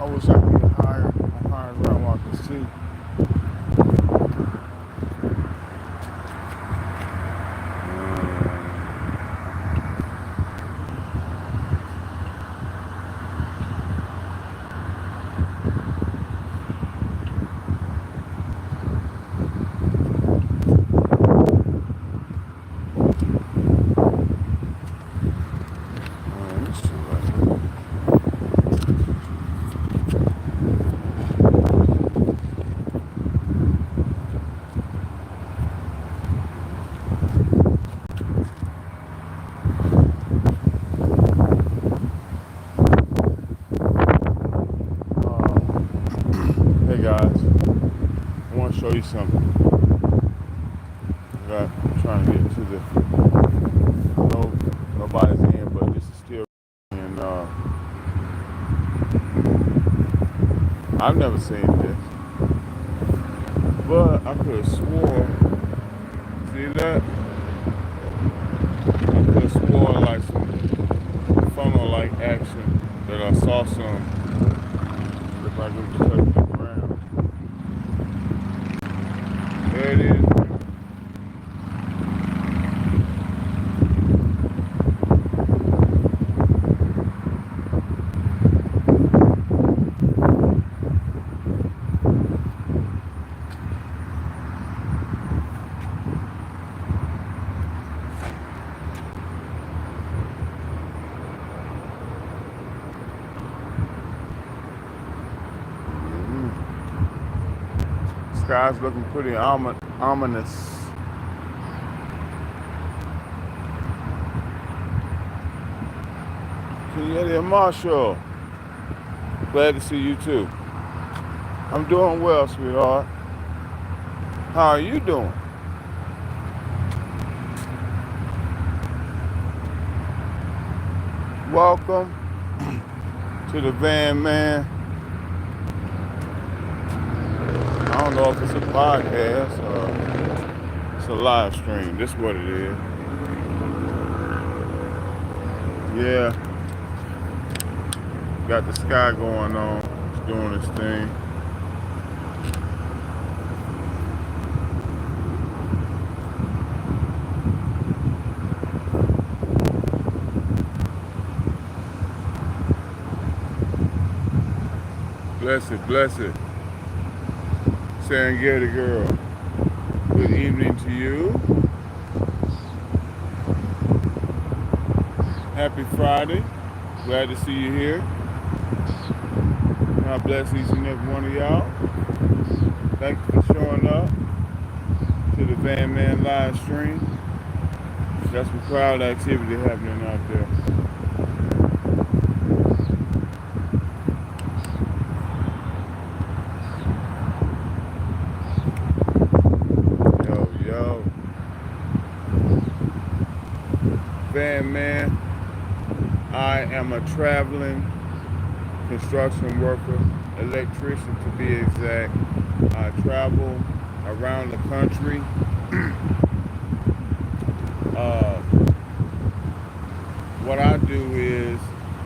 wish I could get higher on higher ground walkers too. Let's see right Hey guys, I want to show you something. I'm trying to get to no nobody's in, but this is still and I've never seen this, but I could have swore. See that? I could have swore like some funnel like action that I saw some. If I could touch the ground, there it is. Sky's looking pretty ominous. Kenyatta Marshall, glad to see you too. I'm doing well, sweetheart. How are you doing? Welcome to the Van Man. I don't know if it's a podcast or it's a live stream. This is what it is. Yeah. Got the sky going on. It's doing its thing. Bless it, bless it. Serengeti girl. Good evening to you. Happy Friday. Glad to see you here. God bless each and every one of y'all. Thank you for showing up to the Van Man live stream. Got some crowd activity happening out there. Yo. Van Man, I am a traveling construction worker, electrician to be exact. I travel around the country. What I do is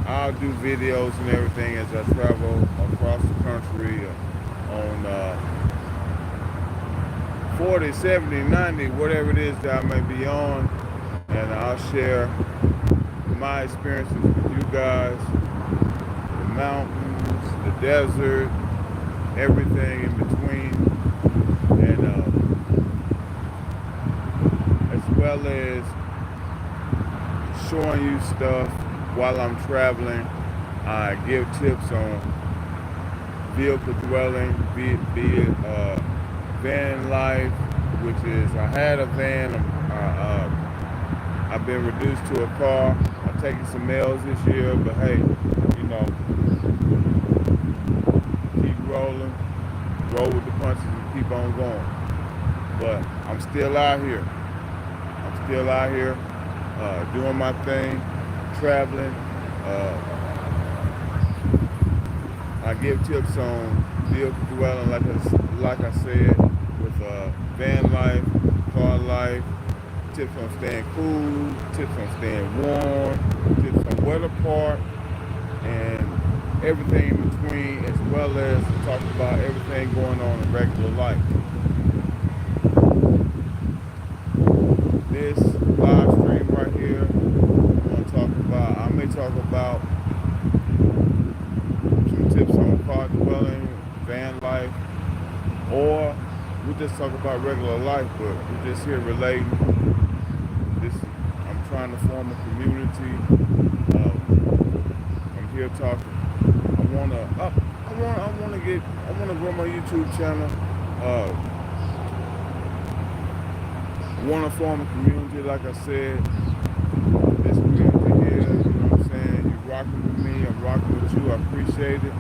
I'll do videos and everything as I travel across the country on 40, 70, 90, whatever it is that I may be on, and I'll share my experiences with you guys, the mountains, the desert, everything in between, and as well as showing you stuff while I'm traveling. I give tips on vehicle dwelling, be it van life, which is I had a van. I've been reduced to a car. I'm taking some L's this year, but hey, you know, keep rolling, roll with the punches, and keep on going. But I'm still out here. Doing my thing, traveling. I give tips on vehicle dwelling, like I said, with van life, car life, tips on staying cool, tips on staying warm, tips on weather part, and everything in between as well as to talk about everything going on in regular life. This live stream right here, I may talk about some tips on car dwelling, van life, or we just talk about regular life, but we're just here relating. This, I'm trying to form a community. I'm here talking. I wanna grow my YouTube channel. Want to form a community, like I said. This community here, you know what I'm saying? You rocking with me, I'm rocking with you. I appreciate it.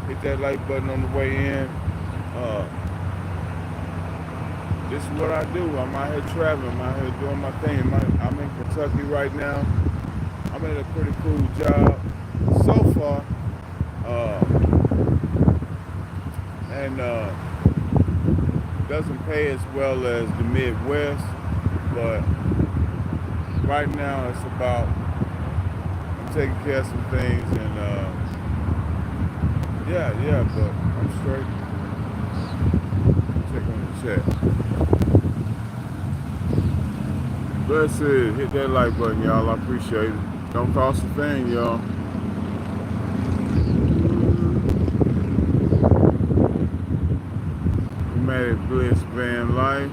Hit that like button on the way in. This is what I do. I'm out here traveling. I'm out here doing my thing. I'm in Kentucky right now. I'm at a pretty cool job so far. And doesn't pay as well as the Midwest, but right now it's about I'm taking care of some things, and but I'm straight. Check on the chat. Blessed, hit that like button, y'all. I appreciate it. Don't cost a thing, y'all. We made it Bliss Van Life.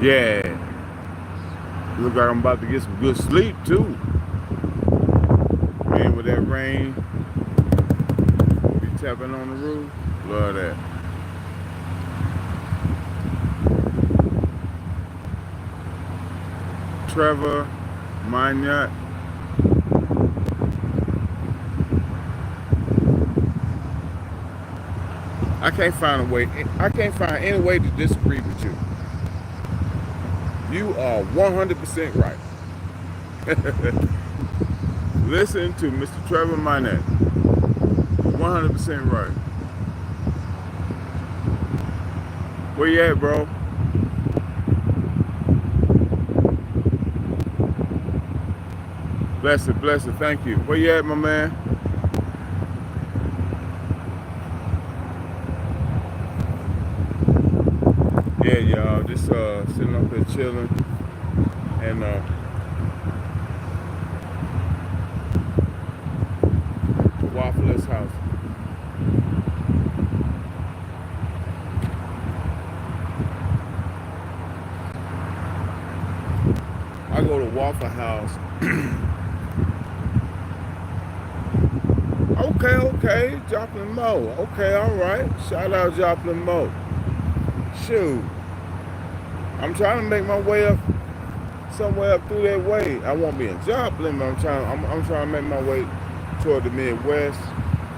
Yeah. Look like I'm about to get some good sleep too. Man, with that rain, be tapping on the roof. Love that. Trevor, Minot. I can't find any way to disagree with you. You are 100% right. Listen to Mr. Trevor Minot. 100% right. Where you at, bro? Blessed, blessed, thank you. Where you at, my man? Yeah, y'all, just sitting up there chilling, and Waffle's house. I go to Waffle House. Okay, Joplin Mo. Okay, all right. Shout out Joplin Mo. Shoot, I'm trying to make my way up somewhere up through that way. I won't be in Joplin, but I'm trying to make my way toward the Midwest,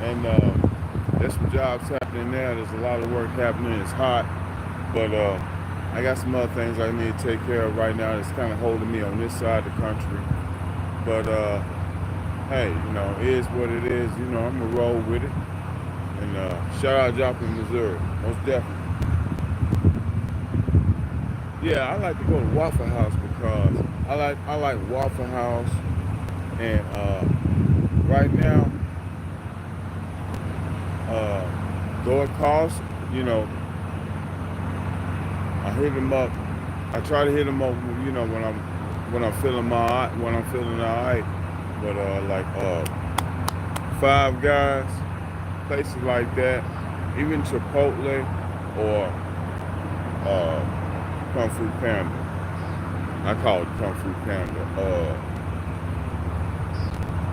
and there's some jobs happening there. There's a lot of work happening. It's hot, but I got some other things I need to take care of right now that's kind of holding me on this side of the country. But hey, you know, it is what it is. You know, I'm gonna roll with it. And shout out Joplin, Missouri, most definitely. Yeah, I like to go to Waffle House because I like Waffle House, and right now, though it costs, you know, I try to hit them up, you know, when I'm feeling alright. But like Five Guys, places like that, even Chipotle or Kung Fu Panda. I call it Kung Fu Panda.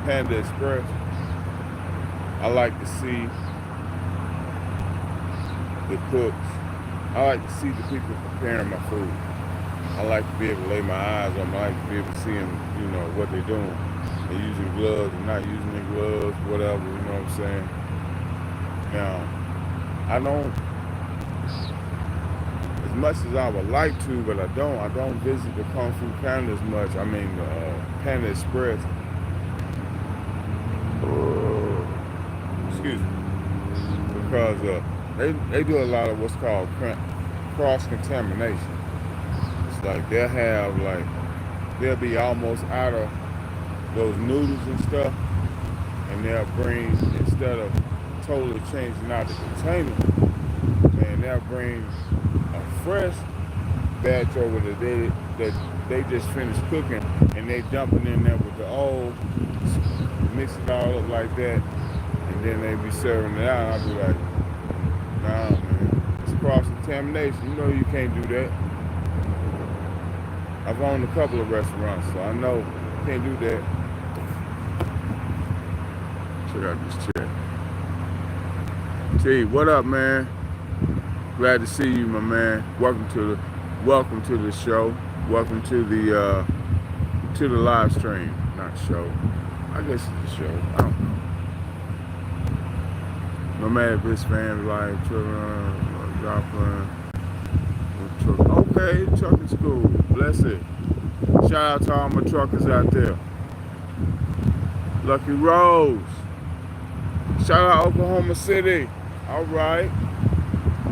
Panda Express. I like to see the cooks. I like to see the people preparing my food. I like to be able to lay my eyes on them. I like to be able to see them, you know, what they're doing. They're using gloves and not using their gloves, whatever, you know what I'm saying? Now, I don't, as much as I would like to, but I don't visit the Kung Fu Panda as much. I mean, Panda Express. Excuse me. Because they do a lot of what's called cross-contamination. It's like they'll be almost out of those noodles and stuff, and they'll bring, instead of totally changing out the container, man, they'll bring a fresh batch over that they just finished cooking, and they dump it in there with the old, mix it all up like that, and then they be serving it out. I'll be like, nah, man, it's cross contamination. You know you can't do that. I've owned a couple of restaurants, so I know you can't do that. Check out this chair. T, what up, man? Glad to see you, my man. Welcome to the show. Welcome to the live stream. Not show. I guess it's a show. I don't know. No matter if it's family life, children, Joplin, truck. Okay, trucking school. Bless it. Shout out to all my truckers out there. Lucky Rose. Shout out Oklahoma City. All right.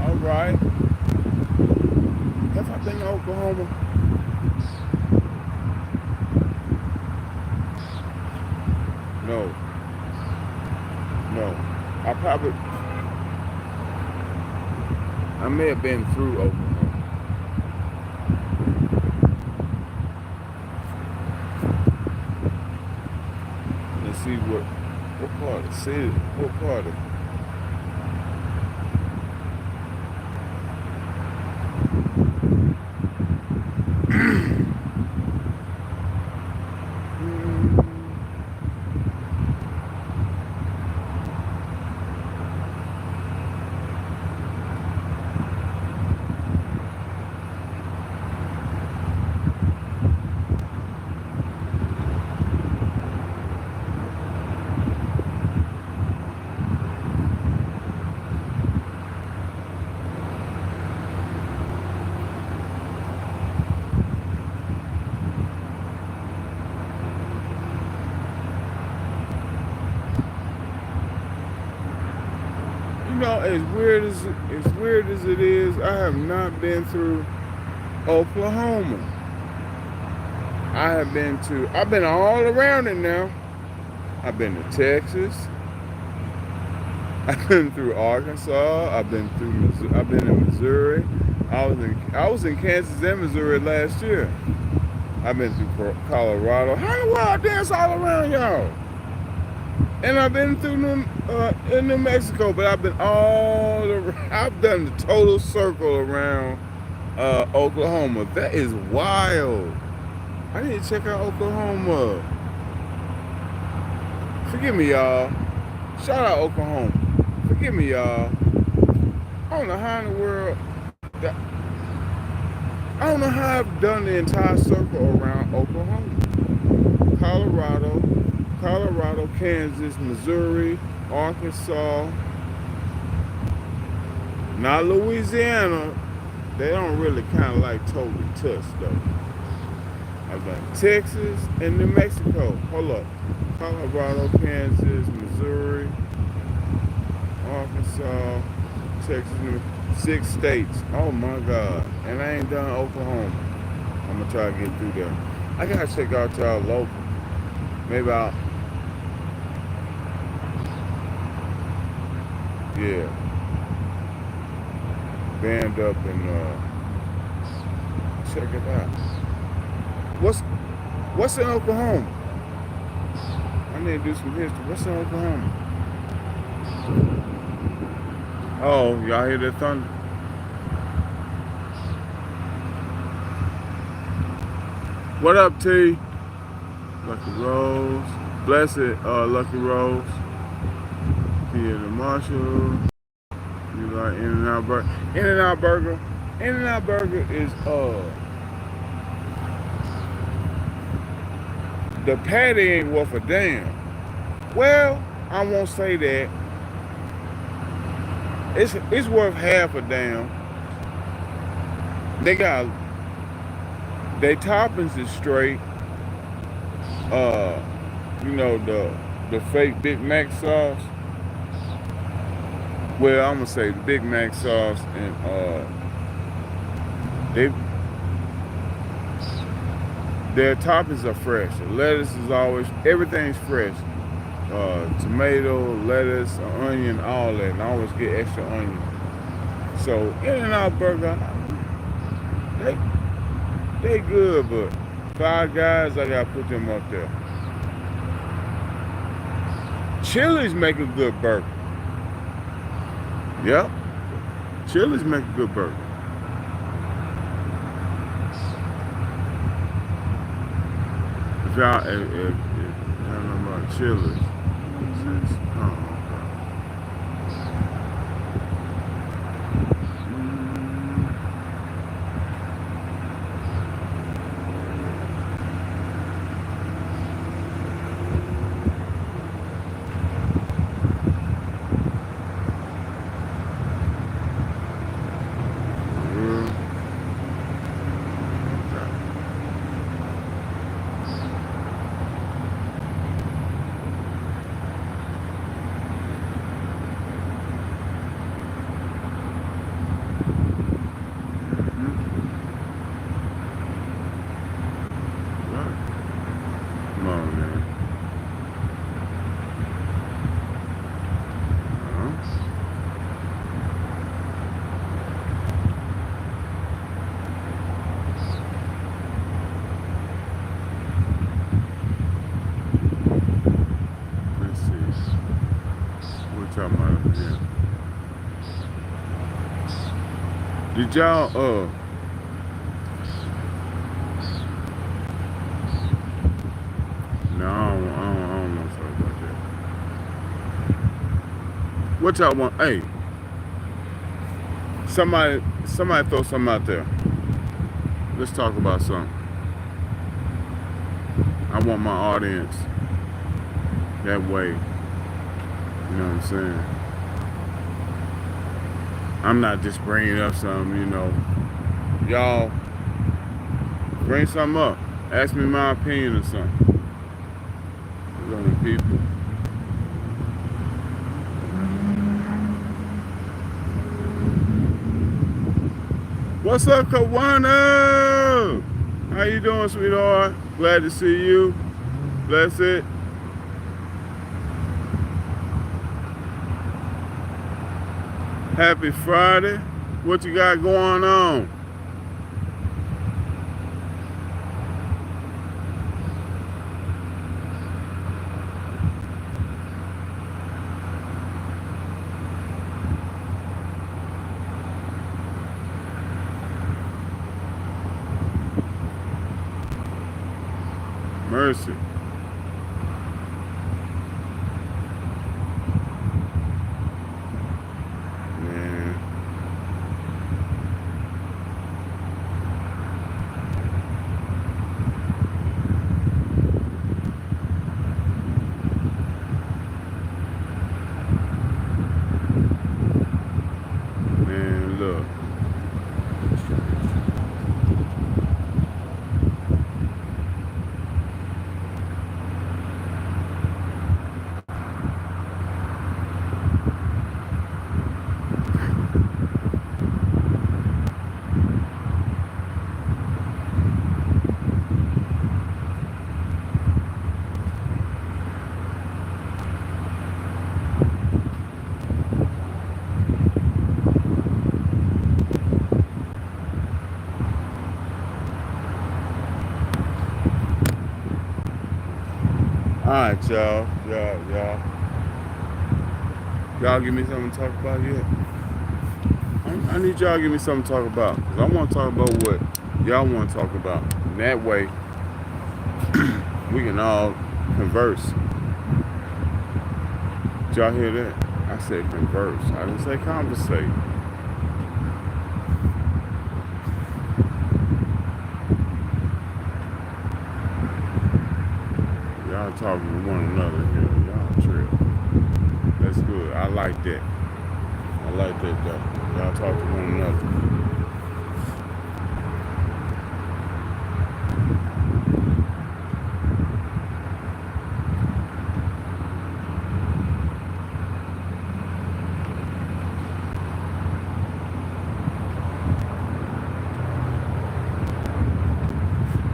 All right. Have I been to Oklahoma? No. No. I may have been through Oklahoma. Let's see what part of the city, what part of as weird as it is, I have not been through Oklahoma. I've been all around it now. I've been to Texas. I've been through Arkansas. I've been in Missouri. I was in Kansas and Missouri last year. I've been through Colorado. How in the world I dance all around y'all? And I've been through in New Mexico, but I've been all around. I've done the total circle around Oklahoma. That is wild. I need to check out Oklahoma. Forgive me, y'all. Shout out Oklahoma. Forgive me, y'all. I don't know how in the world. I don't know how I've done the entire circle around Oklahoma, Colorado, Kansas, Missouri, Arkansas, not Louisiana. They don't really kind of like totally touch though. I've done Texas and New Mexico. Hold up. Colorado, Kansas, Missouri, Arkansas, Texas, New 6 states. Oh my God. And I ain't done Oklahoma. I'm gonna try to get through there. I gotta check out y'all local. Maybe I'll. Yeah. Band up and check it out. What's in Oklahoma? I need to do some history. What's in Oklahoma? Oh, y'all hear that thunder? What up, T? Lucky Rose. Bless it, Lucky Rose. Here the Marshall. You like In-N-Out Burger? In-N-Out Burger. In-N-Out Burger is the patty ain't worth a damn. Well, I won't say that. It's worth half a damn. They got their toppings is straight. You know the fake Big Mac sauce. Well, I'm gonna say the Big Mac sauce and their toppings are fresh. The lettuce is always everything's fresh. tomato, lettuce, onion, all that. And I always get extra onion. So In-N-Out Burger, they they good, but Five Guys, I gotta put them up there. Chili's make a good burger. Yep, Chili's make a good burger. If y'all know about Chili's, come on, man. Let's see. We're talking about again. Did y'all no, I don't want to talk about that. What y'all want? Hey, somebody throw something out there. Let's talk about something. I want my audience that way. You know what I'm saying? I'm not just bringing up something, Y'all bring something up. Ask me my opinion or something. There's other people. What's up, Kawana? How you doing, sweetheart? Glad to see you. Bless it. Happy Friday. What you got going on? Mercy. Man. Man, look. All right, y'all. Y'all give me something to talk about yet? I need y'all to give me something to talk about. Because I want to talk about what y'all want to talk about. And that way, we can all converse. Did y'all hear that? I said converse. I didn't say conversate. Y'all talking to one another here. Y'all trip. That's good. I like that. I like that though. Y'all talk to one another.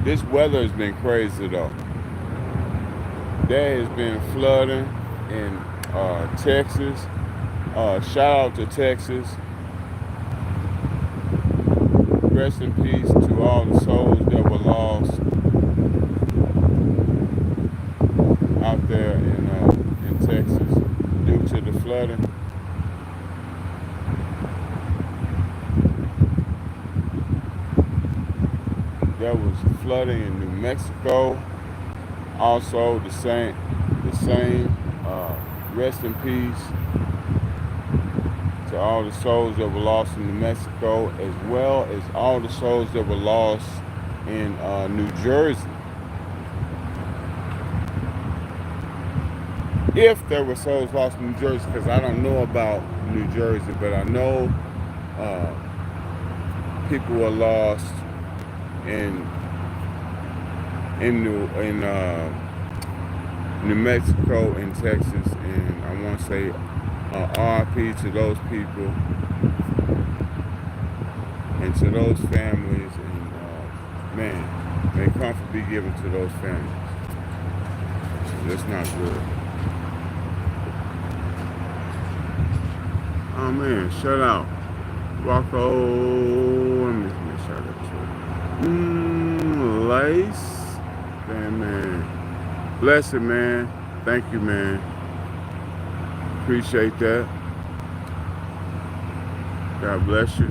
This weather has been crazy though. There has been flooding. in Texas. Shout out to Texas. Rest in peace to all the souls that were lost out there in Texas due to the flooding. There was flooding in New Mexico. Also, the same. Rest in peace to all the souls that were lost in New Mexico, as well as all the souls that were lost in New Jersey. If there were souls lost in New Jersey, because I don't know about New Jersey, but I know people were lost in New Mexico and Texas, and I want to say RIP to those people and to those families, and man, may comfort be given to those families. That's not good. Oh man, shut out. Rocco, let me shout out to Lace. Man. Bless it, man. Thank you, man. Appreciate that. God bless you.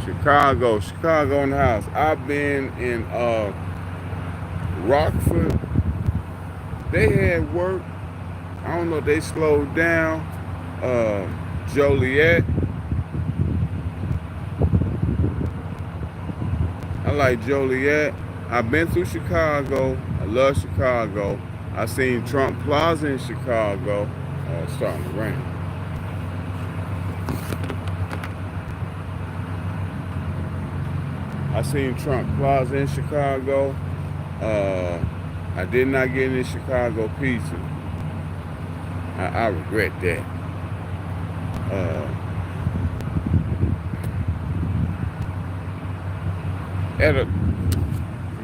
Chicago in the house. I've been in Rockford. They had work. I don't know if they slowed down. Joliet. I like Joliet. I've been through Chicago. I love Chicago. I seen Trump Plaza in Chicago. It's starting to rain. I seen Trump Plaza in Chicago. I did not get any Chicago pizza. I regret that.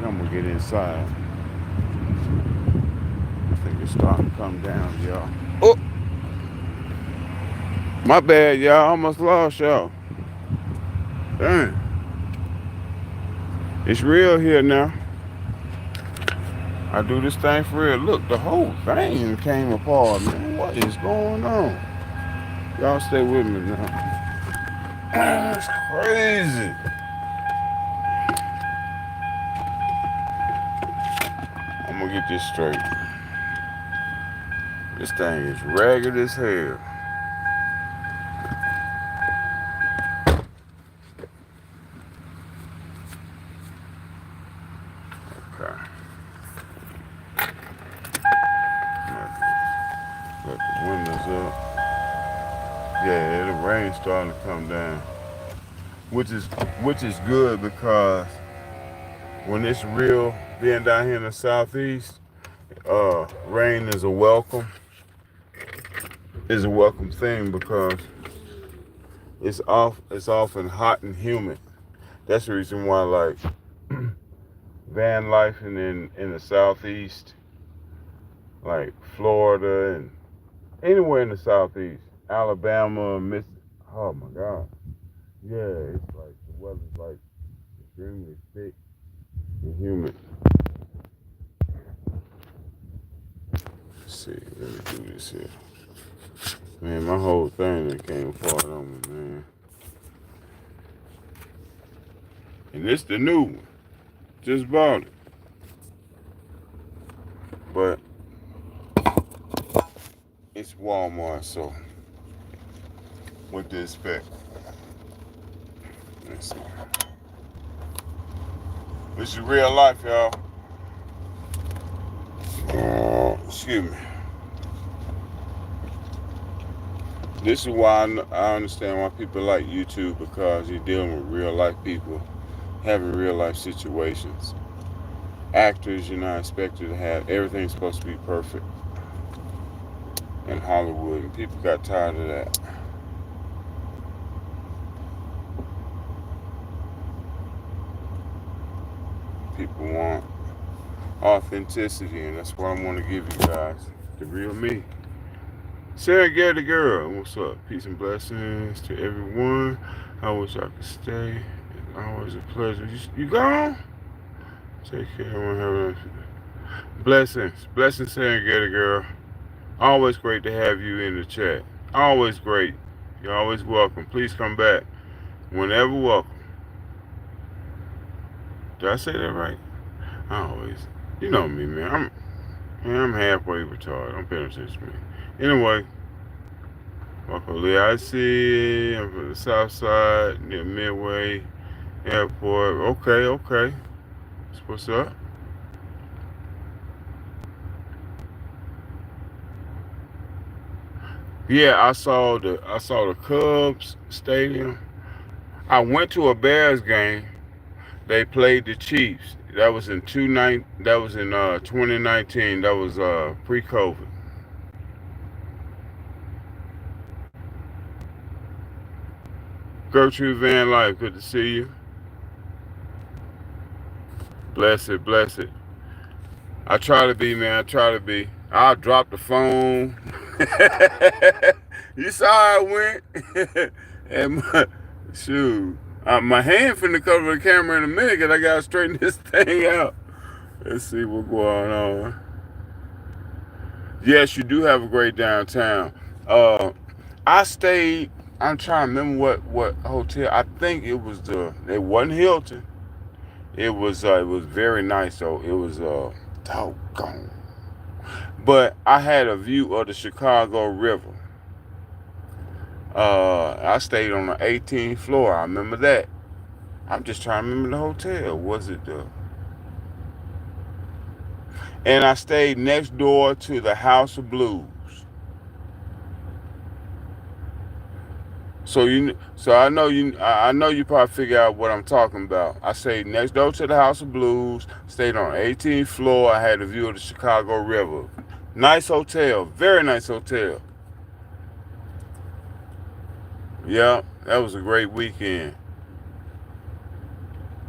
I'm gonna get inside. I think it's starting to come down, y'all. Oh, my bad, y'all. I almost lost y'all. Dang. It's real here now. I do this thing for real. Look, the whole thing came apart, man. What is going on? Y'all stay with me now. That's crazy. I'm gonna get this straight. This thing is ragged as hell. Okay. Let the windows up. Yeah, the rain's starting to come down, which is good, because when it's real, being down here in the southeast, rain is a welcome thing, because it's often hot and humid. That's the reason why, like, van life in the southeast, like Florida and anywhere in the southeast, Alabama, oh my God, yeah, it's like the weather's like extremely thick and humid. Let's see, let me do this here. Man, my whole thing that came apart on me, man. And this the new one. Just bought it. But it's Walmart, so what to expect? Let's see. This is real life, y'all. Excuse me. This is why I understand why people like YouTube, because you're dealing with real life people having real life situations. Actors, you're not expected to have everything's supposed to be perfect in Hollywood, and people got tired of that. People want authenticity, and that's what I want to give you guys. the real me. Serengeti girl, what's up? Peace and blessings to everyone. I wish I could stay. It's always a pleasure. You gone? Take care. Everyone have blessings. Blessings, Serengeti girl. Always great to have you in the chat. Always great. You're always welcome. Please come back. Whenever welcome. Did I say that right? I always. You know me, man. I'm halfway retarded. Don't pay attention to me. Anyway, welcome Lee. I see. I'm from the south side, near Midway Airport. Okay. What's up? Yeah, I saw the Cubs stadium. I went to a Bears game. They played the Chiefs. That was in 2019. That was pre-COVID. Gertrude Van Life, good to see you. Bless it. I try to be, man. I try to be. I'll drop the phone. You saw how I went? and shoot, my hand finna cover the camera in a minute because I gotta straighten this thing out. Let's see what's going on. Yes, you do have a great downtown. Uh, I stayed. I'm trying to remember what hotel. I think it was It wasn't Hilton. It was very nice though. It was doggone. But I had a view of the Chicago River. I stayed on the 18th floor. I remember that. I'm just trying to remember the hotel. Was it the? And I stayed next door to the House of Blues. So I know you. I know you probably figure out what I'm talking about. I stayed next door to the House of Blues. Stayed on the 18th floor. I had a view of the Chicago River. Nice hotel. Very nice hotel. Yeah, that was a great weekend.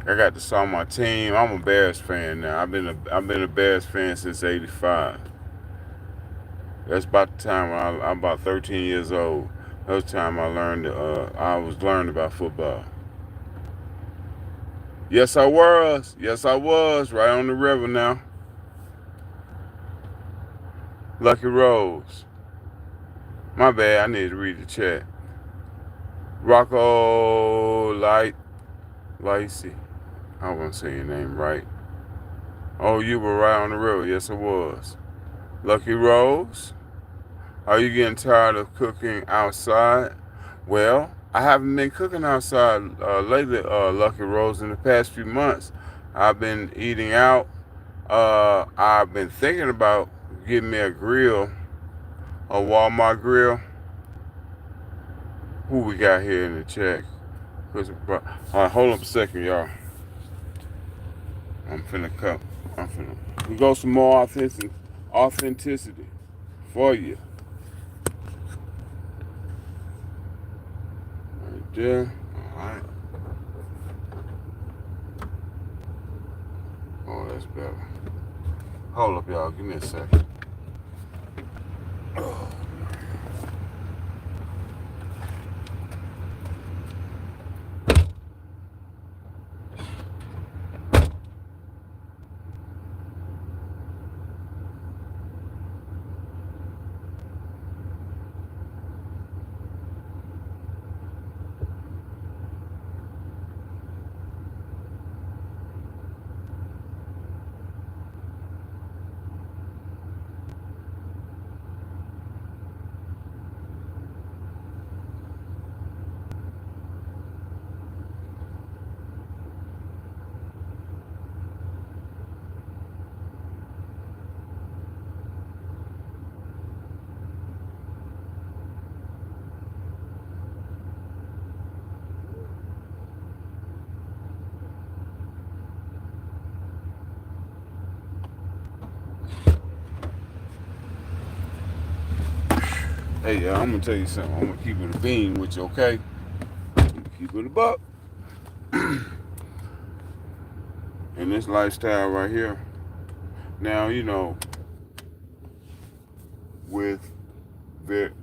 I got to saw my team. I'm a Bears fan now. I've been a Bears fan since '85. That's about the time when I'm about 13 years old. That was the time I learned. I was learning about football. Yes, I was. Yes, I was. Right on the river now. Lucky Rose. My bad. I need to read the chat. Rocco Lacey. I won't say your name right. Oh, you were right on the river. Yes, I was. Lucky Rose. Are you getting tired of cooking outside? Well, I haven't been cooking outside lately, Lucky Rose. In the past few months, I've been eating out. I've been thinking about getting me a grill, a Walmart grill. Who we got here in the chat? Hold up a second, y'all. I'm finna cut. We go some more authenticity for you. Right there. All right. Oh, that's better. Hold up, y'all. Give me a second. Oh. Hey, y'all, I'm gonna tell you something. I'm gonna keep it a bean with you, okay? Keep it a buck. In this lifestyle right here. Now, with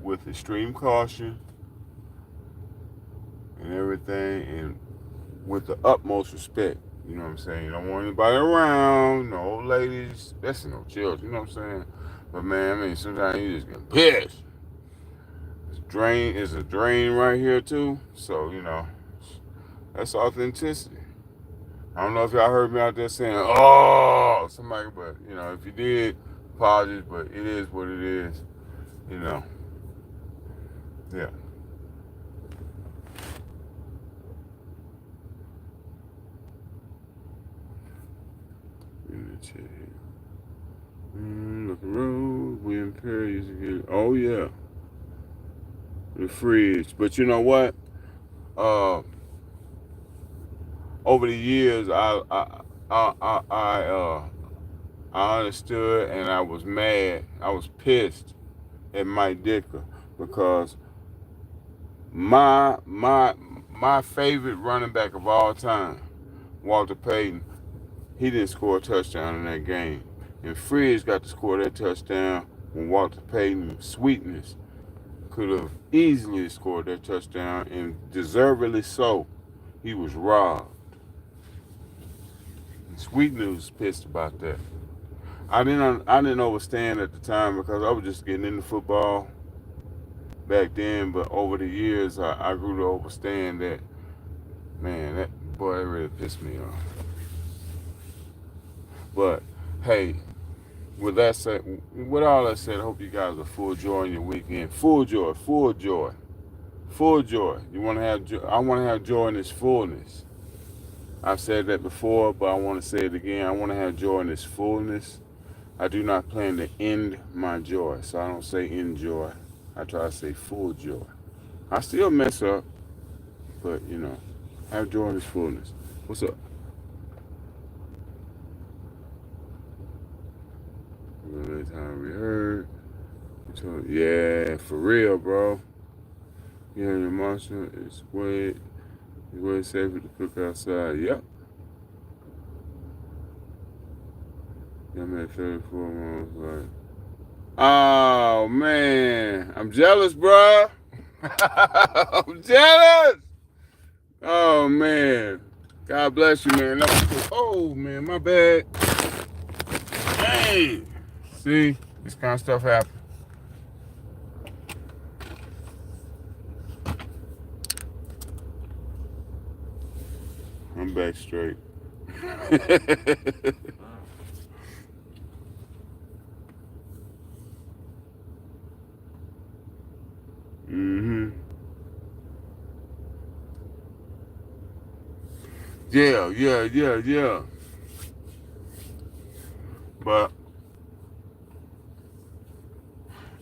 with extreme caution and everything, and with the utmost respect. You know what I'm saying? You don't want anybody around, no old ladies, that's no children. You know what I'm saying? But man, I mean, sometimes you just get pissed. Is a drain right here too. So that's authenticity. I don't know if y'all heard me out there saying, "Oh," somebody, but if you did, apologies. But it is what it is. You know, yeah. Look around. William Perry used to get. Oh yeah, the fridge. But you know what? Uh, Over the years, I understood, and I was mad. I was pissed at Mike Dicker because my favorite running back of all time, Walter Payton, he didn't score a touchdown in that game. And Fridge got to score that touchdown when Walter Payton, sweetness, could have easily scored that touchdown, and deservedly so. He was robbed. And Sweetness was pissed about that. I didn't understand at the time because I was just getting into football back then, but over the years I grew to understand that, man, that boy, it really pissed me off. But hey, with all that said, I hope you guys are full joy in your weekend. Full joy, full joy, full joy. You want to have joy? I want to have joy in its fullness. I've said that before, but I want to say it again. I want to have joy in its fullness. I do not plan to end my joy, so I don't say enjoy. I try to say full joy. I still mess up, but have joy in its fullness. What's up? Last time we heard. Yeah, for real, bro. Yeah, your marshal is way safer to cook outside. Yep. I'm at 34 months. Like, oh man, I'm jealous, bro. I'm jealous. Oh man, God bless you, man. Oh man, my bad. Hey, see, this kind of stuff happens. I'm back straight. Mm-hmm. Yeah. But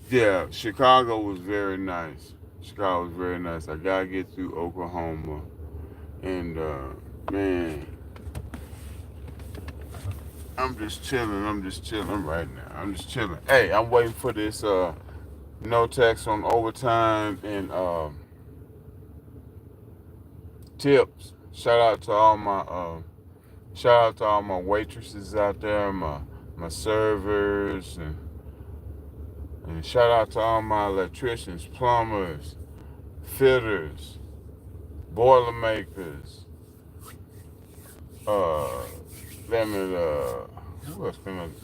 yeah, Chicago was very nice. Chicago was very nice. I gotta get through Oklahoma, and man, I'm just chilling. Right now. I'm just chilling. Hey, I'm waiting for this no tax on overtime and tips. Shout out to all my waitresses out there, my servers, and shout out to all my electricians, plumbers, fitters, boilermakers,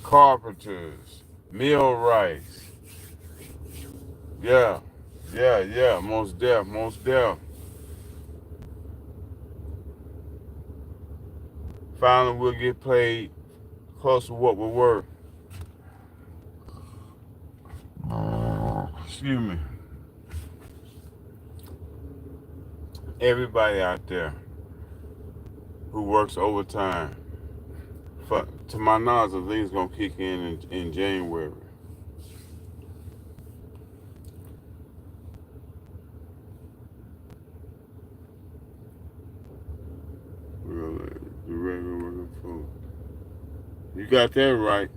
carpenters, millwrights. Yeah, most deaf. Finally, we'll get paid close to what we're worth. Excuse me. Everybody out there who works overtime, to my knowledge, I think it's gonna kick in January. The regular working folks. You got that right.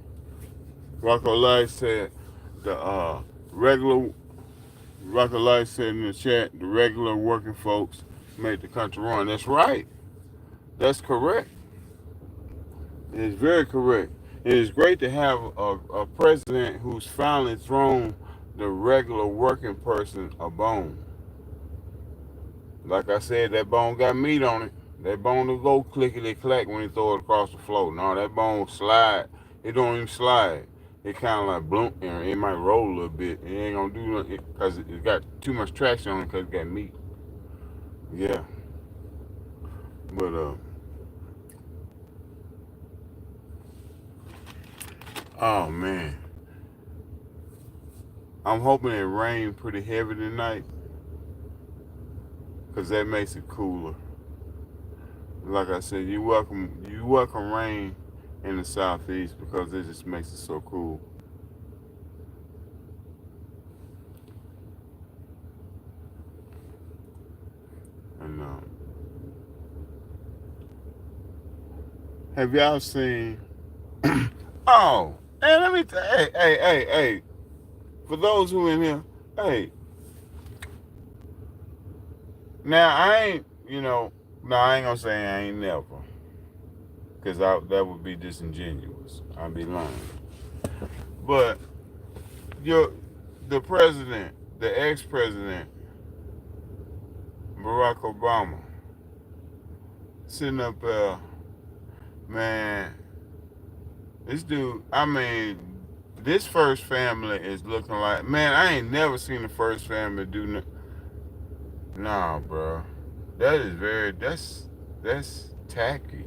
Rocco Light said the regular. Rocco Light said in the chat, the regular working folks make the country run. That's right. That's correct. It is very correct. It is great to have a president who's finally thrown the regular working person a bone. Like I said, that bone got meat on it. That bone will go clickety clack when you throw it across the floor. No, that bone slide. It don't even slide. It kind of like bloom, and it might roll a little bit. It ain't gonna do nothing because it got too much traction on it because it got meat. Yeah, but oh man, I'm hoping it rain pretty heavy tonight because that makes it cooler. Like I said, you welcome rain in the southeast because it just makes it so cool. And have y'all seen? Oh, hey, let me. Hey. For those who in here, hey, now I ain't, no, I ain't gonna say I ain't never, cause that would be disingenuous. I'd be lying. But your, the president, the ex-president, Barack Obama, sitting up there, man. This dude, I mean, this first family is looking like, man, I ain't never seen the first family do nah, bro. That is that's tacky.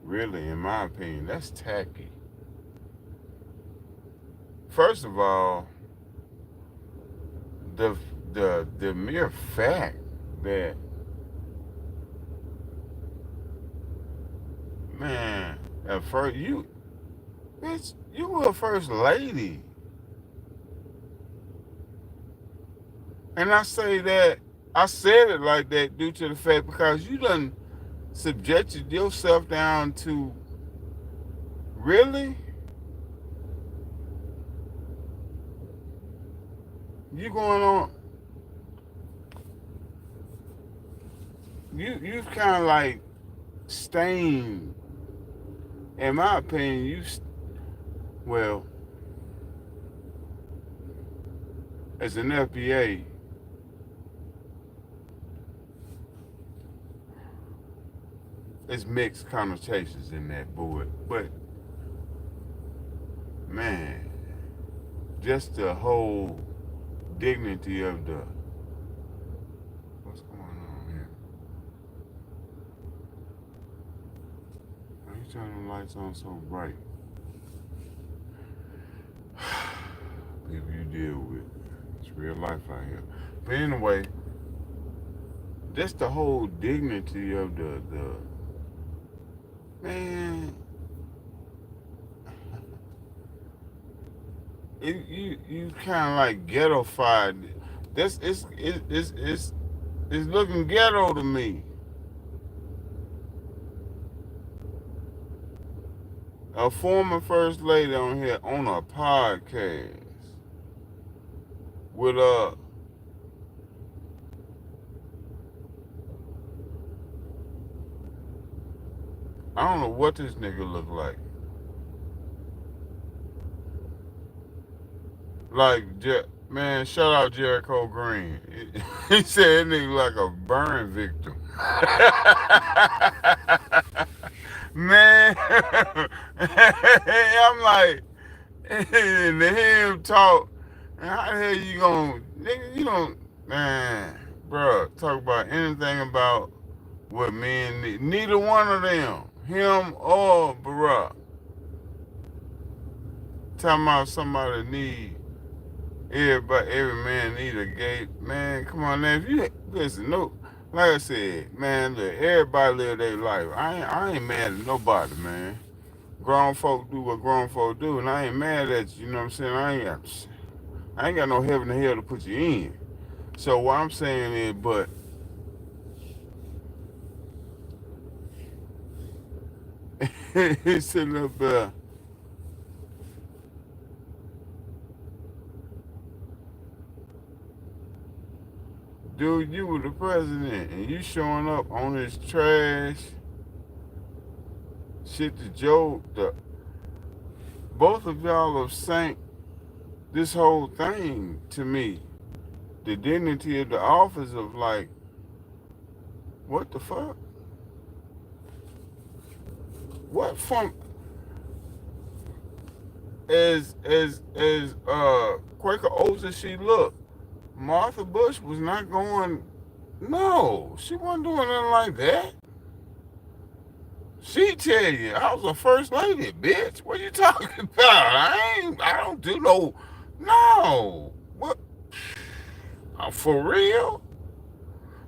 Really, in my opinion, that's tacky. First of all, the the mere fact that, man, at first bitch, you were a first lady. And I said it like that due to the fact because you done subjected yourself down to, really? You going on, you kind of like stained, in my opinion, well, as an FBA, it's mixed connotations in that board. But man, just the whole dignity of what's going on here? Why you turning the lights on so bright? People you deal with. It's real life out here. But anyway, just the whole dignity of the man. You kind of like ghettofied. This it's looking ghetto to me. A former first lady on here on a podcast with I don't know what this nigga look like. Like, man, shout out Jericho Green. He said that nigga like a burn victim. Man, I'm like, and to hear him talk, how the hell you gonna, nigga, you don't, man, bro, talk about anything about what men need. Neither one of them, him or Barack, talking about somebody need, every man need a gate. Man, come on now, if you, listen, no, like I said, man, look, everybody live their life. I ain't mad at nobody, man. Grown folk do what grown folk do, and I ain't mad at you, you know what I'm saying? I ain't got no heaven and hell to put you in. So what I'm saying is, but he's sitting up there. Dude, you were the president, and you showing up on this trash shit. Both of y'all are sank this whole thing to me, the dignity of the office of like, what the fuck? What from as Quaker Oats as she looked, Martha Bush was not going. No, she wasn't doing nothing like that. She tell you I was a first lady, bitch. What you talking about? I don't do no. No. What? For real?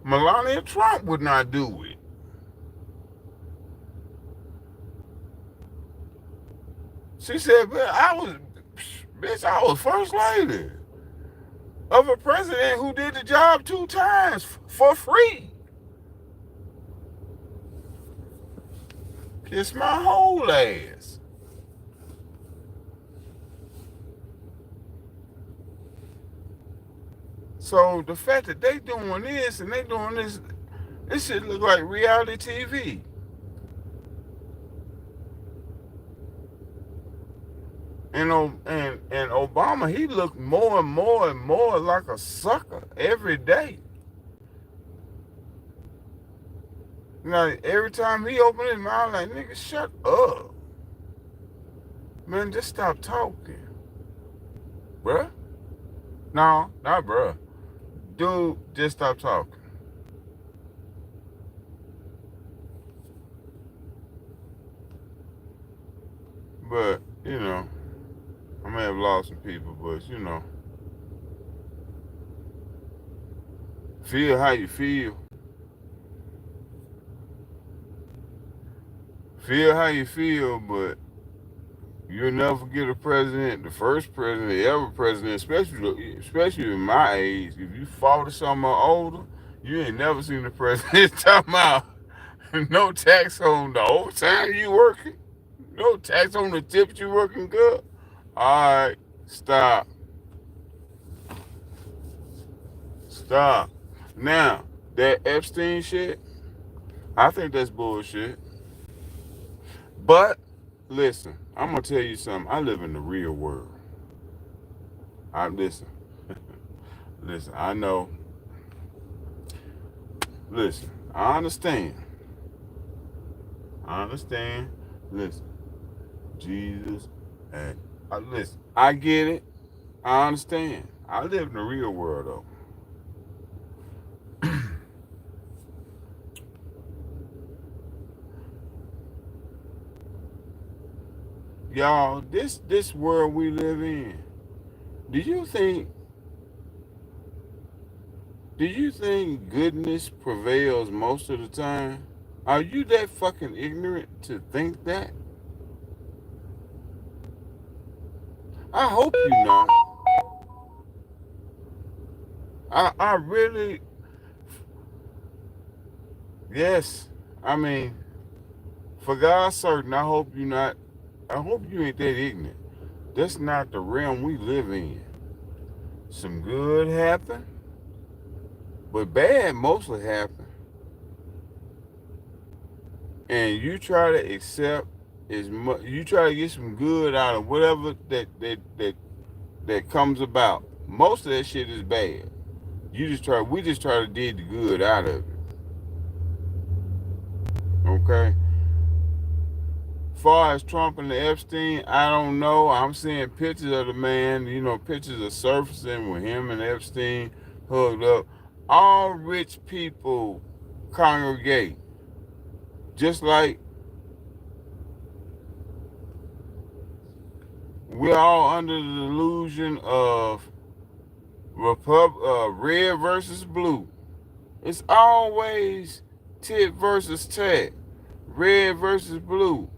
Melania Trump would not do it. She said, bitch, I was first lady of a president who did the job 2 times for free. Kiss my whole ass. So the fact that they doing this and they doing this shit look like reality TV. And Obama, he looked more and more and more like a sucker every day. Like every time he opened his mouth, like nigga, shut up, man, just stop talking, bruh. No, not bruh, dude, just stop talking. But I may have lost some people, but feel how you feel. Feel how you feel, but you'll never forget a president, the first president, ever president, especially in my age. If you 40 something or older, you ain't never seen the president talking about no tax on the overtime you working, no tax on the tips you working good. All right, stop. Stop. Now, that Epstein shit, I think that's bullshit. But, listen, I'm going to tell you something. I live in the real world. Listen. Listen, I know. Listen, I understand. Listen, Jesus, and listen, I get it. I understand. I live in the real world, though. Y'all, this world we live in, do you think goodness prevails most of the time? Are you that fucking ignorant to think that? I hope you're not. I really, yes. I mean, for God's certain, I hope you're not. I hope you ain't that ignorant. That's not the realm we live in. Some good happen, but bad mostly happen. And you try to accept as much. You try to get some good out of whatever that comes about. Most of that shit is bad. We just try to dig the good out of it. Okay? Far as Trump and the Epstein, I don't know. I'm seeing pictures of the man, pictures are surfacing with him and Epstein hooked up. All rich people congregate. Just like we're all under the delusion of red versus blue. It's always tit versus tat, red versus blue.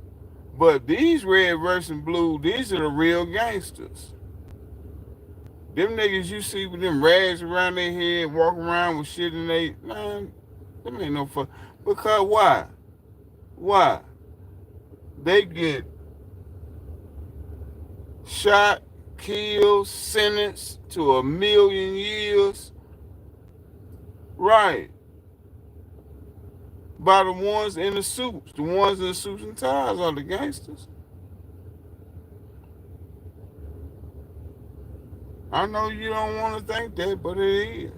But these red versus blue, these are the real gangsters. Them niggas you see with them rags around their head, walking around with shit in they, man, them ain't no fun. Because why? Why? They get shot, killed, sentenced to 1,000,000 years. Right. By the ones in the suits. The ones in the suits and ties are the gangsters. I know you don't want to think that, but it is.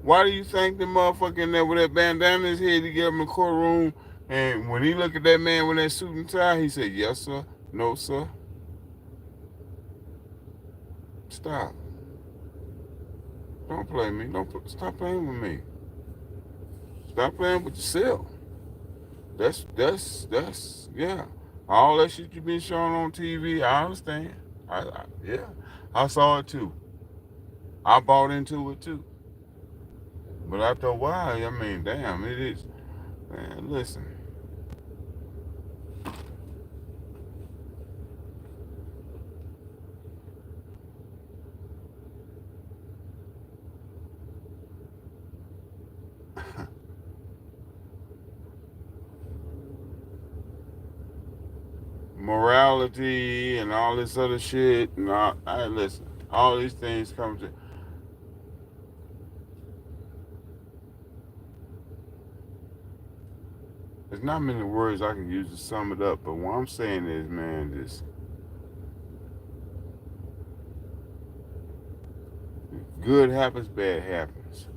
Why do you think the motherfucker in there with that bandana in his head, he get up in the courtroom, and when he look at that man with that suit and tie, he said, yes, sir, no, sir, stop. Don't play me. Stop playing with me. Stop playing with yourself. Yeah. All that shit you been showing on TV, I understand. Yeah, I saw it too. I bought into it too. But after a while, I mean, damn, it is. Man, listen. Morality and all this other shit. And I listen. All these things come to. There's not many words I can use to sum it up, but what I'm saying is, man, this good happens, bad happens.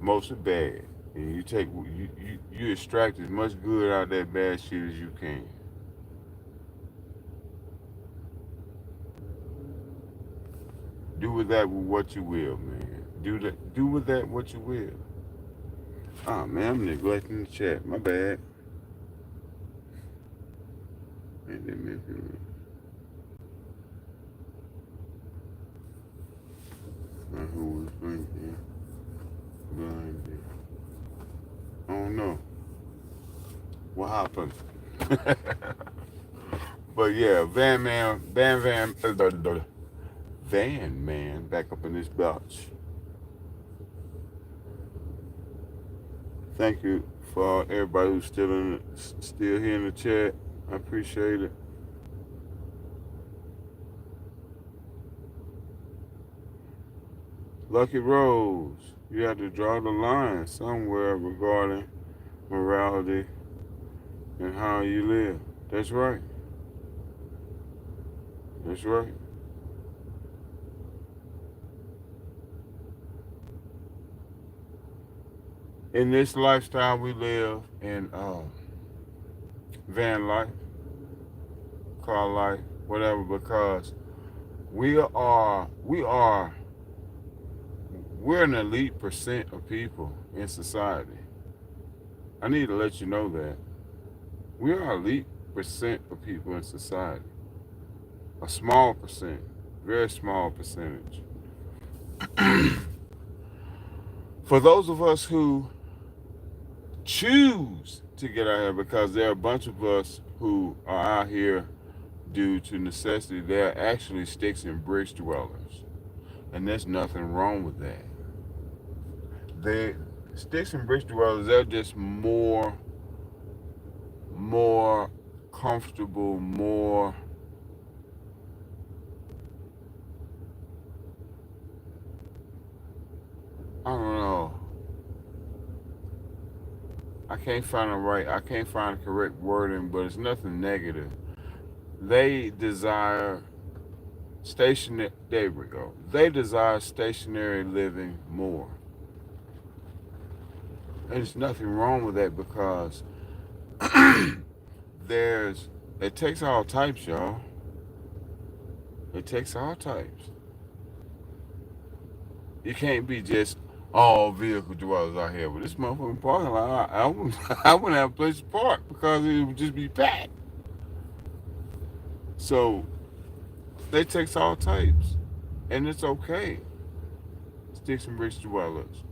Mostly bad. And you extract as much good out of that bad shit as you can. Do with that what you will, man. Do with that what you will. Oh man, I'm neglecting the chat. My bad. And then maybe who was thinking blind. I don't know what happened. But yeah, Van Man, back up in this batch. Thank you for everybody who's still here in the chat. I appreciate it. Lucky Rose, you have to draw the line somewhere regarding morality and how you live. That's right. That's right. In this lifestyle we live in van life, car life, whatever, because we are we're an elite percent of people in society. I need to let you know that. We are an elite percent of people in society. A small percent, very small percentage. For those of us who choose to get out here, because there are a bunch of us who are out here due to necessity, they're actually sticks and bricks dwellers. And there's nothing wrong with that. The sticks and bricks dwellers, they're just more comfortable, more I don't know. I can't find the correct wording, but it's nothing negative. They desire stationary there we go. They desire stationary living more. And there's nothing wrong with that because there's it takes all types, y'all. It takes all types. You can't be just all vehicle dwellers out here. But this motherfucking parking lot, I wouldn't have a place to park because it would just be packed. So they takes all types, and it's okay. Sticks and bricks dwellers,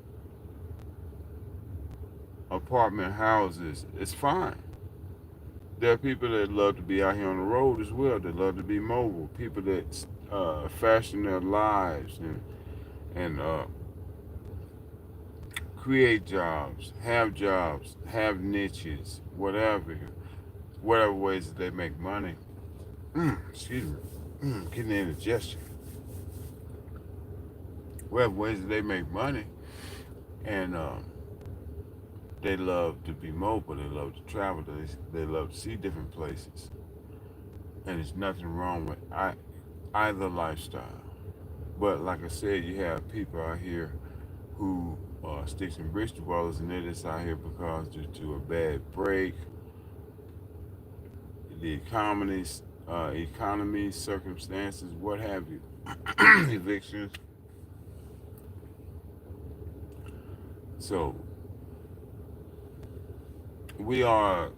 apartment houses, it's fine. There are people that love to be out here on the road as well. That love to be mobile. People that fashion their lives and create jobs, have niches, whatever ways that they make money. Excuse me. Getting indigestion. Whatever ways that they make money, and they love to be mobile. They love to travel. They love to see different places, and there's nothing wrong with. either lifestyle. But like I said, you have people out here who are sticks and bricks dwellers, and they're just out here because due to a bad break, the economy, circumstances, what have you, evictions. So we are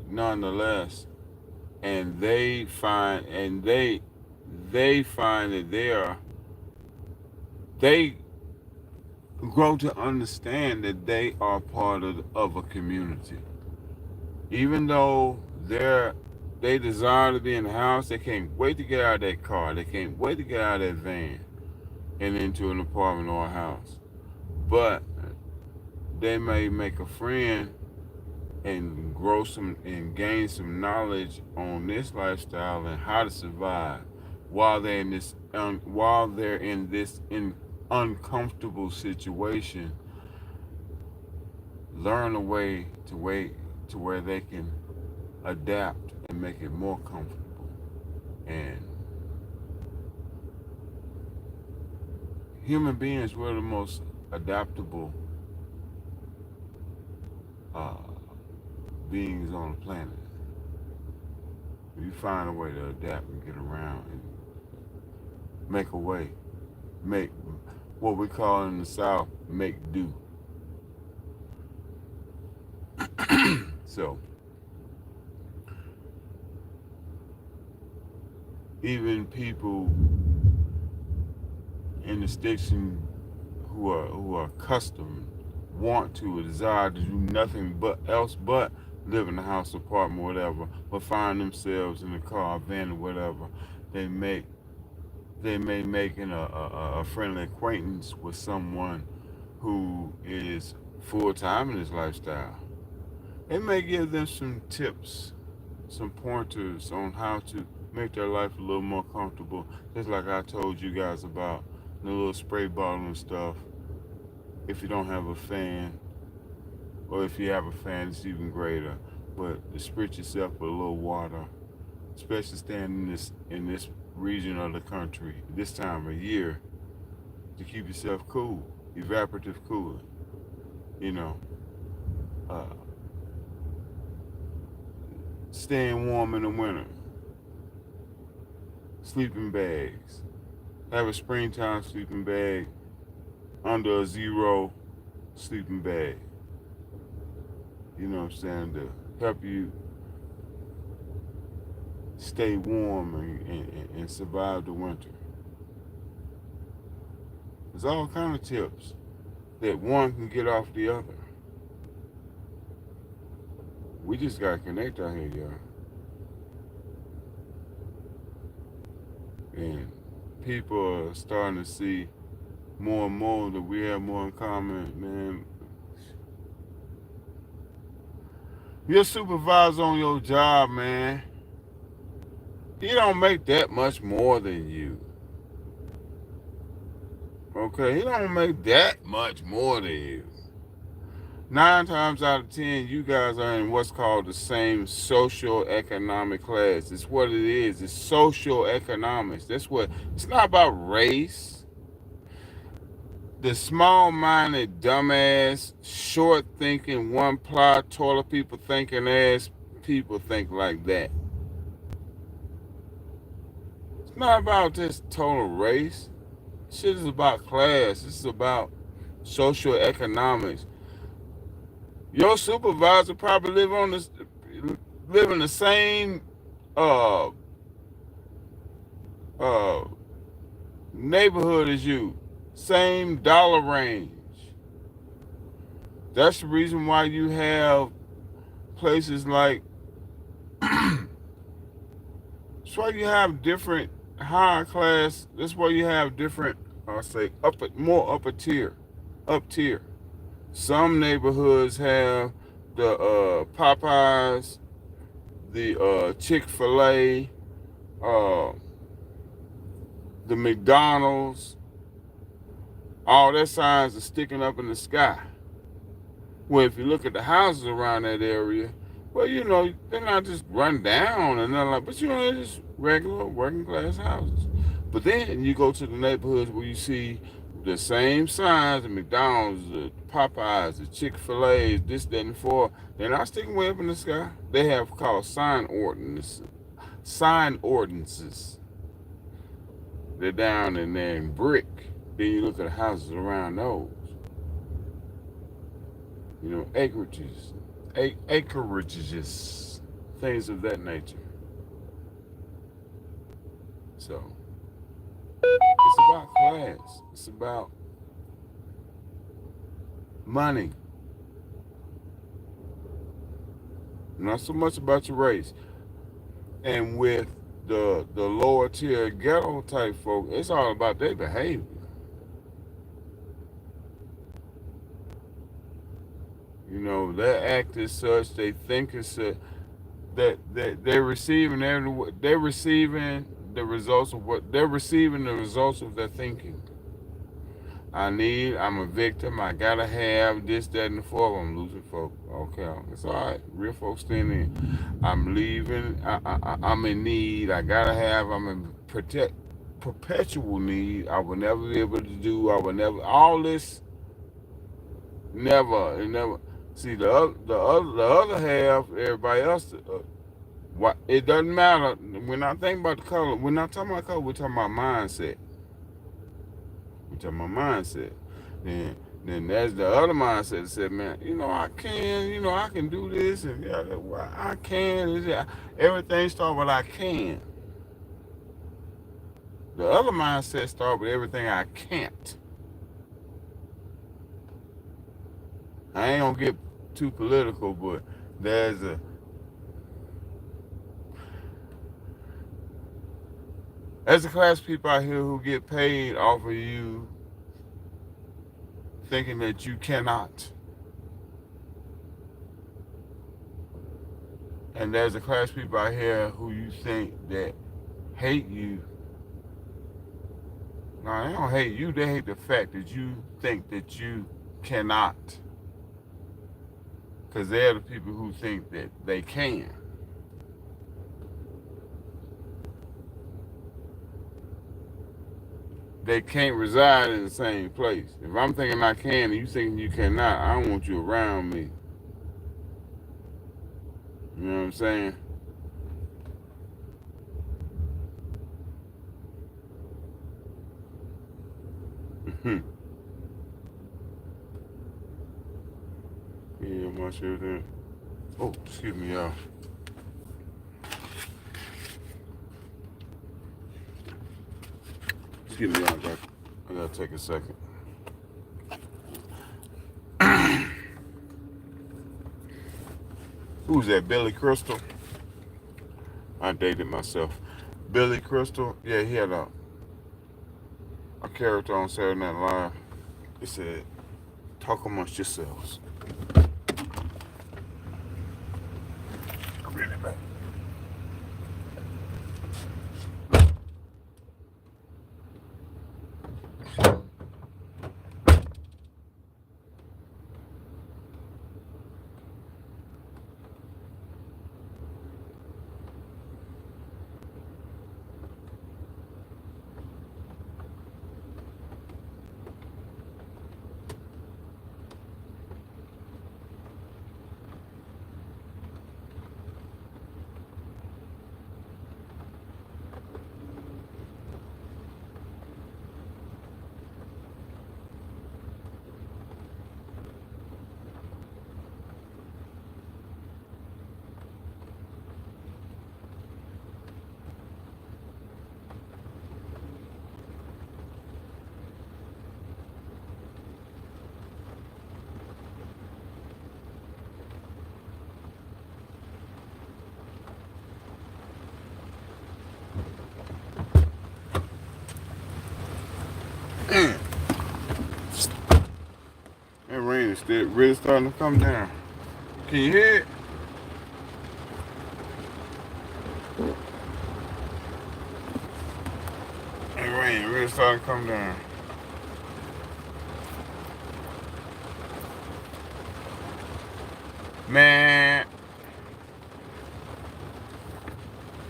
nonetheless, and they find that they grow to understand that they are part of a community. Even though they desire to be in the house, they can't wait to get out of that car. They can't wait to get out of that van and into an apartment or a house. But they may make a friend and gain some knowledge on this lifestyle and how to survive while they're in this uncomfortable situation. Learn a way to where they can adapt and make it more comfortable. And human beings, we're the most adaptable uh, beings on the planet. You find a way to adapt and get around and make a way, make what we call in the South make do. So even people in the sticks who are accustomed, want to, or desire to do nothing but live in a house, apartment, whatever, but find themselves in a car, van, or whatever, they may making a friendly acquaintance with someone who is full time in this lifestyle. It may give them some tips, some pointers on how to make their life a little more comfortable. Just like I told you guys about the little spray bottle and stuff. If you don't have a fan, or if you have a fan, it's even greater. But to spritz yourself with a little water, especially staying in this region of the country this time of year, to keep yourself cool, evaporative cooling. You know, uh, staying warm in the winter, sleeping bags. Have a springtime sleeping bag under a zero sleeping bag. You know what I'm saying? To help you stay warm and survive the winter. There's all kind of tips that one can get off the other. We just gotta connect out here, y'all. And people are starting to see more and more that we have more in common, man. Your supervisor on your job, man, he don't make that much more than you. Okay, he don't make that much more than you. 9 times out of 10, you guys are in what's called the same socio-economic class. It's what it is. It's social economics. That's what. It's not about race. The small-minded, dumbass, short-thinking, one-ply, toilet people thinking ass people think like that. It's not about just total race. Shit is about class. This is about social economics. Your supervisor probably live in the same uh uh neighborhood as you, same dollar range. That's the reason why you have places like that's why you have different higher class. That's why you have different, I'll say more up tier. Some neighborhoods have the Popeyes, the Chick-fil-A, the McDonald's. All their signs are sticking up in the sky. Well, if you look at the houses around that area, well, you know, they're not just run down and nothing like, but you know, they're just regular working class houses. But then you go to the neighborhoods where you see the same signs, the McDonald's, the Popeyes, the Chick-fil-A's, this, that, and the four. They're not sticking way up in the sky. They have called sign ordinances. Sign ordinances. They're down in there in brick. Then you look at the houses around those. You know, acreages, things of that nature. So it's about class. It's about money. Not so much about your race. And with the lower tier ghetto type folk, it's all about their behavior. You know, they act as such, they think as such, that they're receiving the results of what they're receiving the results of their thinking. I'm a victim, I gotta have this, that, and the fourth. I'm losing folk. Okay, it's all right. Real folks stand in. I'm leaving. I'm in need. I'm in perpetual need. I will never be able to do. I will never. All this. Never. It never. See the other half. Everybody else. What? It doesn't matter. We're not thinking about the color. We're not talking about color. We're talking about mindset. We're talking about mindset. Then there's the other mindset that said, man, I can, I can do this, and yeah, I can. Everything starts with I can. The other mindset starts with everything I can't. I ain't gonna get too political, but there's a class of people out here who get paid off of you thinking that you cannot. And there's a class of people out here who you think that hate you. No, they don't hate you, they hate the fact that you think that you cannot. Because they're the people who think that they can. They can't reside in the same place. If I'm thinking I can and you thinking you cannot, I don't want you around me. You know what I'm saying? Yeah, much everything. Oh, excuse me, y'all. Excuse me, y'all. I gotta take a second. Who's that? Billy Crystal? I dated myself. Billy Crystal. Yeah, he had a character on Saturday Night Live. It said, "Talk amongst yourselves." Really bad. That rain is still really starting to come down. Can you hear it? That rain really starting to come down. Man,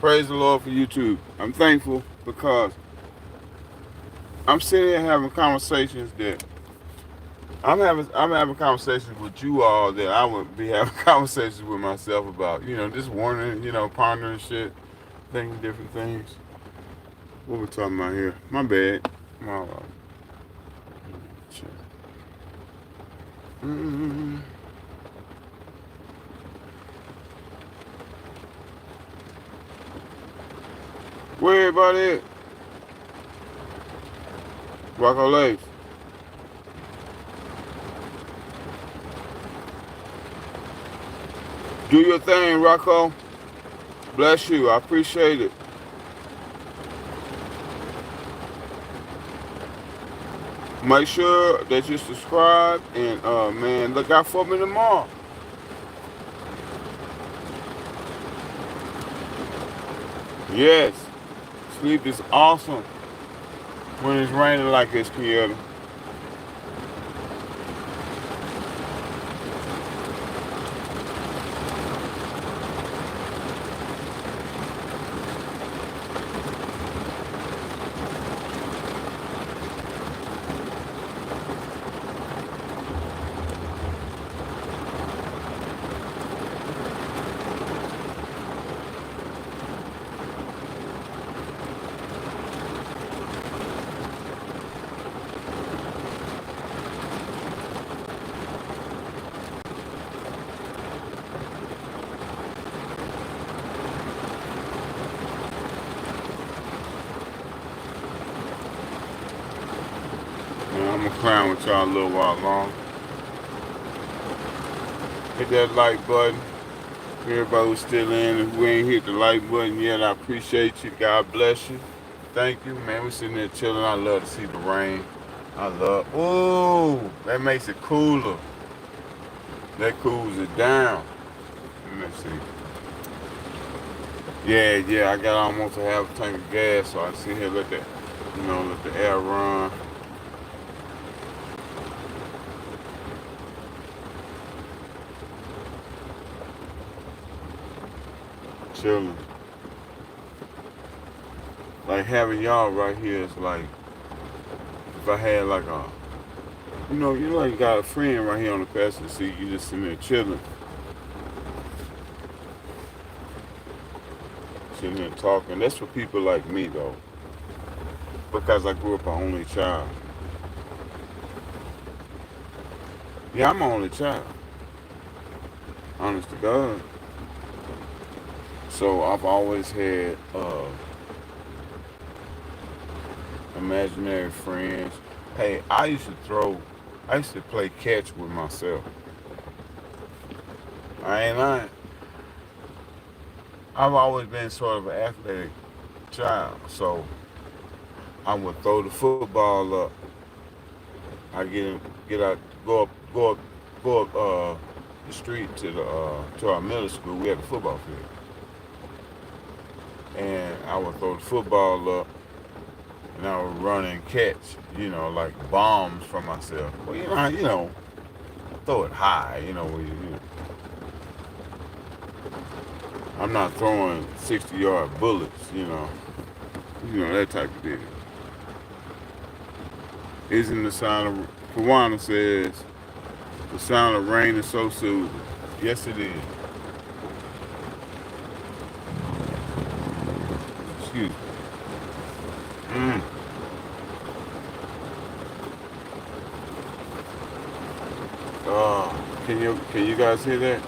Praise the Lord for YouTube. I'm thankful because I'm sitting here having conversations that I'm having conversations with you all that I would be having conversations with myself about. Just wondering, pondering shit, thinking different things. What we talking about here? My bad. My shit. Mm-hmm. Where everybody at? Rocco Lace. Do your thing, Rocco. Bless you. I appreciate it. Make sure that you subscribe and man, look out for me tomorrow. Yes. Sleep is awesome when it's raining like this, Kieta. Man, I'm gonna clown with y'all a little while long. Hit that like button. Everybody who's still in, if we ain't hit the like button yet, I appreciate you. God bless you. Thank you, man. We sitting there chilling. I love to see the rain. Ooh, that makes it cooler. That cools it down. Let me see. Yeah, I got almost a half a tank of gas, so I sit here, let the air run. Chilling. Like having y'all right here is like if I had like you got a friend right here on the passenger seat, you just sitting there sitting there talking. That's for people like me though, because I grew up an only child. Yeah, I'm an only child, honest to God. So I've always had imaginary friends. Hey, I used to play catch with myself. I ain't lying. I've always been sort of an athletic child, so I would throw the football up. I get out, go up the street to our middle school. We had a football field, and I would throw the football up, and I would run and catch, like bombs for myself. Well, throw it high, I'm not throwing 60-yard bullets, that type of deal. Isn't the sound of, Kawana says, the sound of rain is so soothing. Yes, it is. Excuse me. Mm. Can you guys hear that?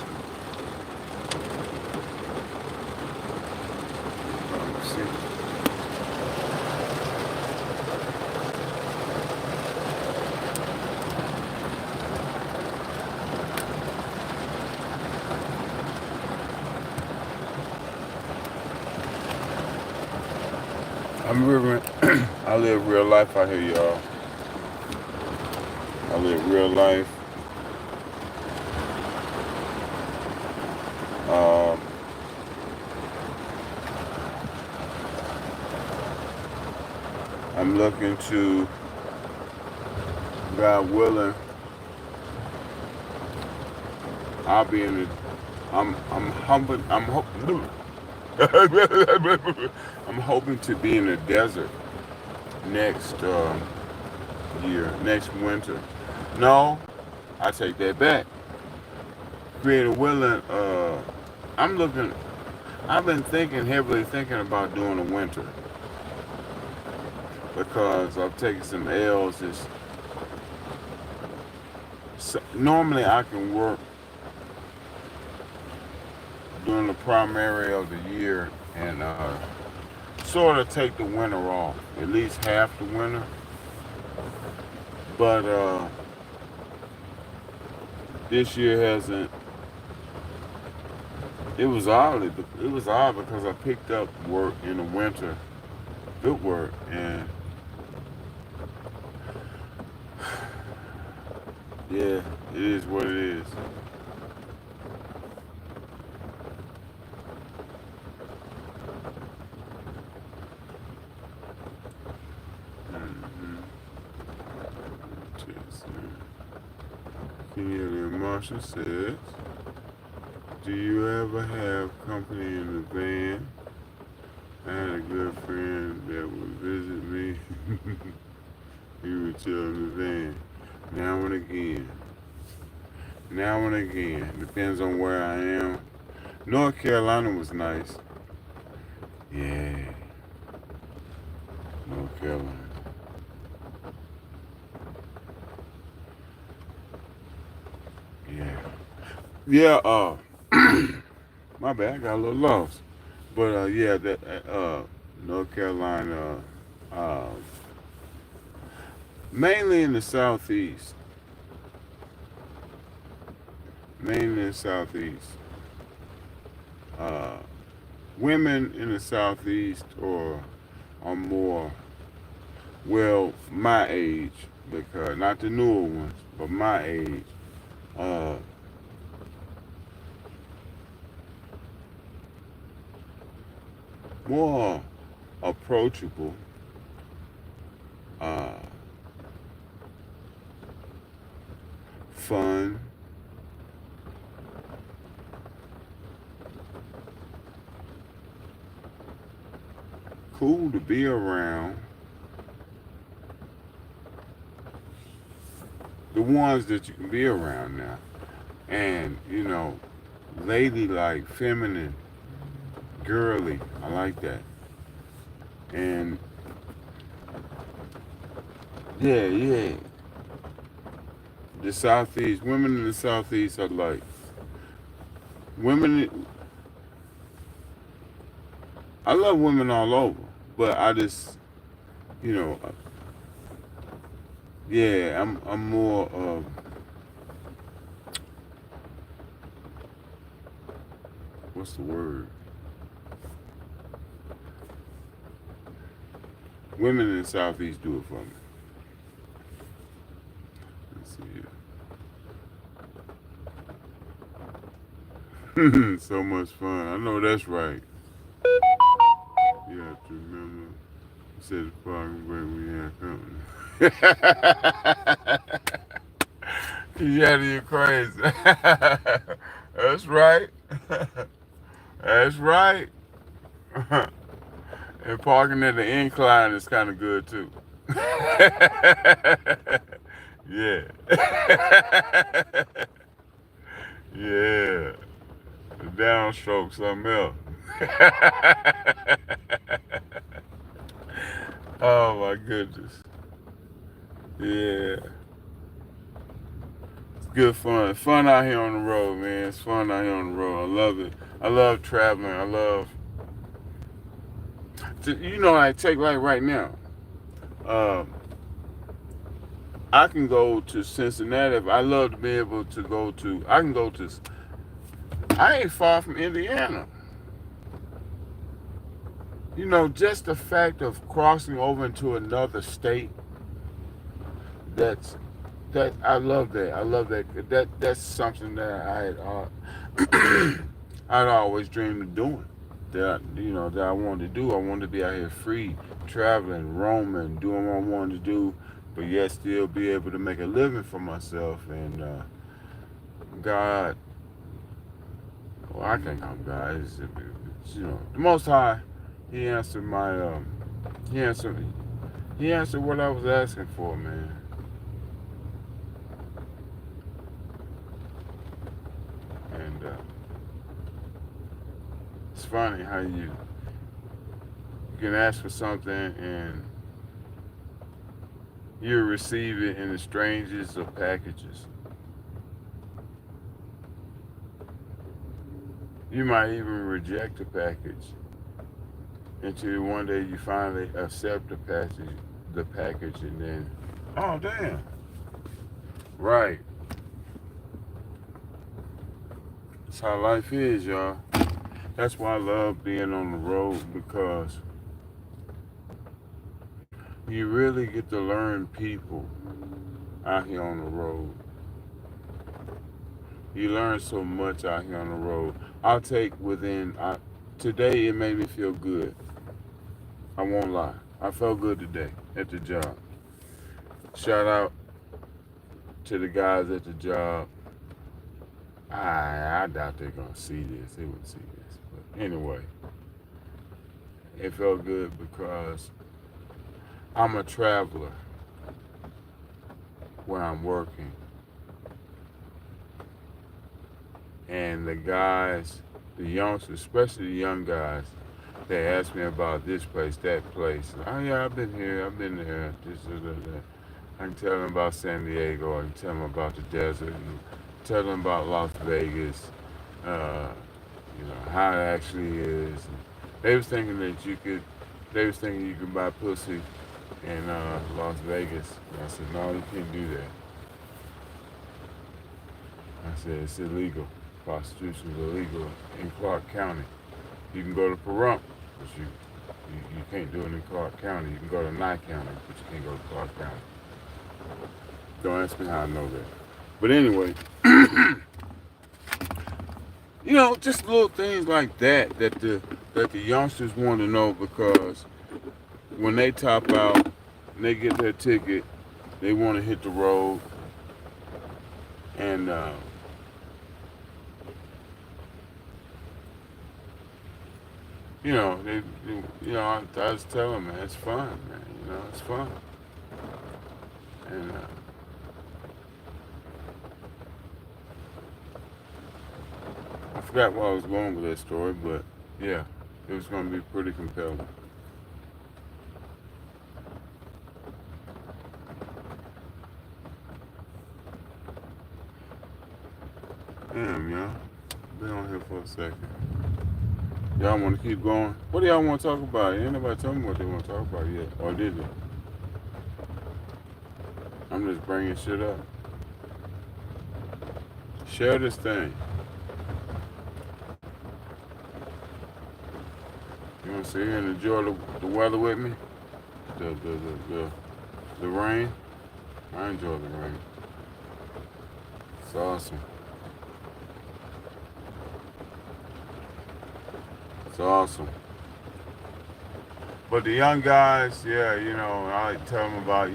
Let's see. I live real life out here, y'all. I live real life. Um, I'm looking to, God willing, I'll be in the, I'm hoping, I'm hoping to be in the desert next year, next winter. No, I take that back. Creator willing, I'm looking. I've been heavily thinking about doing a winter because I've taken some L's. Normally I can work during the primary of the year and sort of take the winter off, at least half the winter. But this year hasn't. It was odd. It was odd because I picked up work in the winter, good work, and yeah, it is what it is. Mm-hmm. Keneally Marshall says, "Do you ever have company in the van? I had a good friend that would visit me. He would chill in the van. Now and again. Now and again. Depends on where I am. North Carolina was nice. Yeah, North Carolina. Yeah. Yeah, my bad, I got a little lost. But yeah, that North Carolina, uh, mainly in the southeast. Mainly in the southeast. Uh, Women in the southeast are more, well, my age, because not the newer ones, but my age. Uh, More approachable, uh, fun, cool to be around. The ones that you can be around now. And, ladylike, feminine, girly. I like that. And yeah, yeah. The southeast, women in the southeast are like women. I love women all over, but I just, you know, yeah, I'm more of what's the word? Women in the southeast do it for me. Let's see. So much fun. I know that's right. You have to remember. You said the parking brake we had company. Yeah, you're crazy. That's right. That's right. And parking at the incline is kind of good too. Yeah. Yeah. The downstroke, something else. Oh my goodness. Yeah. It's good fun. Fun out here on the road, man. It's fun out here on the road. I love it. I love traveling. I love, I take like right now. Um, I can go to Cincinnati. I love to be able to go to. I can go to. I ain't far from Indiana. Just the fact of crossing over into another state. That's that. I love that. I love that. That's something that I'd always dreamed of doing. That I wanted to do. I wanted to be out here free, traveling, roaming, doing what I wanted to do, but yet still be able to make a living for myself. And God, well, I can't call him God. you know, the Most High, He answered my, He answered, He answered what I was asking for, man. And it's funny how you can ask for something and you receive it in the strangest of packages. You might even reject a package until one day you finally accept the package, and then, oh damn, right. That's how life is, y'all. That's why I love being on the road, because you really get to learn people out here on the road. You learn so much out here on the road. I'll take today it made me feel good. I won't lie. I felt good today at the job. Shout out to the guys at the job. I doubt they're gonna see this. They wouldn't see this. But anyway, it felt good because I'm a traveler where I'm working. And the guys, the youngsters, especially the young guys, they ask me about this place, that place. Oh yeah, I've been here, I've been there. This. I can tell them about San Diego. I can tell them about the desert. And tell them about Las Vegas. Uh, how it actually is. And they was thinking that you could. They was thinking you could buy pussy in Las Vegas. And I said, no, you can't do that. I said it's illegal. Prostitution is illegal in Clark County. You can go to Pahrump, but you can't do it in Clark County. You can go to Nye County, but you can't go to Clark County. Don't ask me how I know that. But anyway, just little things like that the youngsters want to know, because when they top out and they get their ticket, they want to hit the road. And I just tell them, man, it's fun, man. It's fun. And I forgot where I was going with that story, but yeah, it was going to be pretty compelling. Damn, y'all. Been on here for a second. Y'all want to keep going? What do y'all want to talk about? Ain't nobody told me what they want to talk about yet. Or did they? I'm just bringing shit up. Share this thing. You want to sit here and enjoy the weather with me? The rain? I enjoy the rain. It's awesome. It's awesome. But the young guys, yeah, I like to tell them about,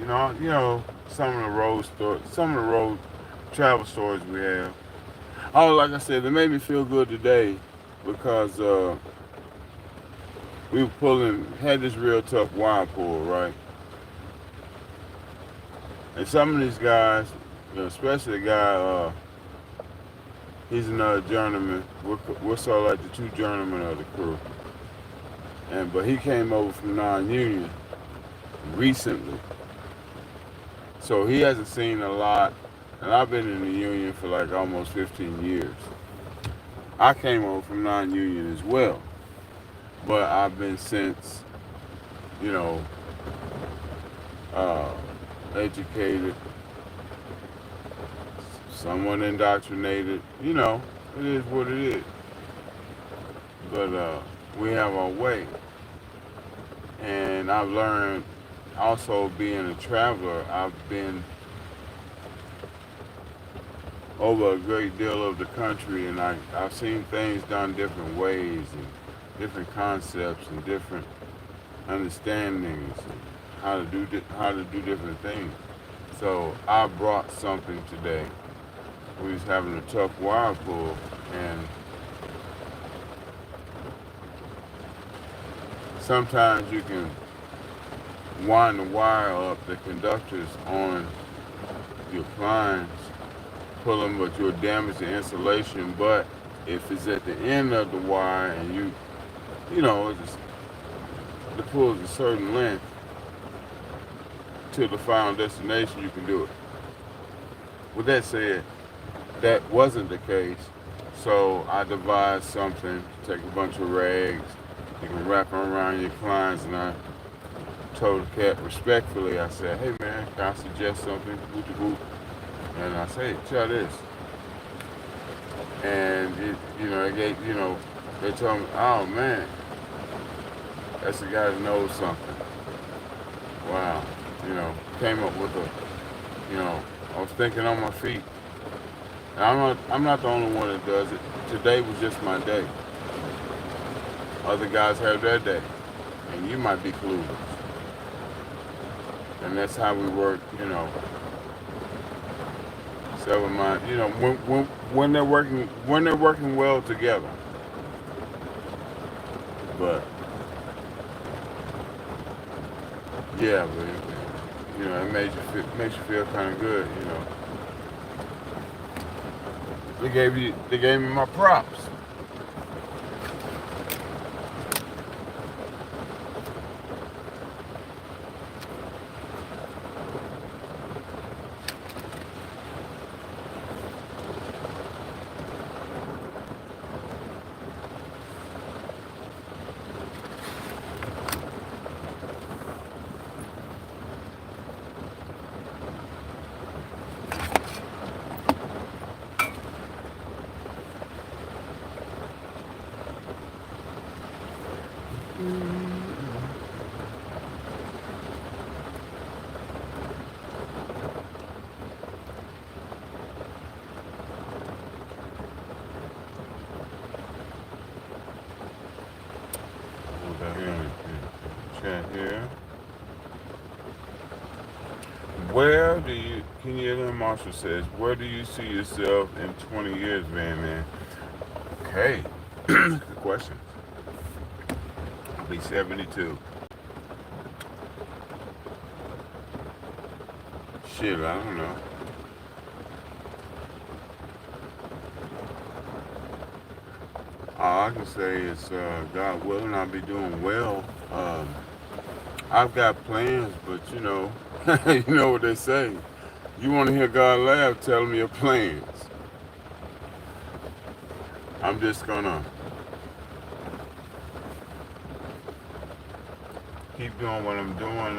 some of the road travel stories we have. Oh, like I said, it made me feel good today because we had this real tough wire pull, right? And some of these guys, especially the guy, he's another journeyman. We're sort of like the two journeymen of the crew. But he came over from non-union recently. So he hasn't seen a lot. And I've been in the union for like almost 15 years. I came over from non-union as well. But I've been since, educated, somewhat indoctrinated. It is what it is. But we have our way. And I've learned, also being a traveler, I've been over a great deal of the country, and I've seen things done different ways and different concepts and different understandings and how to do different things. So I brought something today. We was having a tough wire pull, and sometimes you can wind the wire up, the conductors on your appliance, pull them, but you'll damage the insulation. But if it's at the end of the wire and you know, the pull is a certain length to the final destination, you can do it. With that said, that wasn't the case. So I devised something, take a bunch of rags, you can wrap them around your clients, and I told the cat respectfully, I said, hey man, can I suggest something? Whoop whoop. And I said, try this. And they told me, oh man, that's a guy that knows something. Wow. Came up with I was thinking on my feet. And I'm not the only one that does it. Today was just my day. Other guys have their day. And you might be clueless. And that's how we work, several months. When they're working well together. But yeah, but it makes you feel kind of good. They gave me my props. Chat here. Kenyatta Marshall says, where do you see yourself in 20 years, man? Okay, good question. I'll be 72. Shit, I don't know. All I can say is, God willing, I'll be doing well. I've got plans, but you know what they say. You want to hear God laugh, tell him your plans. I'm just gonna keep doing what I'm doing.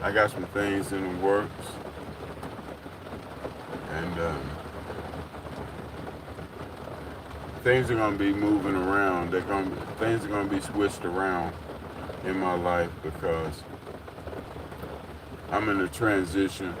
I got some things in the works, and things are gonna be moving around. Things are gonna be switched around in my life because I'm in a transition.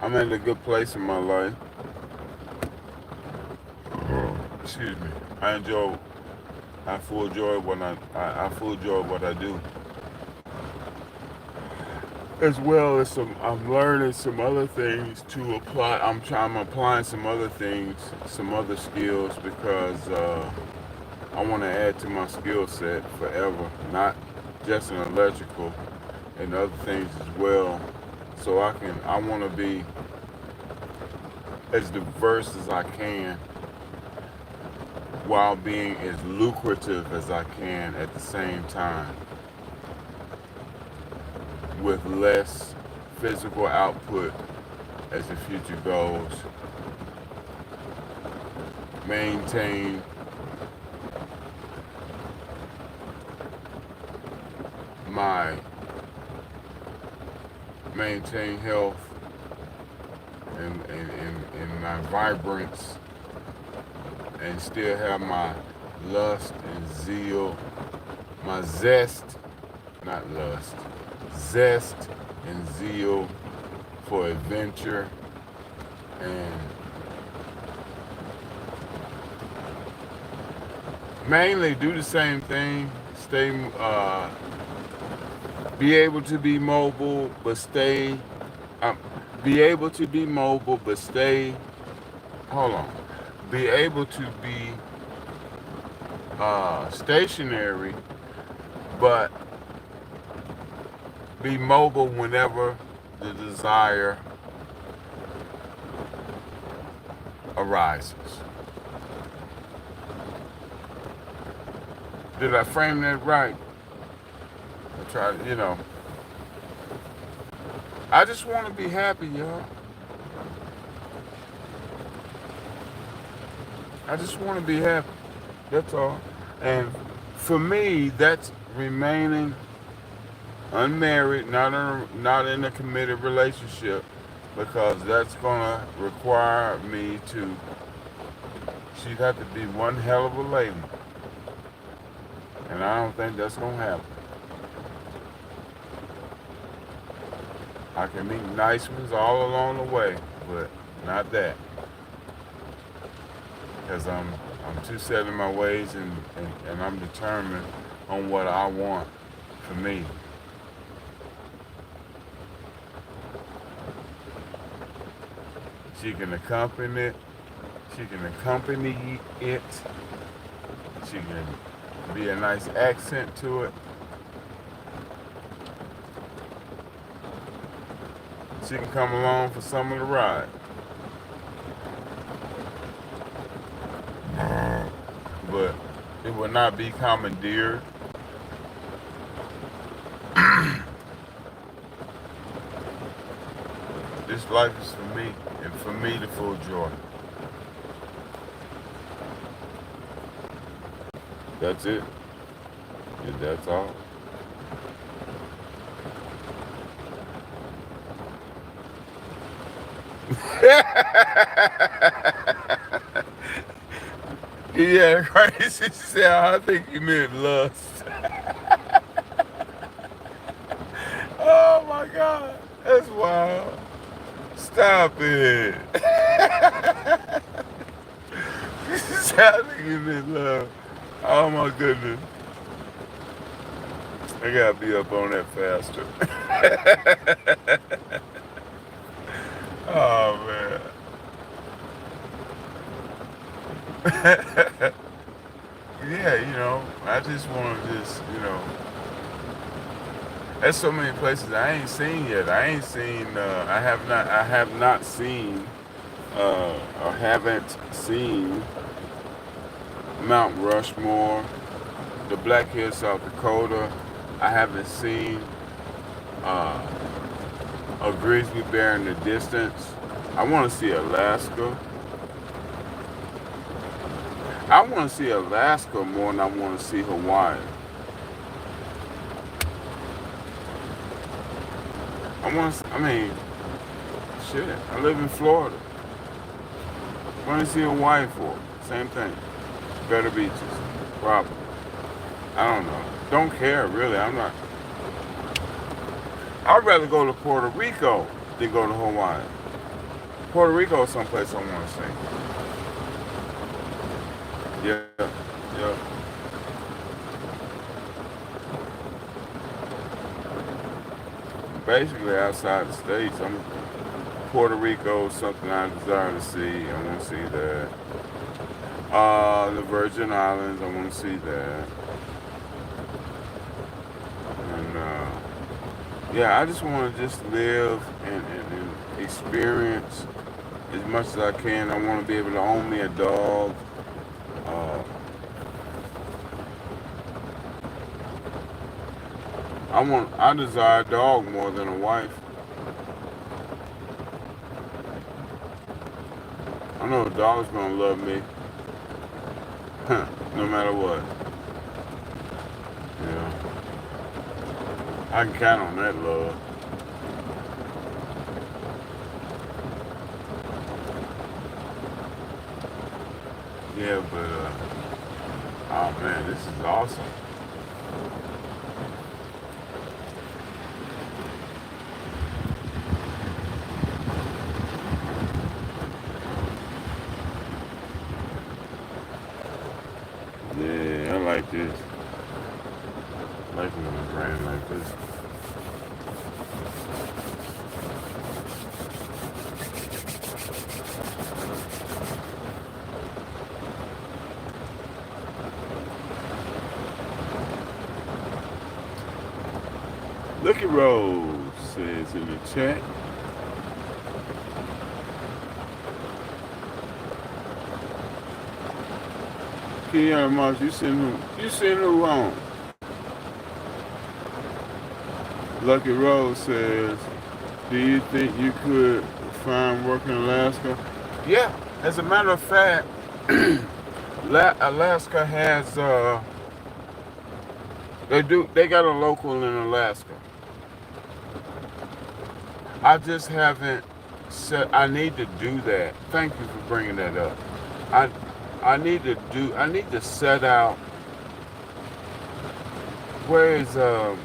I'm in a good place in my life. Excuse me. I full enjoy what I do. As well as I'm learning some other things to apply. I'm applying some other things, some other skills because I want to add to my skill set forever, not just in electrical and other things as well. So I want to be as diverse as I can while being as lucrative as I can at the same time, with less physical output as the future goes. Maintain health and my vibrance, and still have my lust and zeal, my zest, not lust, zest and zeal for adventure, and mainly do the same thing, Be able to be mobile, but stay. Um, be able to be mobile, but stay. Hold on. Be able to be stationary, but be mobile whenever the desire arises. Did I frame that right? I try to, I just want to be happy, y'all. I just want to be happy. That's all. And for me, that's remaining unmarried, not in a committed relationship, because that's gonna require me to. She'd have to be one hell of a lady, and I don't think that's gonna happen. I can meet nice ones all along the way, but not that, because I'm too set in my ways, and I'm determined on what I want for me. She can accompany it. She can accompany it. She can be a nice accent to it. She can come along for some of the ride. But it will not be commandeered. This life is for me, and for me the full joy. That's it. And that's all. Yeah, crazy. She said, I think you meant lust. Oh my God. That's wild. Stop it. She said, I think you meant love. Oh my goodness. I gotta be up on that faster. Oh man. Yeah, I just want to there's so many places I ain't seen yet. I have not seen, or haven't seen Mount Rushmore, the Black Hills, South Dakota. I haven't seen a grizzly bear in the distance. I want to see Alaska. I want to see Alaska more than I want to see Hawaii. Shit, I live in Florida. Want to see Hawaii for? Same thing. Better beaches. Probably. I don't know. Don't care, really. I'd rather go to Puerto Rico than go to Hawaii. Puerto Rico is someplace I want to see. Yeah, yeah. Basically, outside the states, Puerto Rico is something I desire to see. I want to see that. The Virgin Islands, I want to see that. And yeah, I just want to just live and experience as much as I can. I want to be able to own me a dog. I desire a dog more than a wife. I know a dog's gonna love me, no matter what. I can count on that love. Yeah, but oh man, this is awesome. Yeah, I like this. I like when it's raining like this. Lucky Rose says in the chat, Kiana Moss, you send who on? Lucky Rose says, do you think you could find work in Alaska? Yeah, as a matter of fact, Alaska has they got a local in Alaska. I just haven't said I need to do that. Thank you for bringing that up. I I need to set out where is I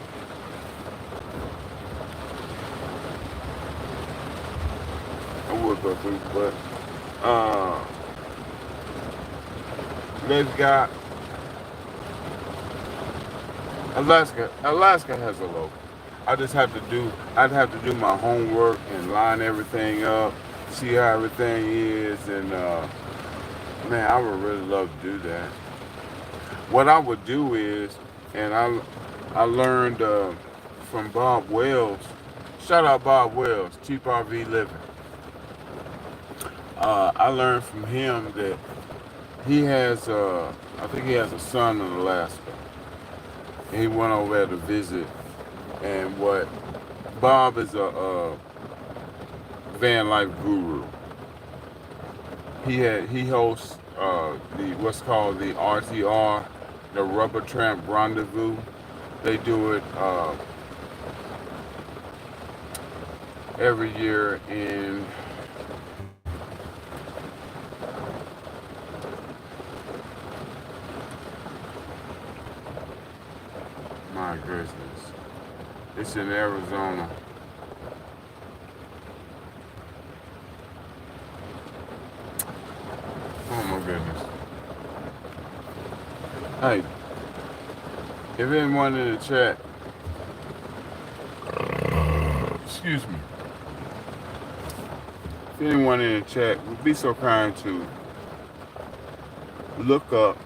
would go through, but they've got Alaska has a local. I'd have to do my homework and line everything up, see how everything is, and man, I would really love to do that. What I would do is, and I learned from Bob Wells. Shout out Bob Wells, Cheap RV Living. I learned from him that he has, I think he has a son in Alaska. And he went over there to visit. And what Bob is a van life guru. He hosts the what's called the RTR, the Rubber Tramp Rendezvous. They do it every year in my goodness. It's in Arizona. Oh my goodness. Hey, if anyone in the chat, excuse me, if anyone in the chat would be so kind to look up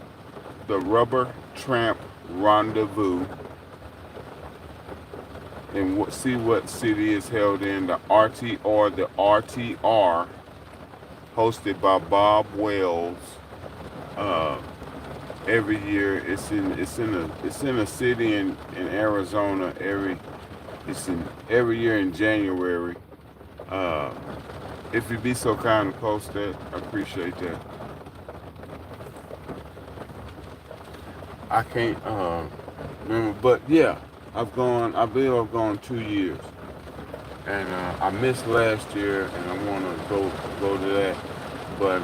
the Rubber Tramp Rendezvous and see what city is held in, the RTR, hosted by Bob Wells. Every year, it's in a city in Arizona. Every year in January. If you'd be so kind to post that, I appreciate that. I can't remember, but yeah. I believe I've gone 2 years, and I missed last year, and I want to go to that. But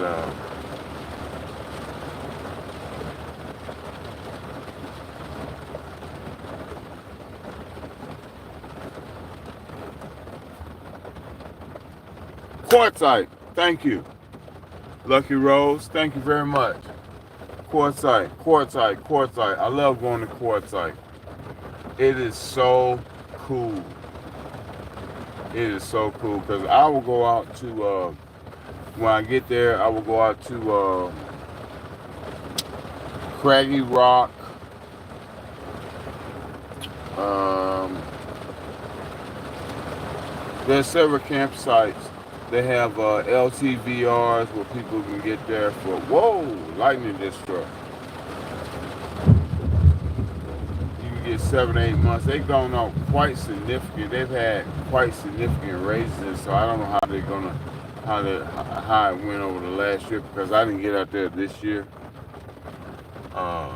Quartzite, thank you, Lucky Rose, thank you very much. Quartzite. I love going to Quartzite. It is so cool. It is so cool because I will go out to, when I get there, I will go out to Craggy Rock. There's several campsites. They have LTVRs where people can get there for, whoa, lightning disc struck. Get 7 or 8 months. They've gone up quite significant. They've had quite significant raises. So I don't know how it went over the last year because I didn't get out there this year. But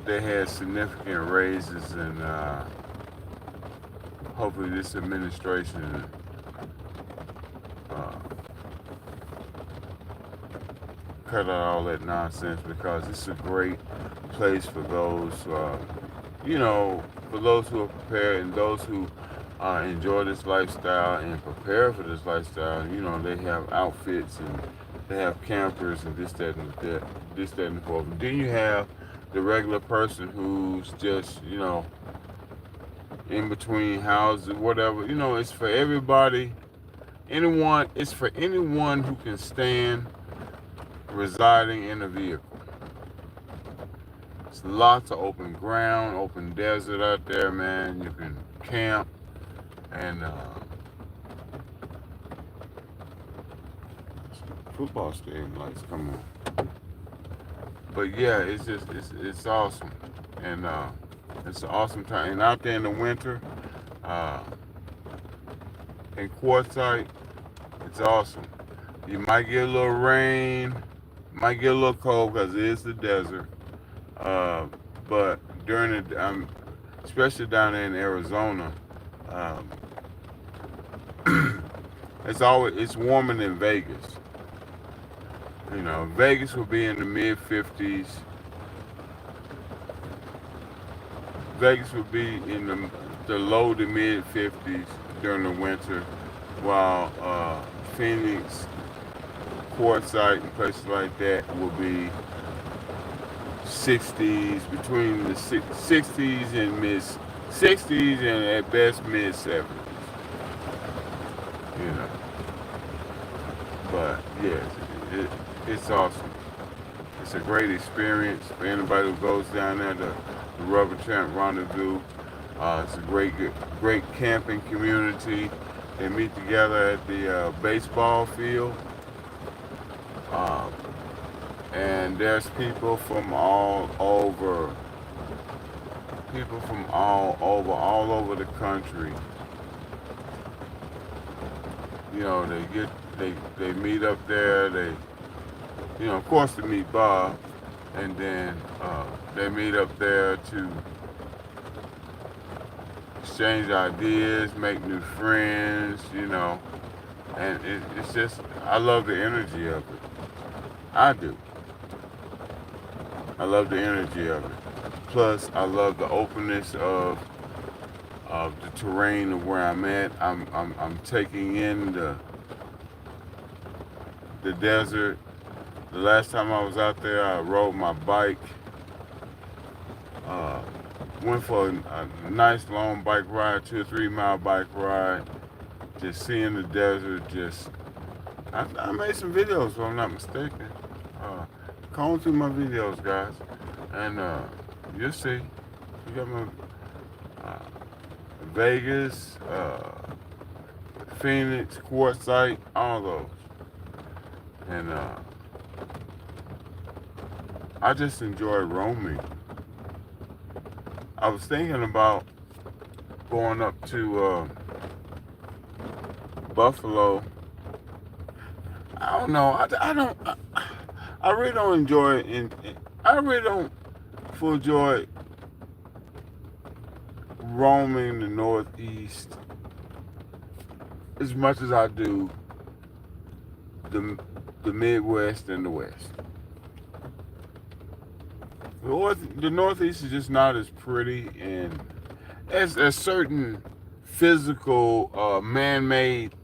they had significant raises, and hopefully this administration cut out all that nonsense because it's a great place for those, for those who are prepared and those who enjoy this lifestyle and prepare for this lifestyle. They have outfits and they have campers and this, that, and the fourth. Then you have the regular person who's just, in between houses, whatever. It's for everybody. It's for anyone who can stand residing in a vehicle. There's lots of open ground, open desert out there, man. You can camp and football stadium lights come on. But yeah, it's awesome, and it's an awesome time. And out there in the winter, uh, in Quartzsite, it's awesome. You might get a little rain, might get a little cold because it is the desert. Uh, but during the, especially down there in Arizona, um, it's warmer than Vegas. You know, Vegas will be in the mid 50s. Vegas will be in the low to mid 50s during the winter, while Phoenix, Quartzsite, and places like that will be 60s, between the 60s and mid 60s and at best mid 70s. You know, but yes, it's awesome. It's a great experience for anybody who goes down there to the Rubber Champ Rendezvous. It's a great camping community. They meet together at the baseball field. And there's people from all over all over the country. You know, they meet up there. Of course, they meet Bob, and then they meet up there to exchange ideas, make new friends. And it's just, I love the energy of it. I do. I love the energy of it. Plus, I love the openness of the terrain of where I'm at. I'm taking in the desert. The last time I was out there, I rode my bike. Went for a nice long bike ride, 2 or 3 mile bike ride. Just seeing the desert. I made some videos, if I'm not mistaken. Comb through my videos, guys, and you'll see. You got my Vegas, Phoenix, Quartzsite, all those. And I just enjoy roaming. I was thinking about going up to Buffalo. I don't know. I really don't enjoy it. I really don't enjoy roaming the Northeast as much as I do the Midwest and the West. The Northeast is just not as pretty, and there's certain physical, man-made,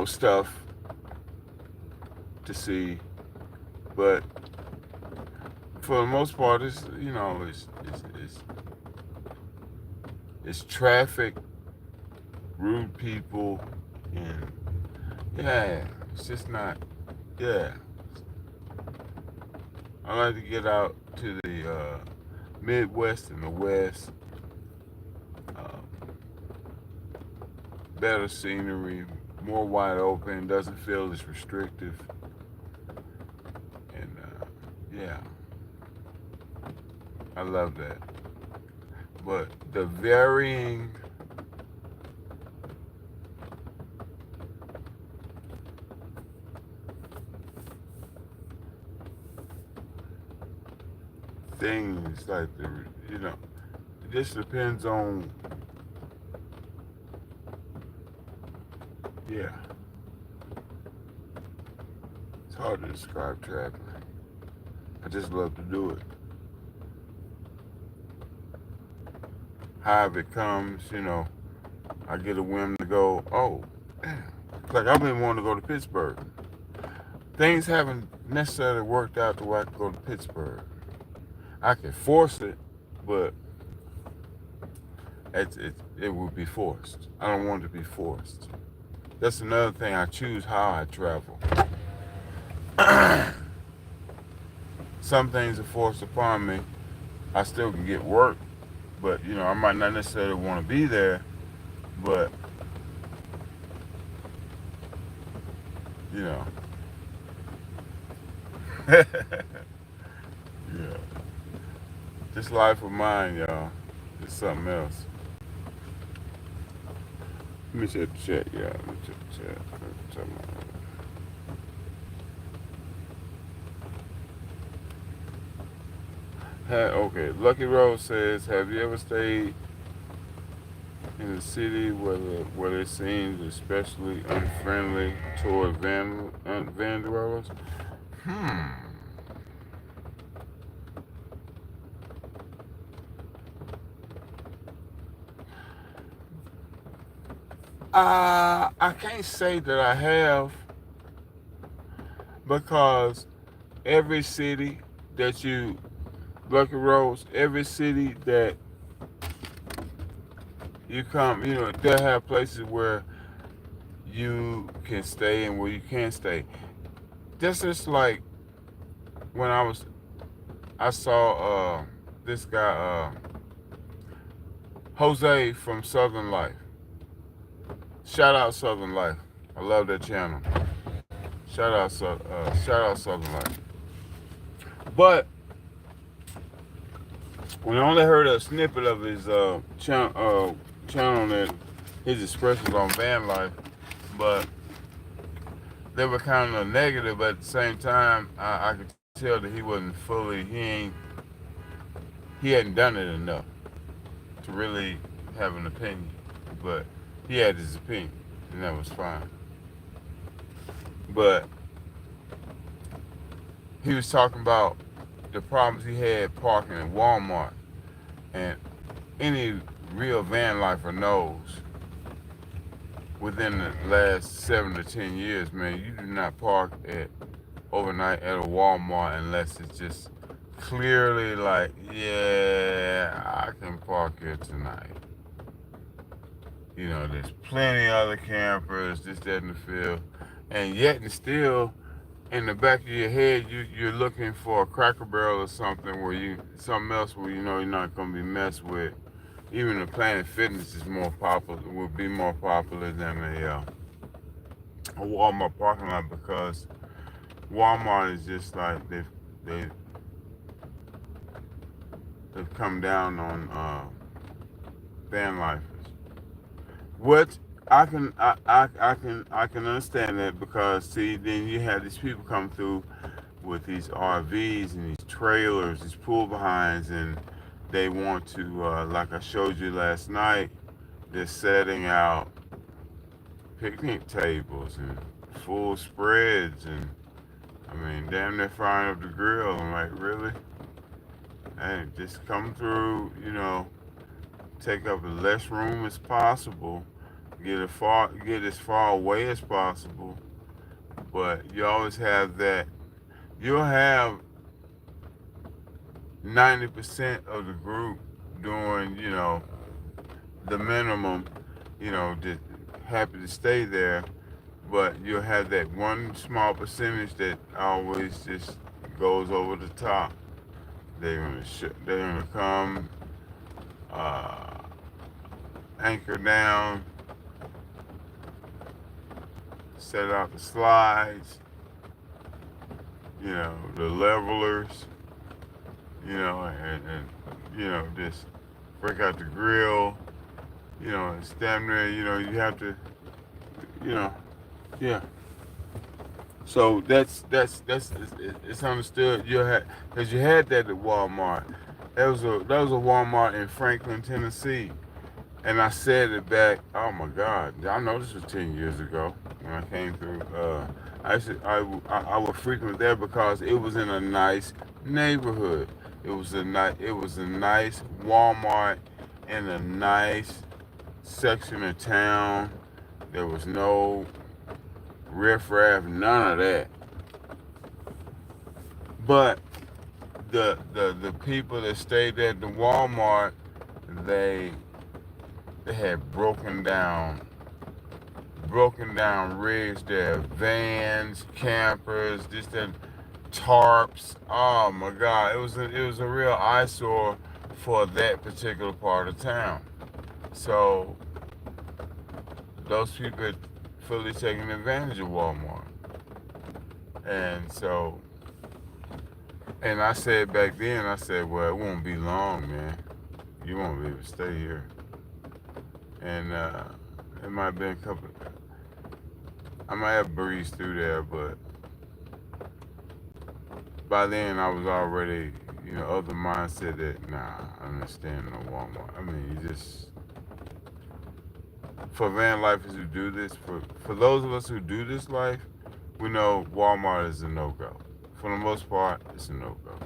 stuff to see, but for the most part, it's traffic, rude people, and it's just not. Yeah, I like to get out to the Midwest and the West. Better scenery, more wide open, doesn't feel as restrictive. And I love that. But the varying things like it just depends on, it's hard to describe traveling. I just love to do it. However it comes, I get a whim to go, like I've been wanting to go to Pittsburgh. Things haven't necessarily worked out to where I can go to Pittsburgh. I can force it, but it would be forced. I don't want it to be forced. That's another thing. I choose how I travel. some things are forced upon me. I still can get work, but I might not necessarily want to be there. But you know, yeah, this life of mine, y'all, is something else. Let me check the chat, y'all. Let me check the chat. Okay, Lucky Rose says, "Have you ever stayed in a city where it seems especially unfriendly toward van dwellers?" Hmm. I can't say that I have because every city that you, Lucky Rose, every city that you come, they'll have places where you can stay and where you can't stay. This is like when I saw this guy, Jose from Southern Life. Shout out Southern Life. I love that channel. Shout out Southern Life. But when I only heard a snippet of his channel that his expressions on van life, but they were kind of negative. But at the same time, I could tell that he wasn't fully. He hadn't done it enough to really have an opinion. But he had his opinion, and that was fine. But he was talking about the problems he had parking at Walmart. And any real van lifer knows within the last 7 to 10 years, man, you do not park overnight at a Walmart unless it's just clearly like, yeah, I can park here tonight. There's plenty other campers, this, that, and the field. And yet and still, in the back of your head, you're looking for a Cracker Barrel or something something else where you're not going to be messed with. Even the Planet Fitness is will be more popular than a Walmart parking lot because Walmart is just like they've come down on van lifers. What I can understand that because see then you have these people come through with these RVs and these trailers, these pull behinds, and they want to like I showed you last night, they're setting out picnic tables and full spreads and I mean damn near firing up the grill. I'm like, really? Hey, just come through, take up as less room as possible, get as far away as possible, but you always have that. You'll have 90% of the group doing, the minimum, just happy to stay there, but you'll have that one small percentage that always just goes over the top. They're gonna come, uh, anchor down, set out the slides, the levelers, and just break out the grill, and stand there, you have to, yeah. So it's understood. Because you had that at Walmart. That was a Walmart in Franklin, Tennessee, and I said it back. Oh my God, I know this was 10 years ago when I came through. I would frequent there because it was in a nice neighborhood. It was a nice Walmart in a nice section of town. There was no riffraff, none of that. But the people that stayed at the Walmart, they had broken down rigs there, vans, campers, this that. tarps. Oh my God, it was a real eyesore for that particular part of town. So those people had fully taken advantage of Walmart, and so and I said back then, I said, well, it won't be long, man. You won't be able to stay here, and it might have been a couple. I might have breezed through there, but by then I was already, of the mindset that nah, I'm not staying no Walmart. I mean, you just for van lifers who do this, for those of us who do this life, we know Walmart is a no go. For the most part, it's a no go.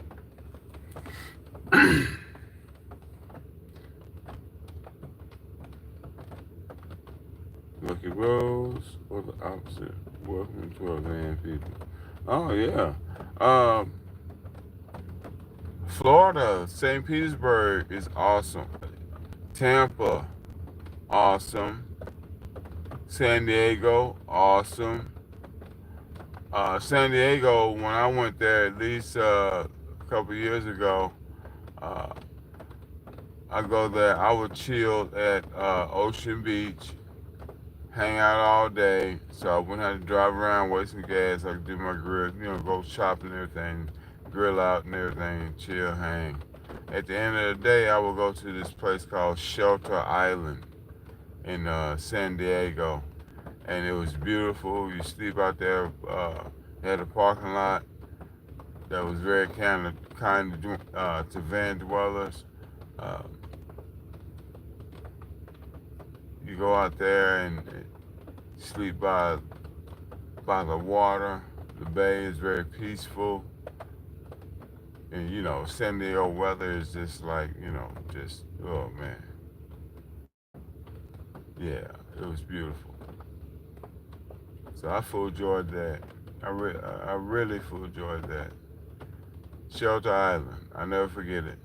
Lucky Rose or the opposite. Welcome to our van, people. Oh yeah. Um, Florida, St. Petersburg is awesome. Tampa, awesome. San Diego, awesome. San Diego, when I went there at least a couple years ago, uh, I go there. I would chill at Ocean Beach, hang out all day, so I wouldn't have to drive around wasting gas. I could do my grill, go shopping and everything, grill out and everything, chill, hang. At the end of the day, I would go to this place called Shelter Island in San Diego, and it was beautiful. You sleep out there. They had a parking lot that was very kind to van dwellers. Uh, you go out there and sleep by the water. The bay is very peaceful, and San Diego weather is just like just oh man, yeah, it was beautiful. So I full enjoyed that. I really full enjoyed that. Shelter Island, I never forget it.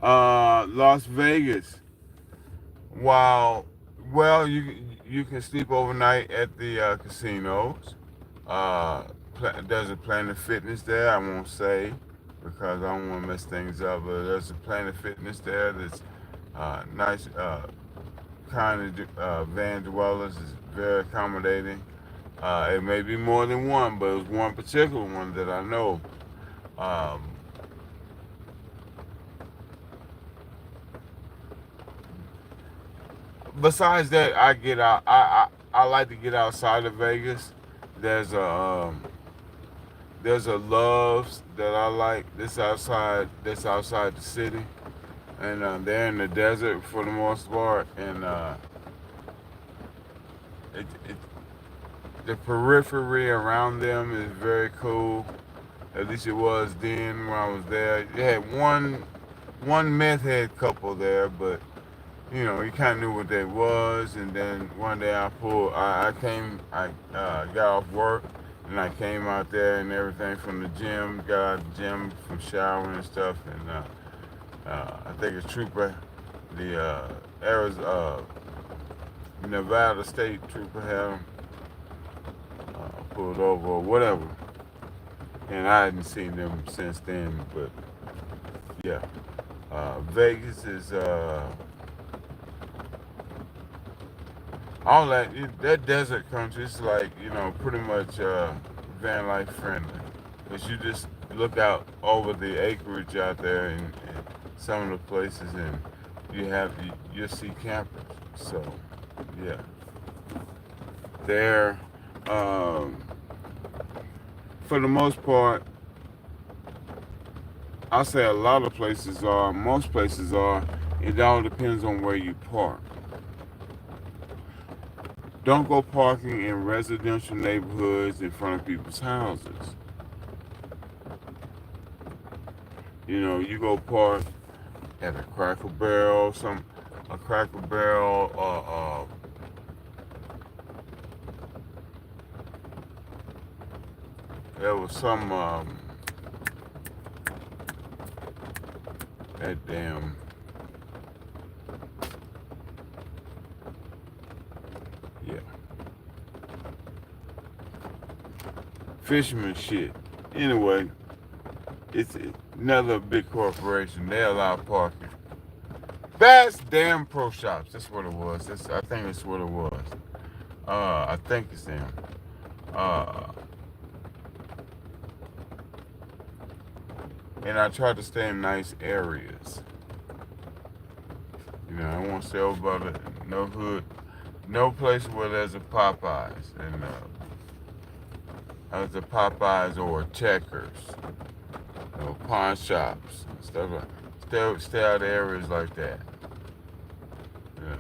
Las Vegas. While well, you can sleep overnight at the casinos. There's a Planet Fitness there. I won't say because I don't want to mess things up. But there's a Planet Fitness there that's nice, kind of van dwellers. Is very accommodating. It may be more than one, but it was one particular one that I know. Um, Besides that, I get out. I like to get outside of Vegas. There's a um, there's a Love's that I like. This outside the city, and they're in the desert for the most part. And it the periphery around them is very cool. At least it was then when I was there. They had one meth head couple there, but you kind of knew what they was. And then one day I got off work and I came out there and everything from the gym, got out of the gym from showering and stuff. And I think a trooper, the Arizona, Nevada State trooper had him pulled over or whatever. And I hadn't seen them since then, but yeah. Vegas is all that desert country is like pretty much van life friendly. Cause you just look out over the acreage out there and some of the places, and you'll see campers. So yeah, there. Um, for the most part, I'll say a lot of places are. Most places are. It all depends on where you park. Don't go parking in residential neighborhoods in front of people's houses. You go park at a Cracker Barrel, a Cracker Barrel, there was some that damn yeah. fisherman shit. Anyway, it's another big corporation. They allow parking. Bass Damn Pro Shops. That's what it was. I think that's what it was. I think it's them. Uh, and I try to stay in nice areas. You know, I want to stay over by no hood, no place where there's a Popeyes and there's a Popeyes or a Checkers, pawn shops, stuff like. Stay out of areas like that. Yeah.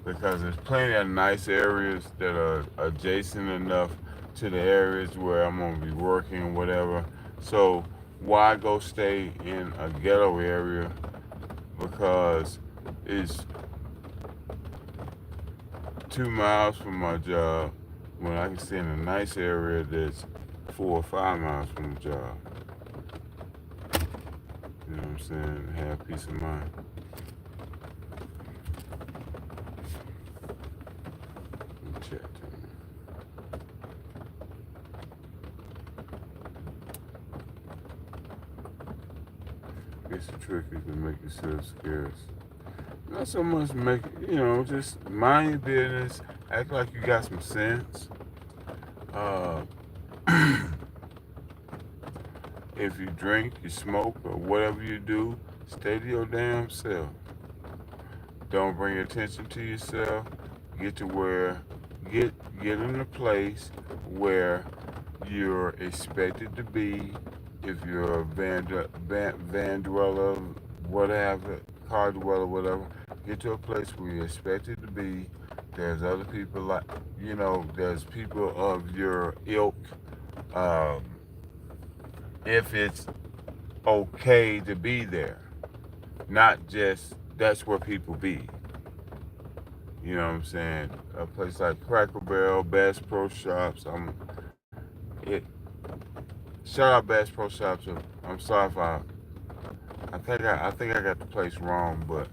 Because there's plenty of nice areas that are adjacent enough to the areas where I'm gonna be working or whatever. So why go stay in a ghetto area? Because it's 2 miles from my job when I can stay in a nice area that's 4 or 5 miles from the job. You know what I'm saying? Have peace of mind. Check. Guess the trick is to make yourself scarce. Not so much make, just mind your business, act like you got some sense. Uh, if you drink, you smoke, or whatever you do, stay to your damn self. Don't bring attention to yourself. Get to where, get in a place where you're expected to be. If you're a van dweller, whatever, car dweller, whatever, get to a place where you're expected to be. There's other people there's people of your ilk. Um, if it's okay to be there, not just that's where people be. You know what I'm saying? A place like Cracker Barrel, Bass Pro Shops. It. Shout out Bass Pro Shops. I'm sorry if I think I got the place wrong, but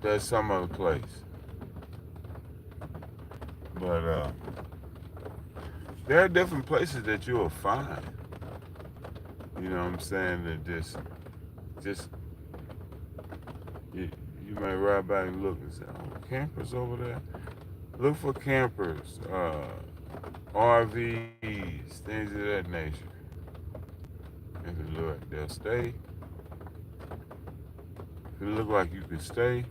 there's some other place. But there are different places that you will find. You know what I'm saying? That just you may ride by and look and say, oh, campers over there. Look for campers, RVs, things of that nature. If it look like they'll stay, if it look like you can stay,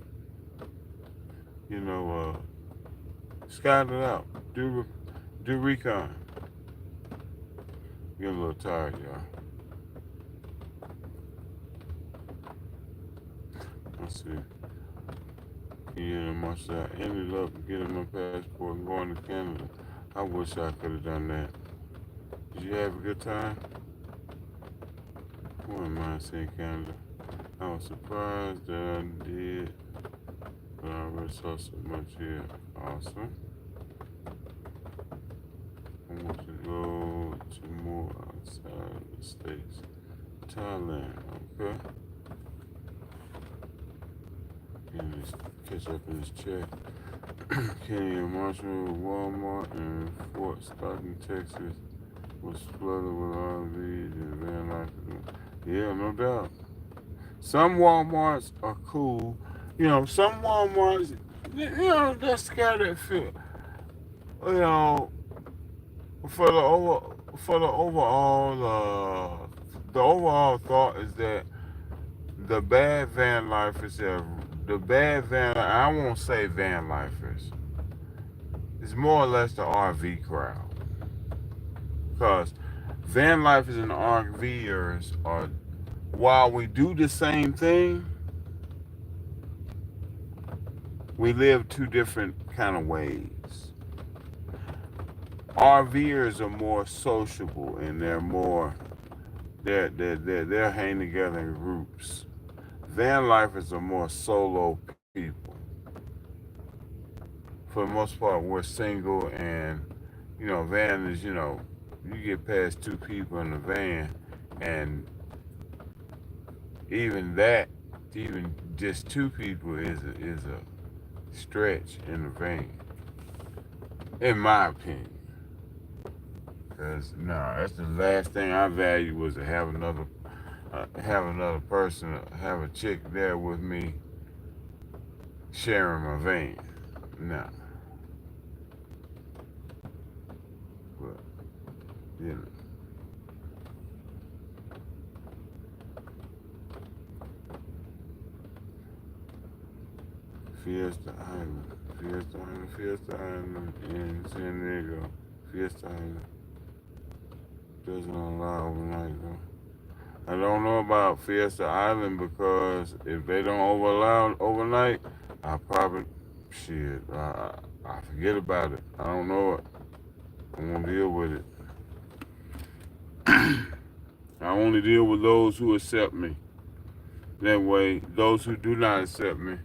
scout it out. Do recon. Get a little tired, y'all. Let's see. Yeah, I ended up getting my passport and going to Canada. I wish I could have done that. Did you have a good time? I wouldn't mind seeing Canada. I was surprised that I did, but I already saw so much here. Awesome. I want to go to more outside the States. Thailand, okay. And just catch up in this check. Kenny Marshall, Walmart, and Fort Stockton, Texas was flooded with RVs and van life. Yeah, no doubt. Some Walmarts are cool. Some Walmarts, that's got that feel. You know, the overall thought is that the bad van lifers I won't say van lifers. It's more or less the RV crowd. Because van lifers and RVers are, while we do the same thing, we live two different kind of ways. RVers are more sociable and they're hanging together in groups. Van lifers are more solo people. For the most part, we're single, and van is you get past two people in the van, and even just two people is a stretch in the van. in my opinion. Cause no, that's the last thing I value was to have another person, have a chick there with me sharing my van. No, but you know, Fiesta Island, Fiesta Island, Fiesta Island in San Diego, Fiesta Island doesn't allow overnight though. I don't know about Fiesta Island because if they don't allow overnight, I probably shit. I forget about it. I don't know it. I won't deal with it. I only deal with those who accept me. That way, those who do not accept me,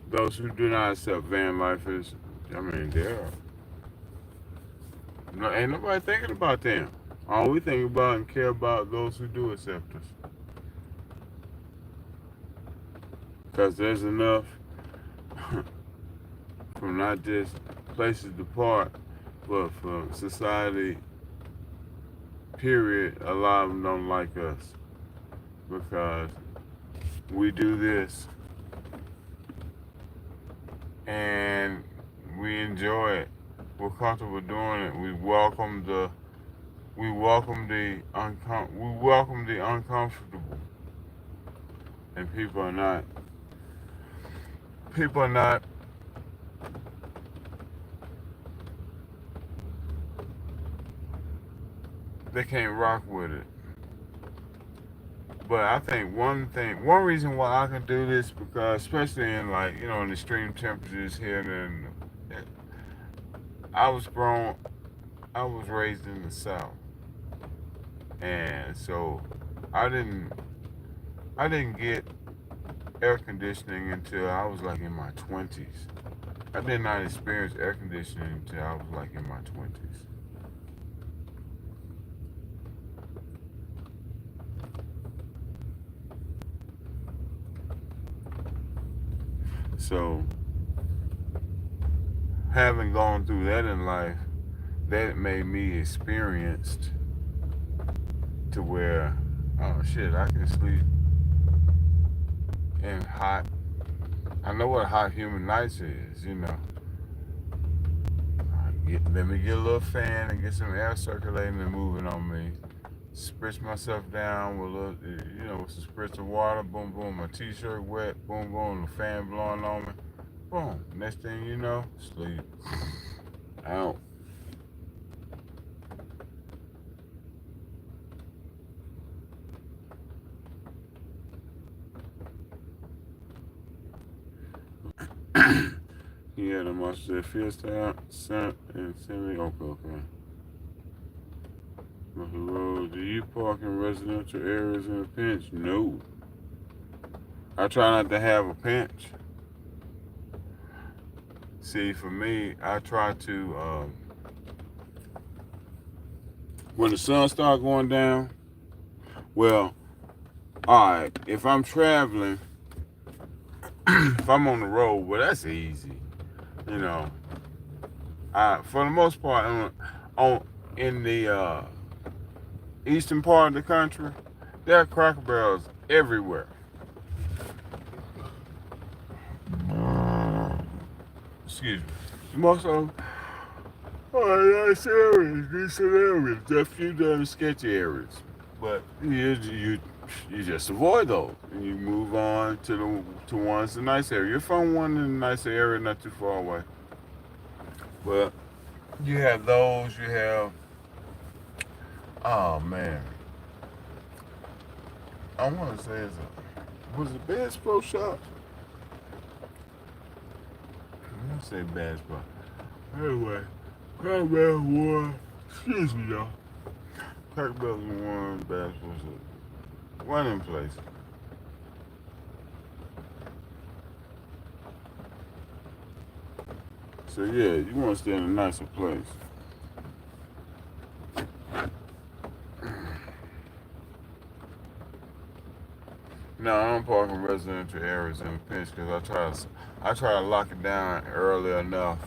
those who do not accept van lifers, I mean, they're no, ain't nobody thinking about them. All we think about and care about those who do accept us. Because there's enough from not just places to part, but from society, period. A lot of them don't like us because we do this and we enjoy it. We're comfortable doing it. We welcome the uncomfortable, and people are not they can't rock with it. But I think one reason why I can do this because especially in like in extreme temperatures here, and I was grown, I was raised in the South, and so I didn't I didn't get air conditioning until I was like in my 20s. I did not experience air conditioning until I was like in my 20s. So having gone through that in life, that made me experienced to where, oh shit, I can sleep in hot. I know what hot humid nights is. Let me get a little fan and get some air circulating and moving on me. Spritz myself down with a little, with some spritz of water. Boom, boom. My t-shirt wet. Boom, boom. The fan blowing on me. Boom. Next thing you know, sleep. Out. Yeah, the monster said Fiesta Sent and Semi. Okay. Road. Do you park in residential areas in a pinch? No. I try not to have a pinch. See, for me, I try to when the sun start going down. Well, all right. If I'm traveling, if I'm on the road, well, that's easy. You know, for the most part, in the eastern part of the country, there are Cracker Barrels everywhere. Excuse me. Most of them are nice areas, decent areas. There are a few damn sketchy areas, but you just avoid those and you move on to ones in the nice area. You find one in a nice area, not too far away. But you have those. You have oh man, I want to say was it Bass Pro Shop? I want to say Bass Pro. Anyway, Cracker Barrel one. Excuse me, y'all. Cracker Barrel one, Bass Pro Shop. One in place. So yeah, you want to stay in a nicer place. No, I don't park in residential areas in a pinch because I try to lock it down early enough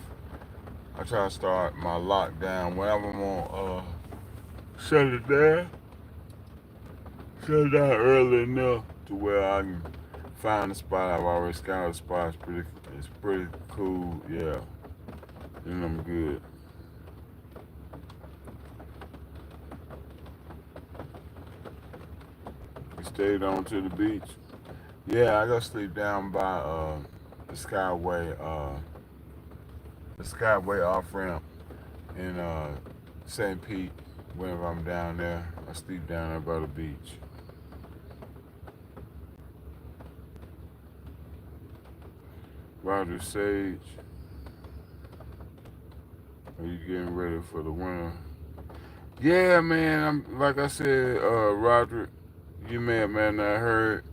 I try to start my lockdown whenever I'm on shut it down. Shut it down early enough to where I can find a spot. I've already scouted a spot. It's pretty cool. Yeah. Then I'm good. We stayed on to the beach. Yeah, I go sleep down by the Skyway off ramp in St. Pete. Whenever I'm down there, I sleep down there by the beach. Roger Sage, are you getting ready for the winter? Yeah, man. I'm like I said, Roger. You may have not heard.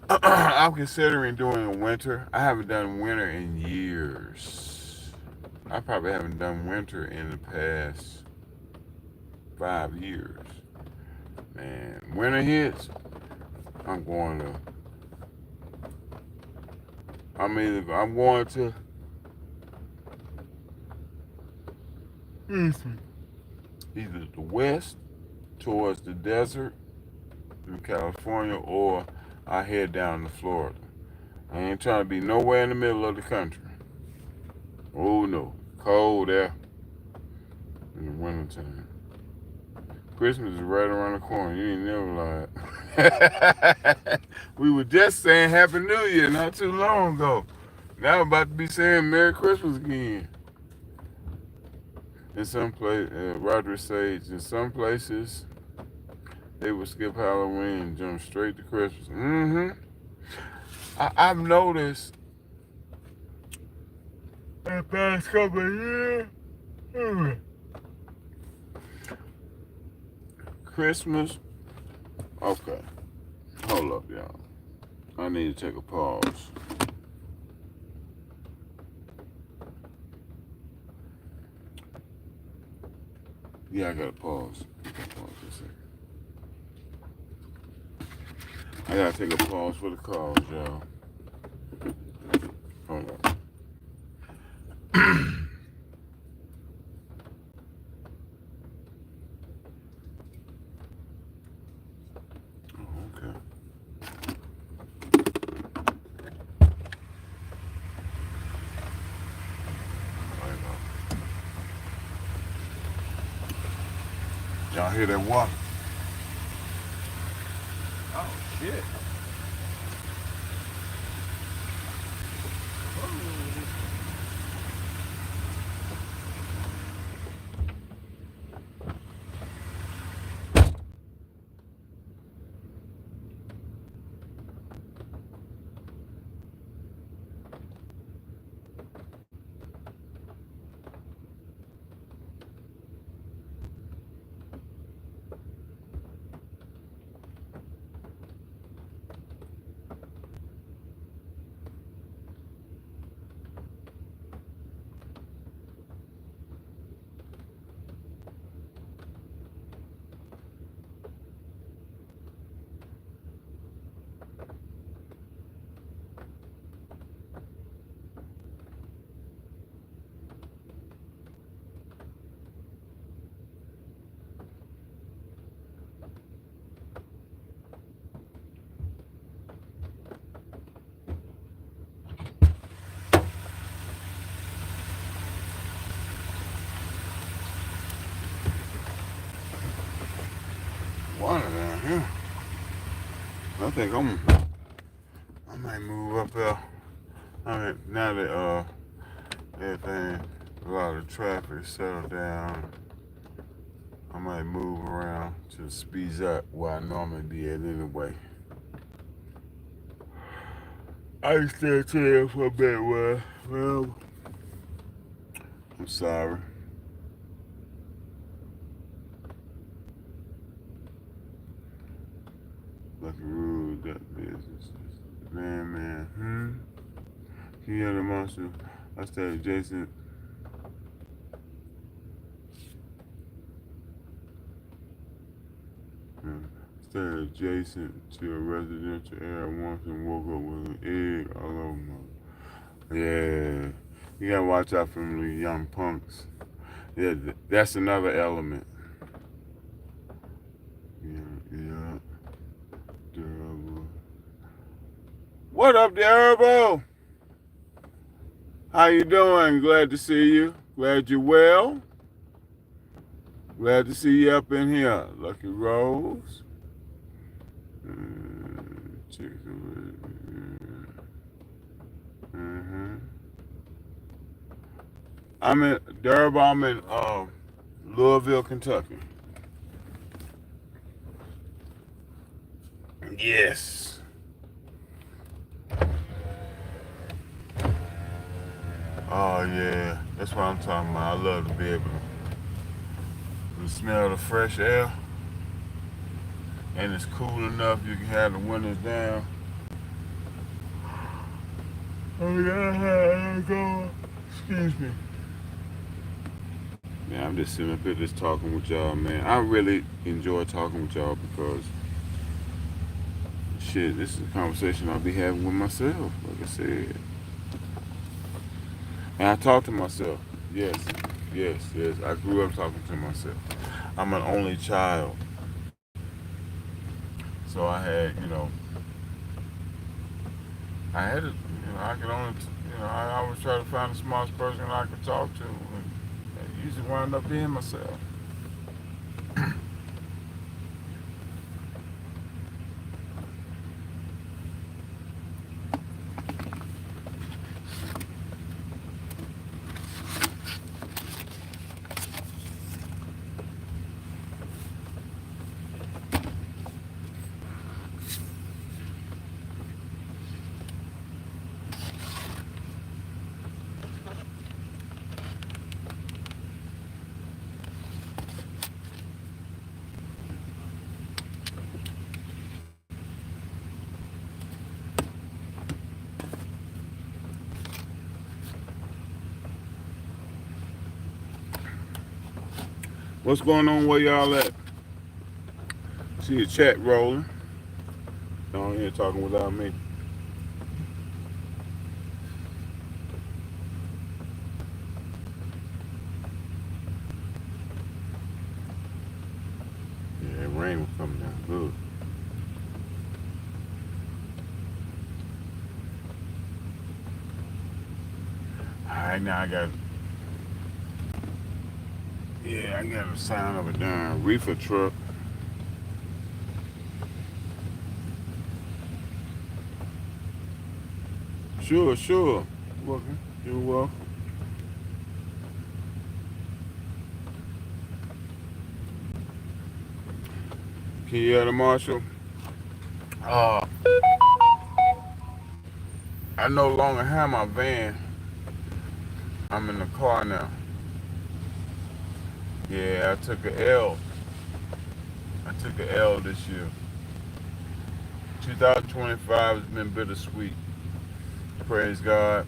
I'm considering doing winter. I haven't done winter in years. I probably haven't done winter in the past 5 years. Man, winter hits. I'm going to. I'm going to either the west towards the desert in California, or I head down to Florida. I ain't trying to be nowhere in the middle of the country. Oh no, cold there in the wintertime. Christmas is right around the corner. You ain't never lied. We were just saying Happy New Year not too long ago. Now I'm about to be saying Merry Christmas again. In some place, Roger Sage, in some places, they would skip Halloween and jump straight to Christmas. I've noticed the past couple of years, Christmas. Okay, hold up, y'all. I need to take a pause. Yeah, I gotta pause. Pause for a second. I gotta take a pause for the calls, y'all. Hold on. Oh, okay. Y'all hear that water? Oh shit. Water down here. I think I might move up there. I mean, now that everything, a lot of traffic settled down, I might move around to the speeds up where I normally be at anyway. I can still tell you for a bit, well, I'm sorry. Lucky Road, that business. Man. Can you hear the monster? I stayed adjacent. Stayed adjacent to a residential area once and woke up with an egg all over my. Yeah. You gotta watch out for the young punks. Yeah, that's another element. Yeah. Durable. What up, Durable? How you doing? Glad to see you. Glad you're well. Glad to see you up in here. Lucky Rose. Mm-hmm. I'm in Durable. I'm in Louisville, Kentucky. Yes. Oh yeah, that's what I'm talking about. I love to be able to smell the fresh air, and it's cool enough you can have the windows down. Oh yeah, go. Excuse me. Man, I'm just sitting up here just talking with y'all, man. I really enjoy talking with y'all because shit, this is a conversation I'll be having with myself, like I said. And I talk to myself. Yes, yes. I grew up talking to myself. I'm an only child. So I had, I could only, I always try to find the smartest person I could talk to. And I usually wind up being myself. What's going on? Where y'all at? See the chat rolling. Y'all here talking without me. Yeah, rain was coming down good. Alright, now I got the sound of a darn reefer truck. Sure. Welcome. You're welcome. Can you hear the marshal? Uh, I no longer have my van. I'm in the car now. Yeah, I took a L. I took a L this year. 2025 has been bittersweet. Praise God.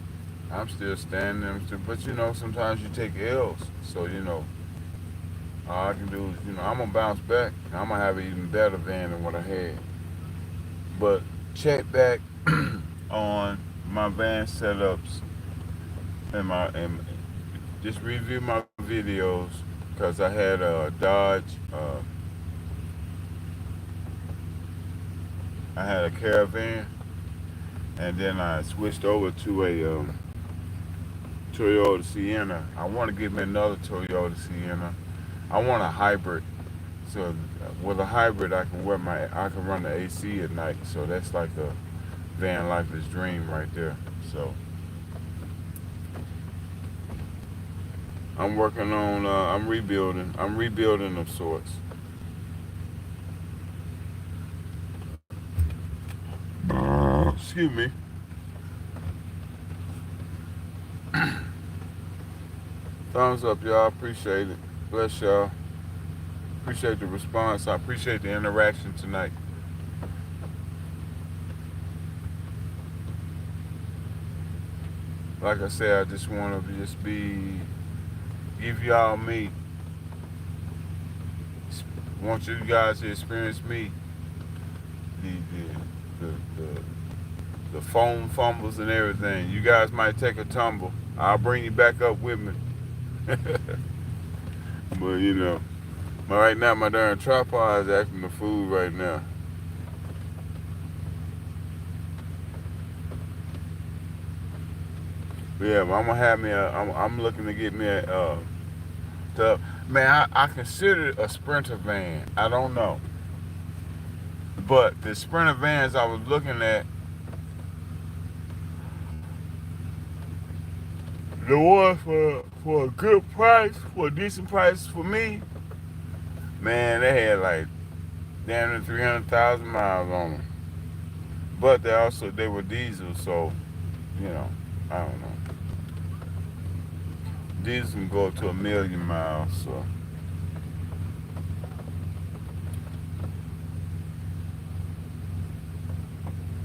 I'm still standing. But sometimes you take L's. So, all I can do is, I'm going to bounce back. I'm going to have an even better van than what I had. But check back on my van setups and just review my videos because I had a Dodge. I had a Caravan, and then I switched over to a Toyota Sienna. I want to get me another Toyota Sienna. I want a hybrid. So with a hybrid, I can run the AC at night. So that's like a van lifer's dream right there. So I'm working on. I'm rebuilding. I'm rebuilding of sorts. Excuse me. Thumbs up, y'all. Appreciate it. Bless y'all. Appreciate the response. I appreciate the interaction tonight. Like I said, I just want to give y'all me. Want you guys to experience me. The phone fumbles and everything. You guys might take a tumble, I'll bring you back up with me. But right now my darn tripod is acting the fool right now. But yeah, but I'm gonna have me. I'm looking to get me a. Man, I consider it a Sprinter van. I don't know, but the Sprinter vans I was looking at, the one for a good price, for a decent price for me, man, they had like damn near 300,000 miles on them. But they were diesel, so you know, I don't know. Diesel can go up to 1,000,000 miles, so.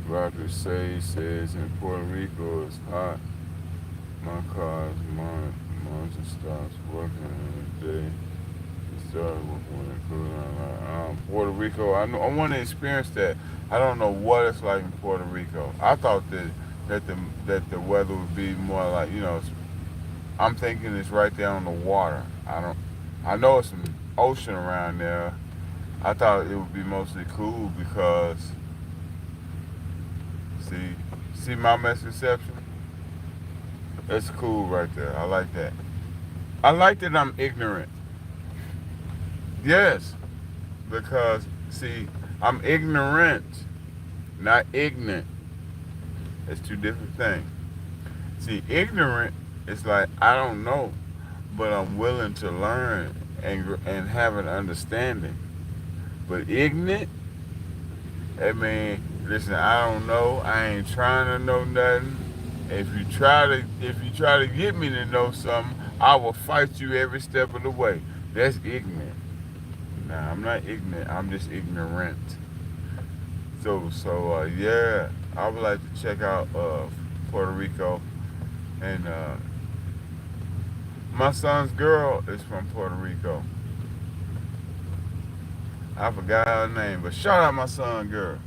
Roger says in Puerto Rico it's hot. My car's monster stops working in the day. It started working when it cooled down. Puerto Rico, I want to experience that. I don't know what it's like in Puerto Rico. I thought that the weather would be more like I'm thinking it's right there on the water. I know it's an ocean around there. I thought it would be mostly cool because see my misconception. That's cool right there. I like that. I like that I'm ignorant. Yes, because see, I'm ignorant, not ignorant. It's two different things. See, ignorant is like I don't know, but I'm willing to learn and have an understanding. But ignorant, I mean, listen, I don't know. I ain't trying to know nothing. If you try to get me to know something, I will fight you every step of the way. That's ignorant. Nah, I'm not ignorant. I'm just ignorant. So yeah, I would like to check out Puerto Rico, and my son's girl is from Puerto Rico. I forgot her name, but shout out my son girl.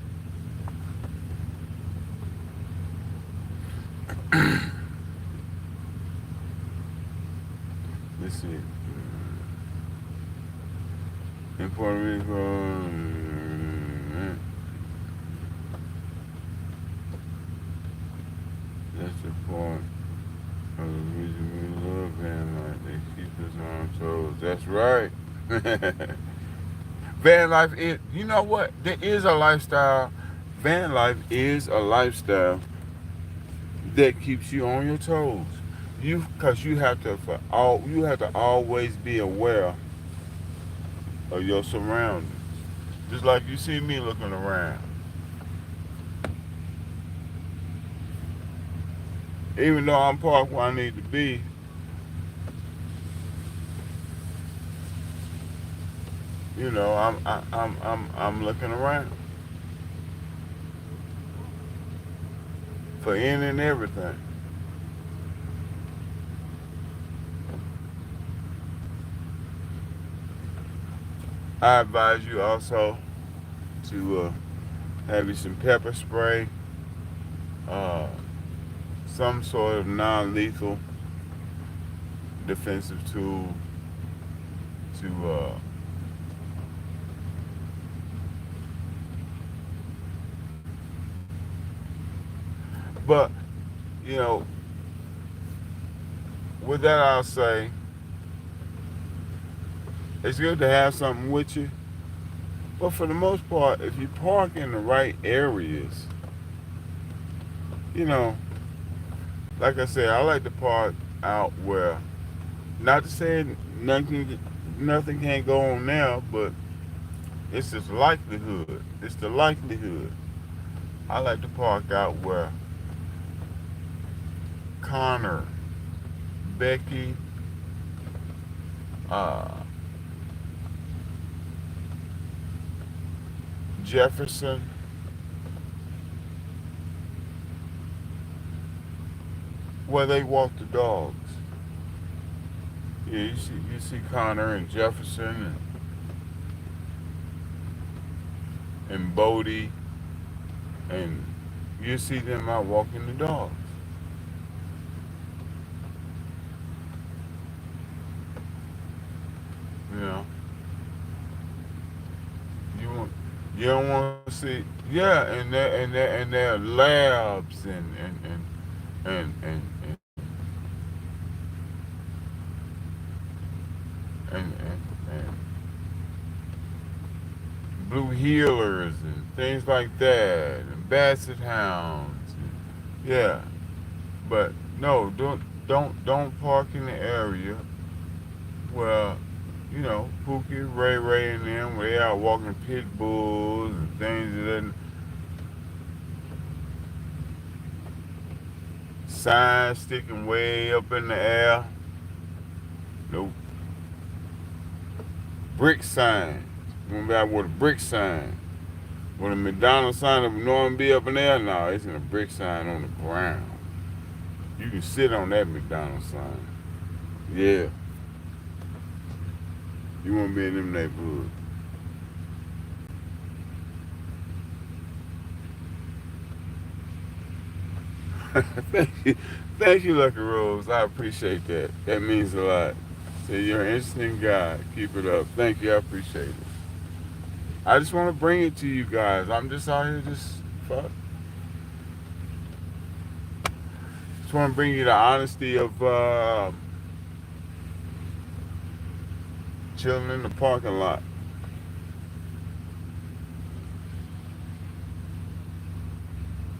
Let's see. In Puerto Rico, that's the point of the reason we love van life. They keep us on our toes. That's right. Van life is, you know what? There is a lifestyle. Van life is a lifestyle that keeps you on your toes. Cause you have to always be aware of your surroundings. Just like you see me looking around. Even though I'm parked where I need to be, I'm looking around for any and everything. I advise you also to have you some pepper spray, uh, some sort of non-lethal defensive tool to but you know with that I'll say it's good to have something with you, but for the most part if you park in the right areas, you know like I said, I like to park out where, not to say nothing can't go on now, but it's just likelihood. It's the likelihood. I like to park out where Connor, Becky, uh, Jefferson, where they walk the dogs. Yeah, you see Connor and Jefferson and Bodie, and you see them out walking the dogs. You know, you want, you don't want to see, yeah, and there are labs and and blue healers and things like that, and basset hounds. Yeah, but no, don't park in the area where Pookie, Ray Ray, and them where they out walking pit bulls and things of that. Signs sticking way up in the air. Nope. Brick signs. Going back with a brick sign. With a McDonald's sign of Norman B up in there, no, it's in a brick sign on the ground. You can sit on that McDonald's sign. Yeah. You won't be in them neighborhoods. Thank you, Lucky Rose. I appreciate that. That means a lot. So you're an interesting guy. Keep it up. Thank you. I appreciate it. I just want to bring it to you guys. I'm just out here fuck. Just want to bring you the honesty of chilling in the parking lot.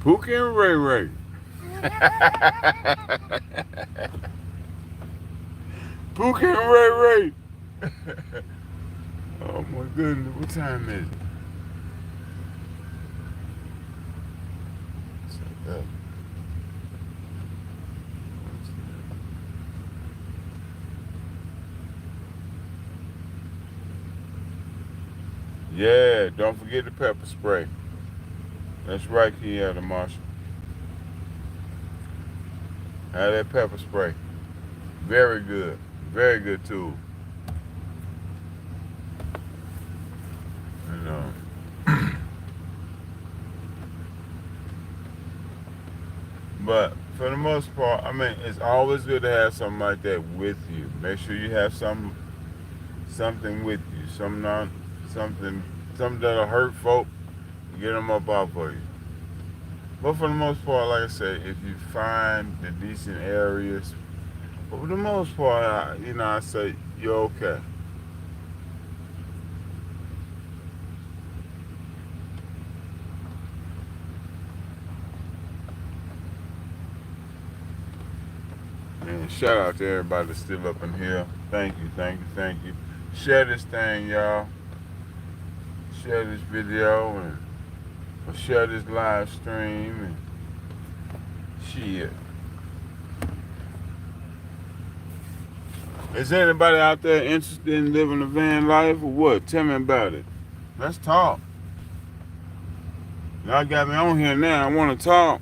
Pookie and Ray Ray. Pookie and Ray Ray. Oh my goodness, what time is it? Yeah, don't forget the pepper spray. That's right, Kiana Marshall. Have that pepper spray. Very good. Very good tool. You know. But for the most part, I mean, it's always good to have something like that with you. Make sure you have something with you. Something that'll hurt folk. Get them up off of you. But for the most part, like I said, if you find the decent areas, but for the most part, I say you're okay. And shout out to everybody that's still up in here. Thank you, thank you, thank you. Share this thing, y'all. Share this video or share this live stream and shit. Is anybody out there interested in living a van life or what? Tell me about it. Let's talk. Y'all got me on here now. I want to talk.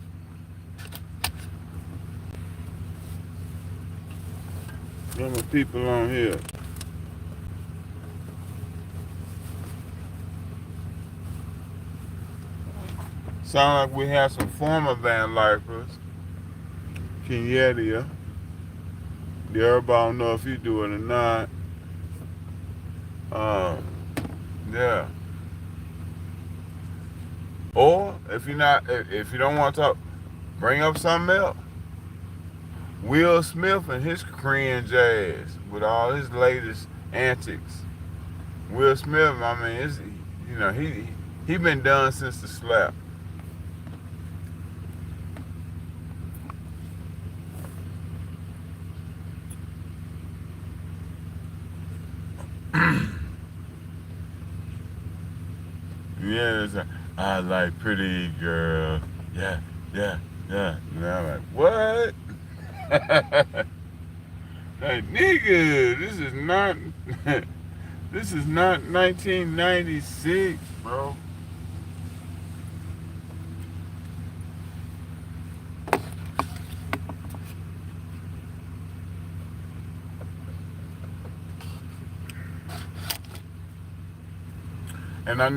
Get my people on here. Sound like we have some former van lifers. Kenyatta. Everybody don't know if you do it or not. Yeah. Or if you don't want to talk, bring up something else. Will Smith and his cringe ass with all his latest antics. Will Smith, I mean, he been done since the slap. Yeah, it's like, I like pretty girl. Yeah, yeah, yeah. And I'm like, what? Like, nigga, this is not 1996, bro. And I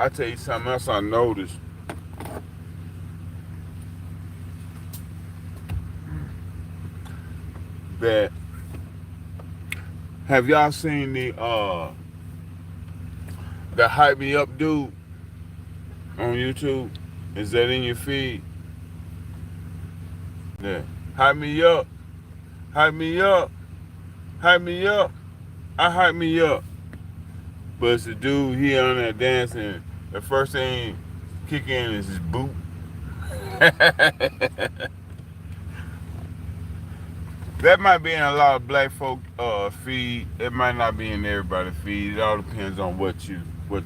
tell you something else I noticed. That Have y'all seen the Hype Me Up dude on YouTube? Is that in your feed? Yeah. Hype me up. Hype me up. Hype me up. I hype me up. But it's the dude, he on there dancing. The first thing kick in is his boot. That might be in a lot of black folk feed. It might not be in everybody's feed. It all depends on what you what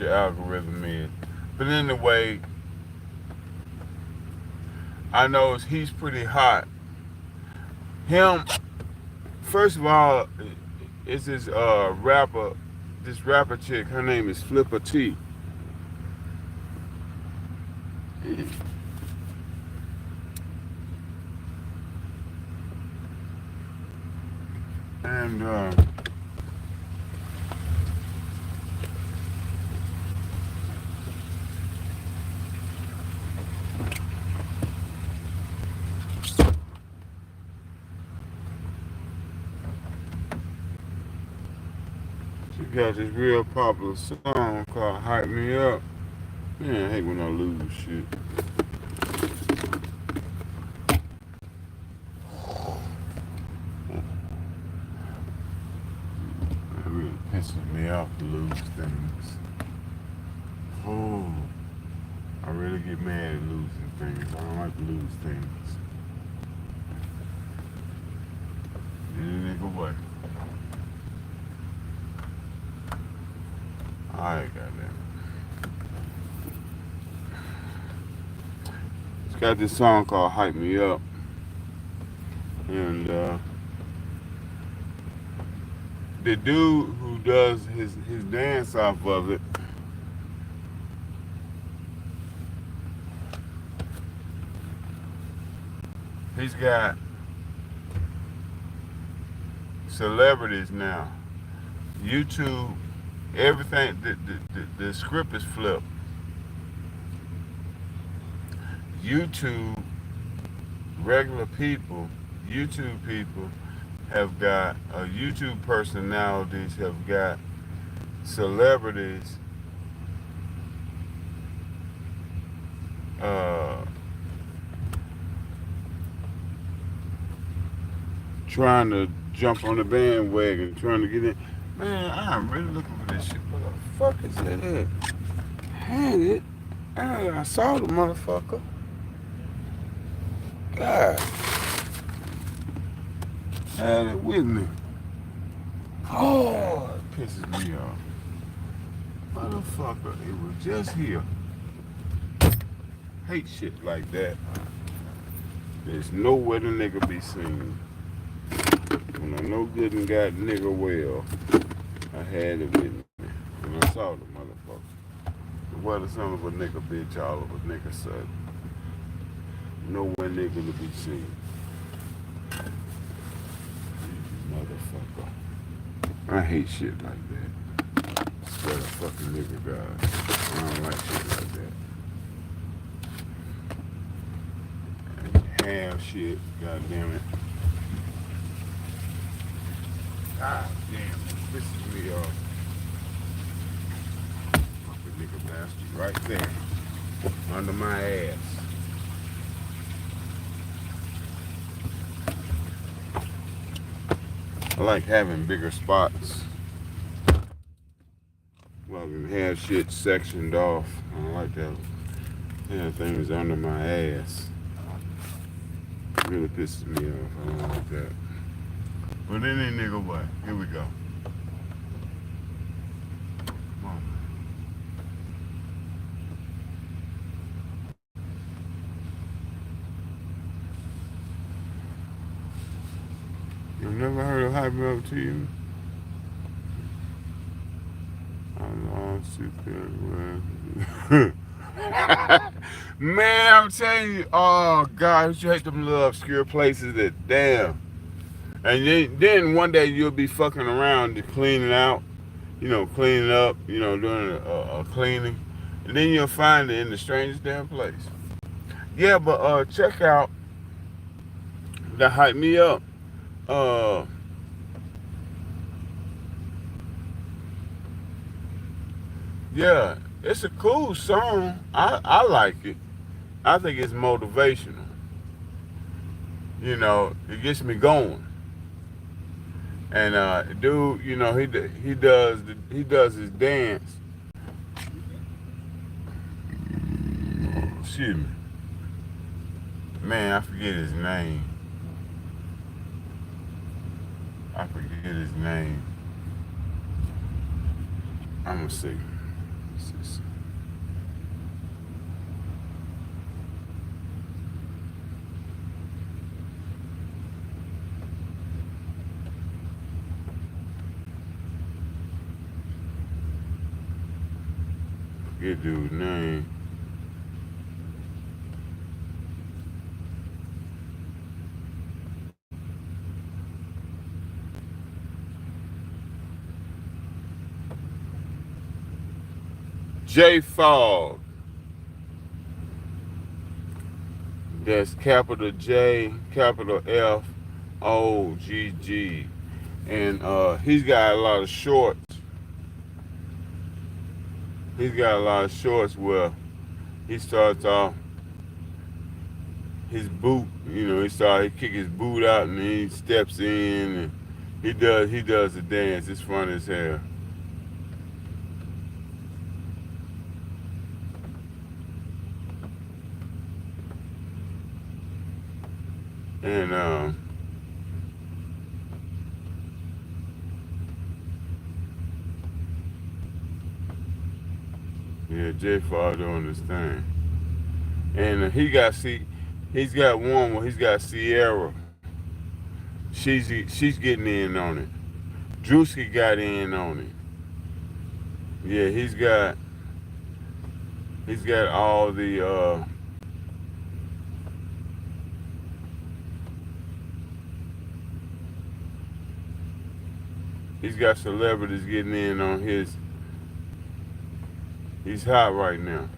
your algorithm is. But anyway, I know he's pretty hot. Him, first of all, it's this rapper chick. Her name is Flipper T. And she got this real popular song called Hype Me Up. Man, I hate when I lose shit. It really pisses me off to lose things. Oh, I really get mad at losing things. I don't like to lose things. Get a nigga away. Alright, goddamn. It's got this song called Hype Me Up. And the dude who does his dance off of it, he's got celebrities now. YouTube, everything, the script is flipped. YouTube, regular people, YouTube people have got YouTube personalities, have got celebrities trying to jump on the bandwagon, trying to get in. Man, I'm really looking for this shit. What the fuck is that at? Had it. I saw the motherfucker. God. Had it with me. Oh, it pisses me off. Motherfucker, it was just here. Hate shit like that. There's nowhere the nigga be seen. When I know good and got nigga well, I had it with me. And I saw the motherfucker. What the son of a nigga bitch all of a nigga son. Nowhere nigga to be seen. Motherfucker. I hate shit like that. Swear to fucking nigga God. I don't like shit like that. Have shit, god damn it. God damn, it pisses me off. Fucking nigga bastard right there. Under my ass. I like having bigger spots. Well, I can have shit sectioned off. I don't like that. Yeah, things under my ass. It really pisses me off. I don't like that. But any nigga what? Here we go. Come on. You've never heard of Hype Me Up to you? I lost you. Man, I'm telling you, oh God, you hate them little obscure places that damn. And then one day you'll be fucking around to cleaning out, cleaning up, doing a cleaning. And then you'll find it in the strangest damn place. Yeah, but check out the Hype Me Up Yeah, it's a cool song. I like it. I think it's motivational. It gets me going. And dude, he does his dance. Excuse me, man. I forget his name. I forget his name. I'm gonna see. Forget dude's name. J Fogg. That's capital J, capital F, OGG. And he's got a lot of shorts. He's got a lot of shorts where he starts off his boot. He kick his boot out and then he steps in and he does the dance. It's fun as hell. And yeah, J Fogg don't understand. And he's got one where he's got Sierra. She's getting in on it. Drewski got in on it. Yeah, he's got all the he's got celebrities getting in on his. He's hot right now.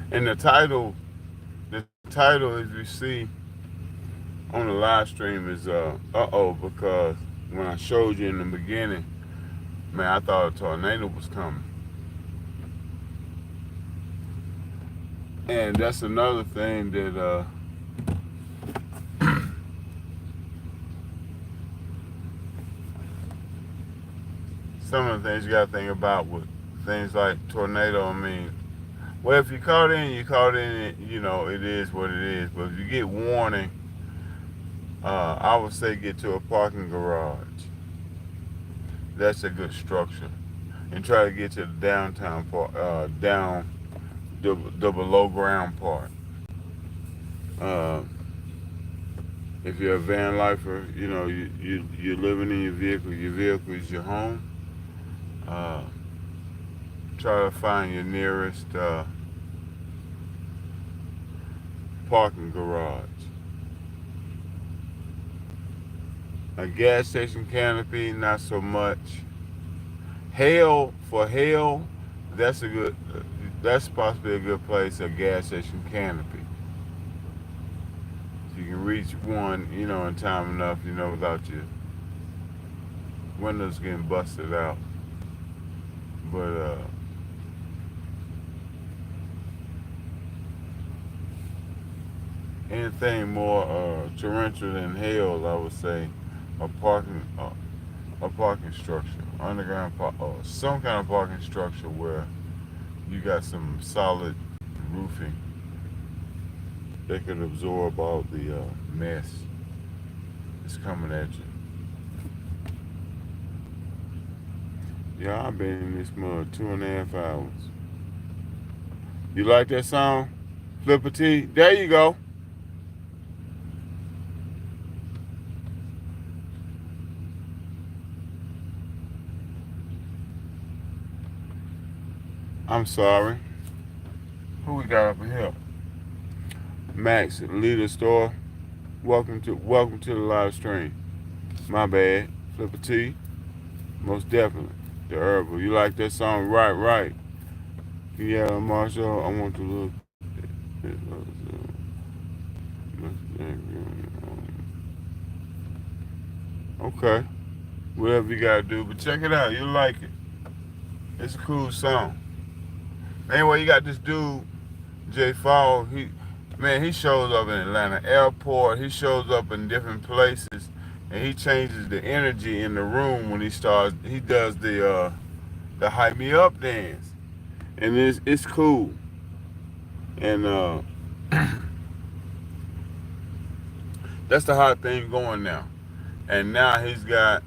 And the title as you see on the live stream is because when I showed you in the beginning, man, I thought a tornado was coming. And that's another thing that some of the things you gotta think about with things like tornado. I mean, well, if you caught in, you caught in it. It is what it is. But if you get warning, I would say get to a parking garage. That's a good structure, and try to get to the downtown part, down the below ground part. Uh, if you're a van lifer, you're living in your vehicle. Your vehicle is your home. Uh, Try to find your nearest parking garage. A gas station canopy, not so much. For hail, that's a good. That's possibly a good place. A gas station canopy. So you can reach one, in time enough, without your windows getting busted out. But anything more torrential than hail, I would say, a parking structure, underground or some kind of parking structure where you got some solid roofing that could absorb all the mess that's coming at you. Yeah, I've been in this mud 2.5 hours. You like that song? Flipper T? There you go. I'm sorry. Who we got up in here? Max, leader store. Welcome to the live stream. My bad. Flipper T. Most definitely. The herbal. You like that song? Right, right. Yeah, Marshall, I want to look. Okay. Whatever you gotta do, but check it out. You'll like it. It's a cool song. Anyway, you got this dude, Jay Fall. He shows up in Atlanta airport. He shows up in different places, and he changes the energy in the room when he starts. He does the hype me up dance, and it's cool. And that's the hot thing going now. And now he's got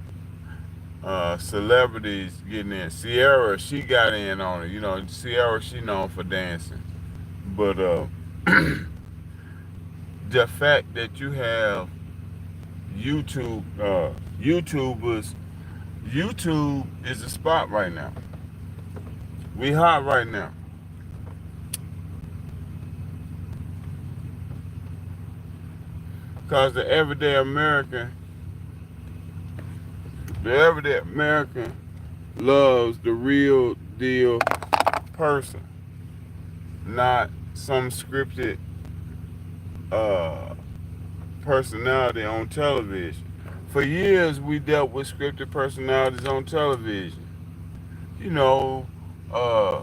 celebrities getting in. Sierra, she got in on it. You know, Sierra, she known for dancing. But the fact that you have YouTubers, YouTube is a spot right now. We hot right now. Because the everyday American loves the real deal person, not some scripted uh, personality on television. For years, we dealt with scripted personalities on television. You know, uh,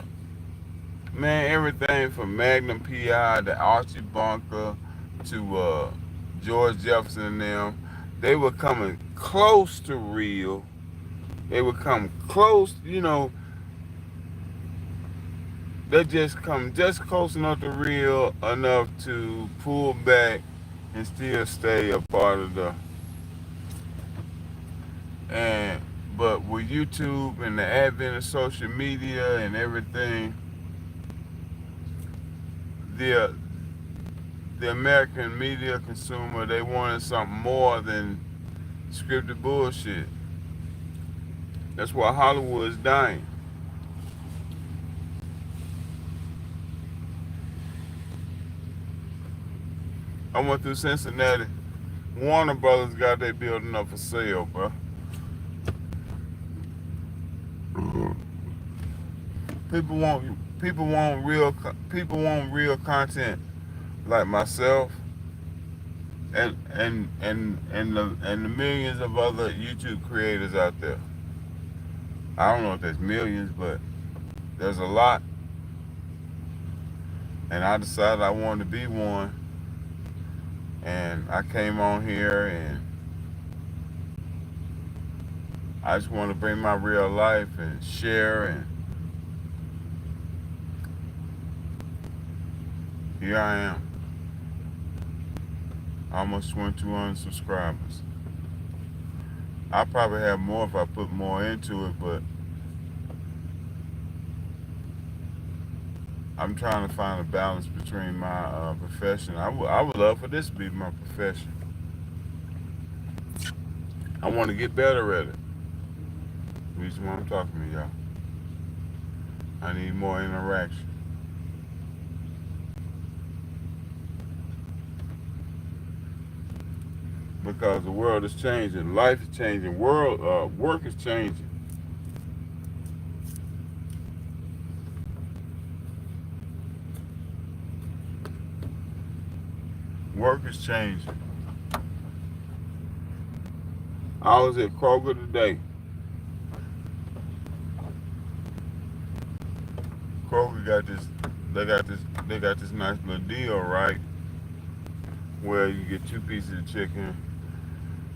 man, everything from Magnum PI to Archie Bunker to George Jefferson and them, they were coming close to real. They would come close, they just come just close enough to real enough to pull back and still stay a part of the and but with YouTube and the advent of social media and everything, the the American media consumer, they wanted something more than scripted bullshit. That's why Hollywood is dying. I went through Cincinnati. Warner Brothers got their building up for sale, bro. People want real content like myself and the millions of other YouTube creators out there. I don't know if there's millions, but there's a lot. And I decided I wanted to be one. And I came on here and I just want to bring my real life and share. And here I am. Almost 2,200 subscribers. I probably have more if I put more into it, but I'm trying to find a balance between my profession. I would love for this to be my profession. I want to get better at it. The reason why I'm talking to y'all. I need more interaction. Because the world is changing, life is changing, work is changing. Work is changing. I was at Kroger today. Kroger they got this nice little deal, right? Where you get 2 pieces of chicken,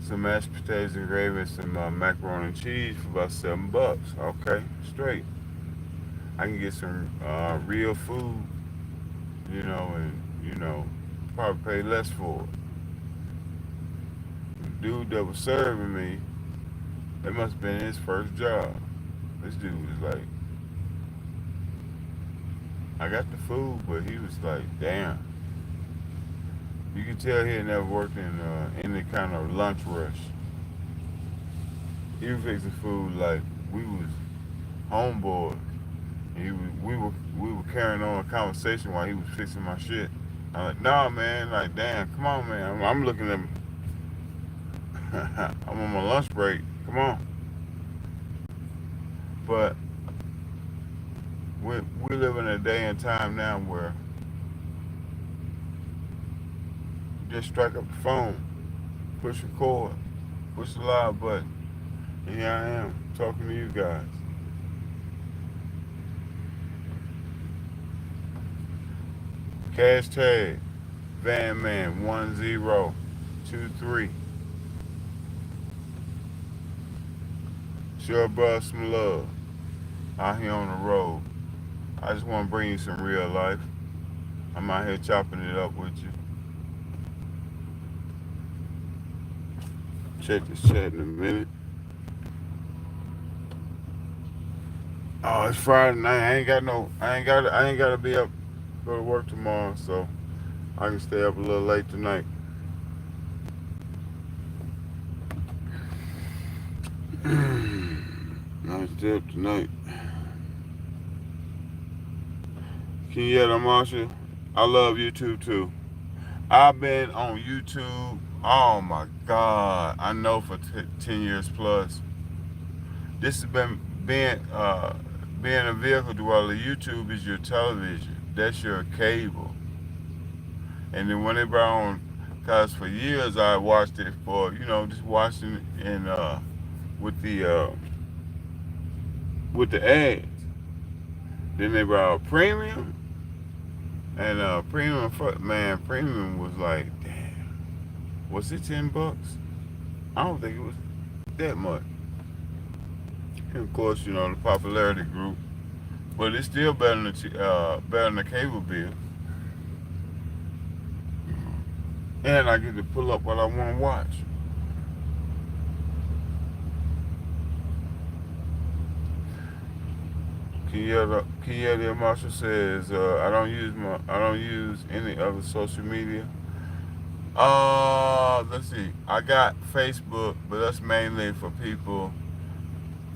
some mashed potatoes and gravy, and some macaroni and cheese for about $7. Okay, straight. I can get some real food, and probably pay less for it. The dude that was serving me, it must have been his first job. This dude was like, I got the food, but he was like, damn. You can tell he had never worked in any kind of lunch rush. He was fixing food like we was homeboys. We were carrying on a conversation while he was fixing my shit. I'm like, nah, man. Like, damn, come on, man. I'm looking at him. I'm on my lunch break. Come on. But we live in a day and time now where just strike up the phone, push record, push the live button, and here I am talking to you guys. Hashtag VanMan1023. Show brother some love out here on the road. I just want to bring you some real life. I'm out here chopping it up with you. Check this chat in a minute. Oh, it's Friday night. I ain't got to be up, go to work tomorrow, so I can stay up a little late tonight. Nice dip tonight. Kenyatta Marshall, I love YouTube too. I've been on YouTube, oh my God, I know for 10 years plus. This has been being a vehicle dweller. YouTube is your television. That's your cable. And then when they brought on, cause for years I watched it for, just watching it in with the ads. Then they brought out premium, and premium was like, damn, was it $10? I don't think it was that much. And of course, the popularity group, but it's still better than the cable bill. And I get to pull up what I want to watch. Kenyatta Marshall says, I don't use any other social media. Let's see. I got Facebook, but that's mainly for people,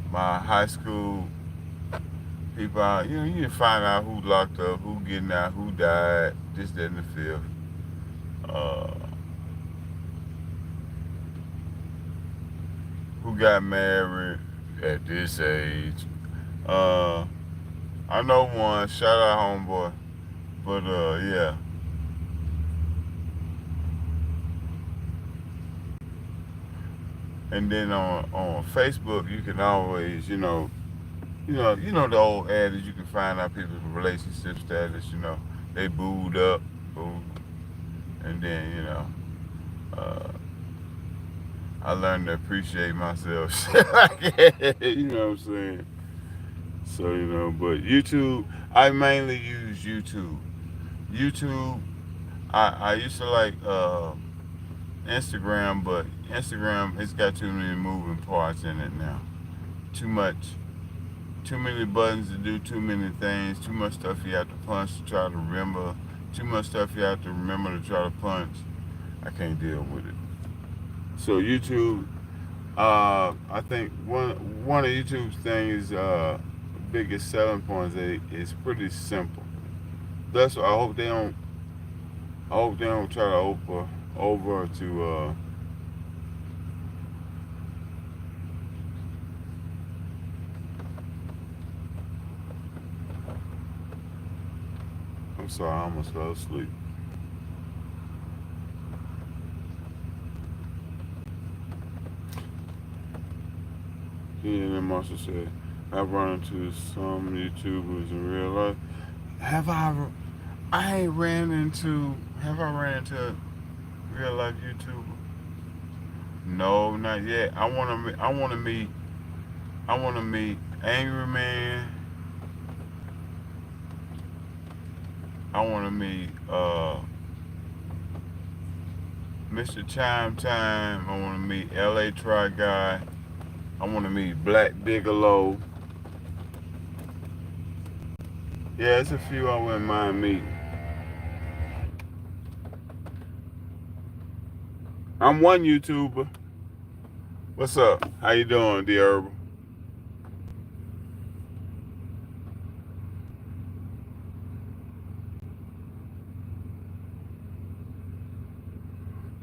my high school people. You can find out who locked up, who getting out, who died, this, that, and the fifth. Who got married at this age. I know one, shout out homeboy, but yeah. And then on Facebook, you can always, the old adage, you can find out people's relationship status, they booed up, and then, I learned to appreciate myself. You know what I'm saying? So, but YouTube, I mainly use YouTube. YouTube, I used to like Instagram, but Instagram, it's got too many moving parts in it now. Too many buttons to do too many things, too much stuff you have to punch to try to remember, too much stuff you have to remember to try to punch. I can't deal with it. So YouTube, I think one of YouTube's things, biggest selling points is pretty simple. That's why I hope they don't try to over to I'm sorry, I almost fell asleep. And then Marshall said, I've run into some YouTubers in real life. Have I ran into a real life YouTuber? No, not yet. I wanna meet Angry Man. I wanna meet Mr. Chime Time. I wanna meet LA Try Guy. I wanna meet Black Bigelow. Yeah, it's a few I wouldn't mind meeting. I'm one YouTuber. What's up? How you doing, D Herbal?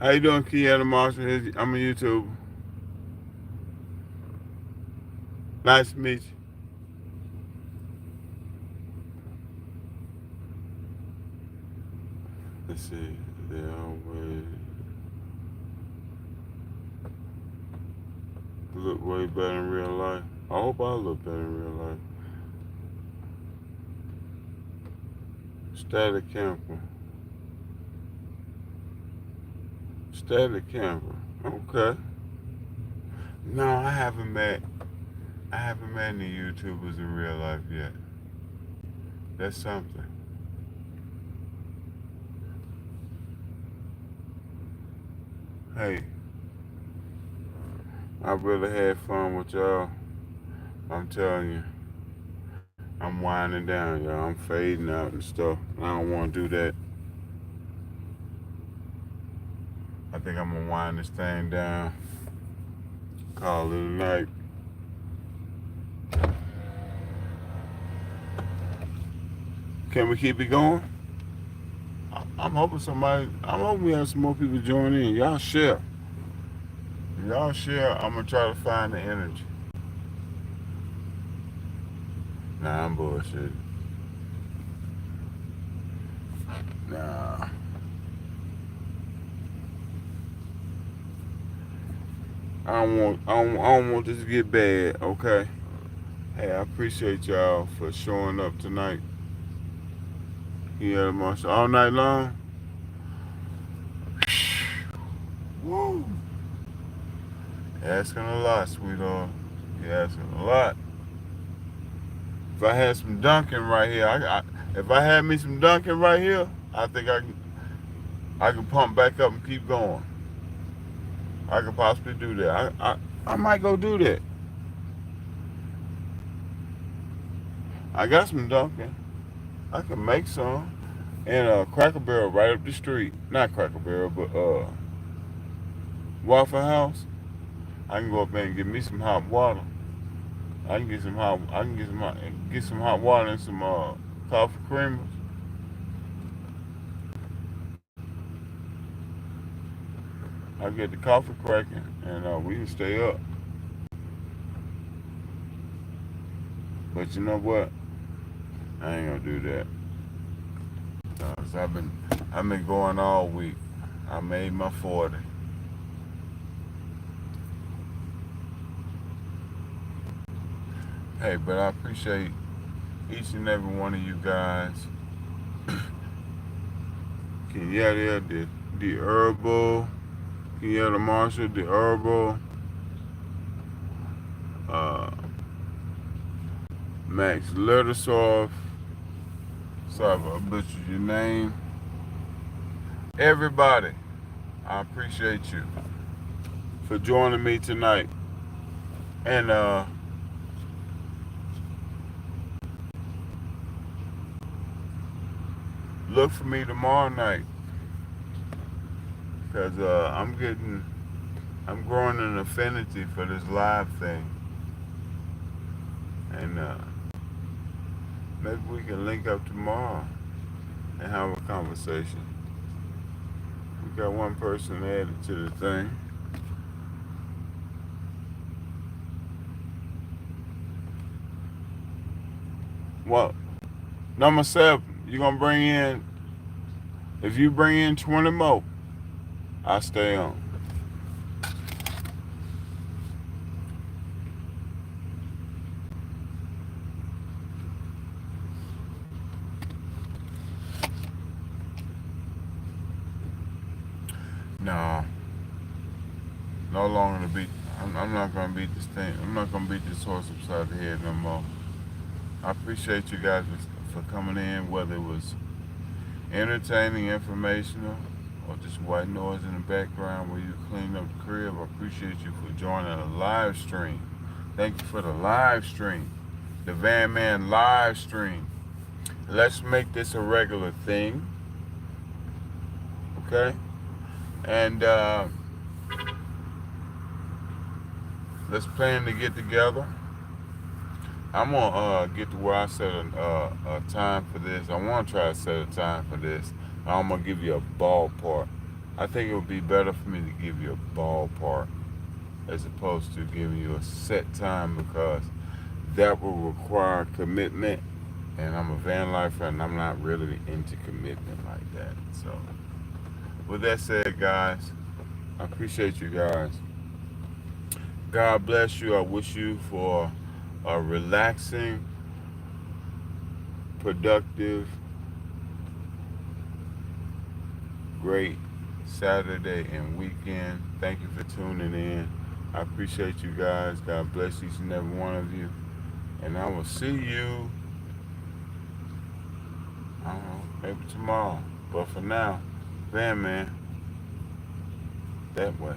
How you doing, Kenyatta Marshall? I'm a YouTuber. Nice to meet you. Let's see. They always look way better in real life. I hope I look better in real life. Static camper. Static camper. Okay. No, I haven't met any YouTubers in real life yet. That's something. Hey, I really had fun with y'all. I'm telling you, I'm winding down, y'all. I'm fading out and stuff. I don't want to do that. I think I'm gonna wind this thing down. Call it a night. Can we keep it going? I'm hoping I'm hoping we have some more people join in. Y'all share. Y'all share. I'm gonna try to find the energy. Nah, I'm bullshit. Nah. I don't want this to get bad, okay? Hey, I appreciate y'all for showing up tonight. Yeah, Marshall, all night long. Woo! Asking a lot, sweetheart. You're asking a lot. If I had some Dunkin' right here, if I had me some Dunkin' right here, I think I can pump back up and keep going. I could possibly do that. I might go do that. I got some Dunkin'. I can make some. And Cracker Barrel right up the street. Not Cracker Barrel, but Waffle House. I can go up there and get me some hot water. I can get some hot water and some coffee creamers. I get the coffee cracking and we can stay up. But you know what? I ain't gonna do that. 'Cause I've been going all week. I made my 40. Hey, but I appreciate each and every one of you guys. Kenyatta, the herbal, Kenyatta Marshall, the herbal, uh, Max Lettersoft. Sorry if I butchered your name. Everybody, I appreciate you for joining me tonight. And look for me tomorrow night. Because I'm growing an affinity for this live thing. And maybe we can link up tomorrow and have a conversation. We got one person added to the thing. Well, number 7, you're going to bring in, if you bring in 20 more, I'll stay on. No, no longer to beat. I'm not gonna beat this thing. I'm not gonna beat this horse upside the head no more. I appreciate you guys for coming in, whether it was entertaining, informational, or just white noise in the background where you clean up the crib. I appreciate you for joining a live stream. Thank you for the live stream, the Van Man live stream. Let's make this a regular thing, okay? And let's plan to get together. I'm gonna get to where I set a time for this. I want to try to set a time for this. I'm gonna give you a ballpark. I think it would be better for me to give you a ballpark as opposed to giving you a set time, because that will require commitment, and I'm a van lifer and I'm not really into commitment like that. So with that said, guys, I appreciate you guys. God bless you. I wish you for a relaxing, productive, great Saturday and weekend. Thank you for tuning in. I appreciate you guys. God bless each and every one of you. And I will see you, I don't know, maybe tomorrow. But for now, man, that way.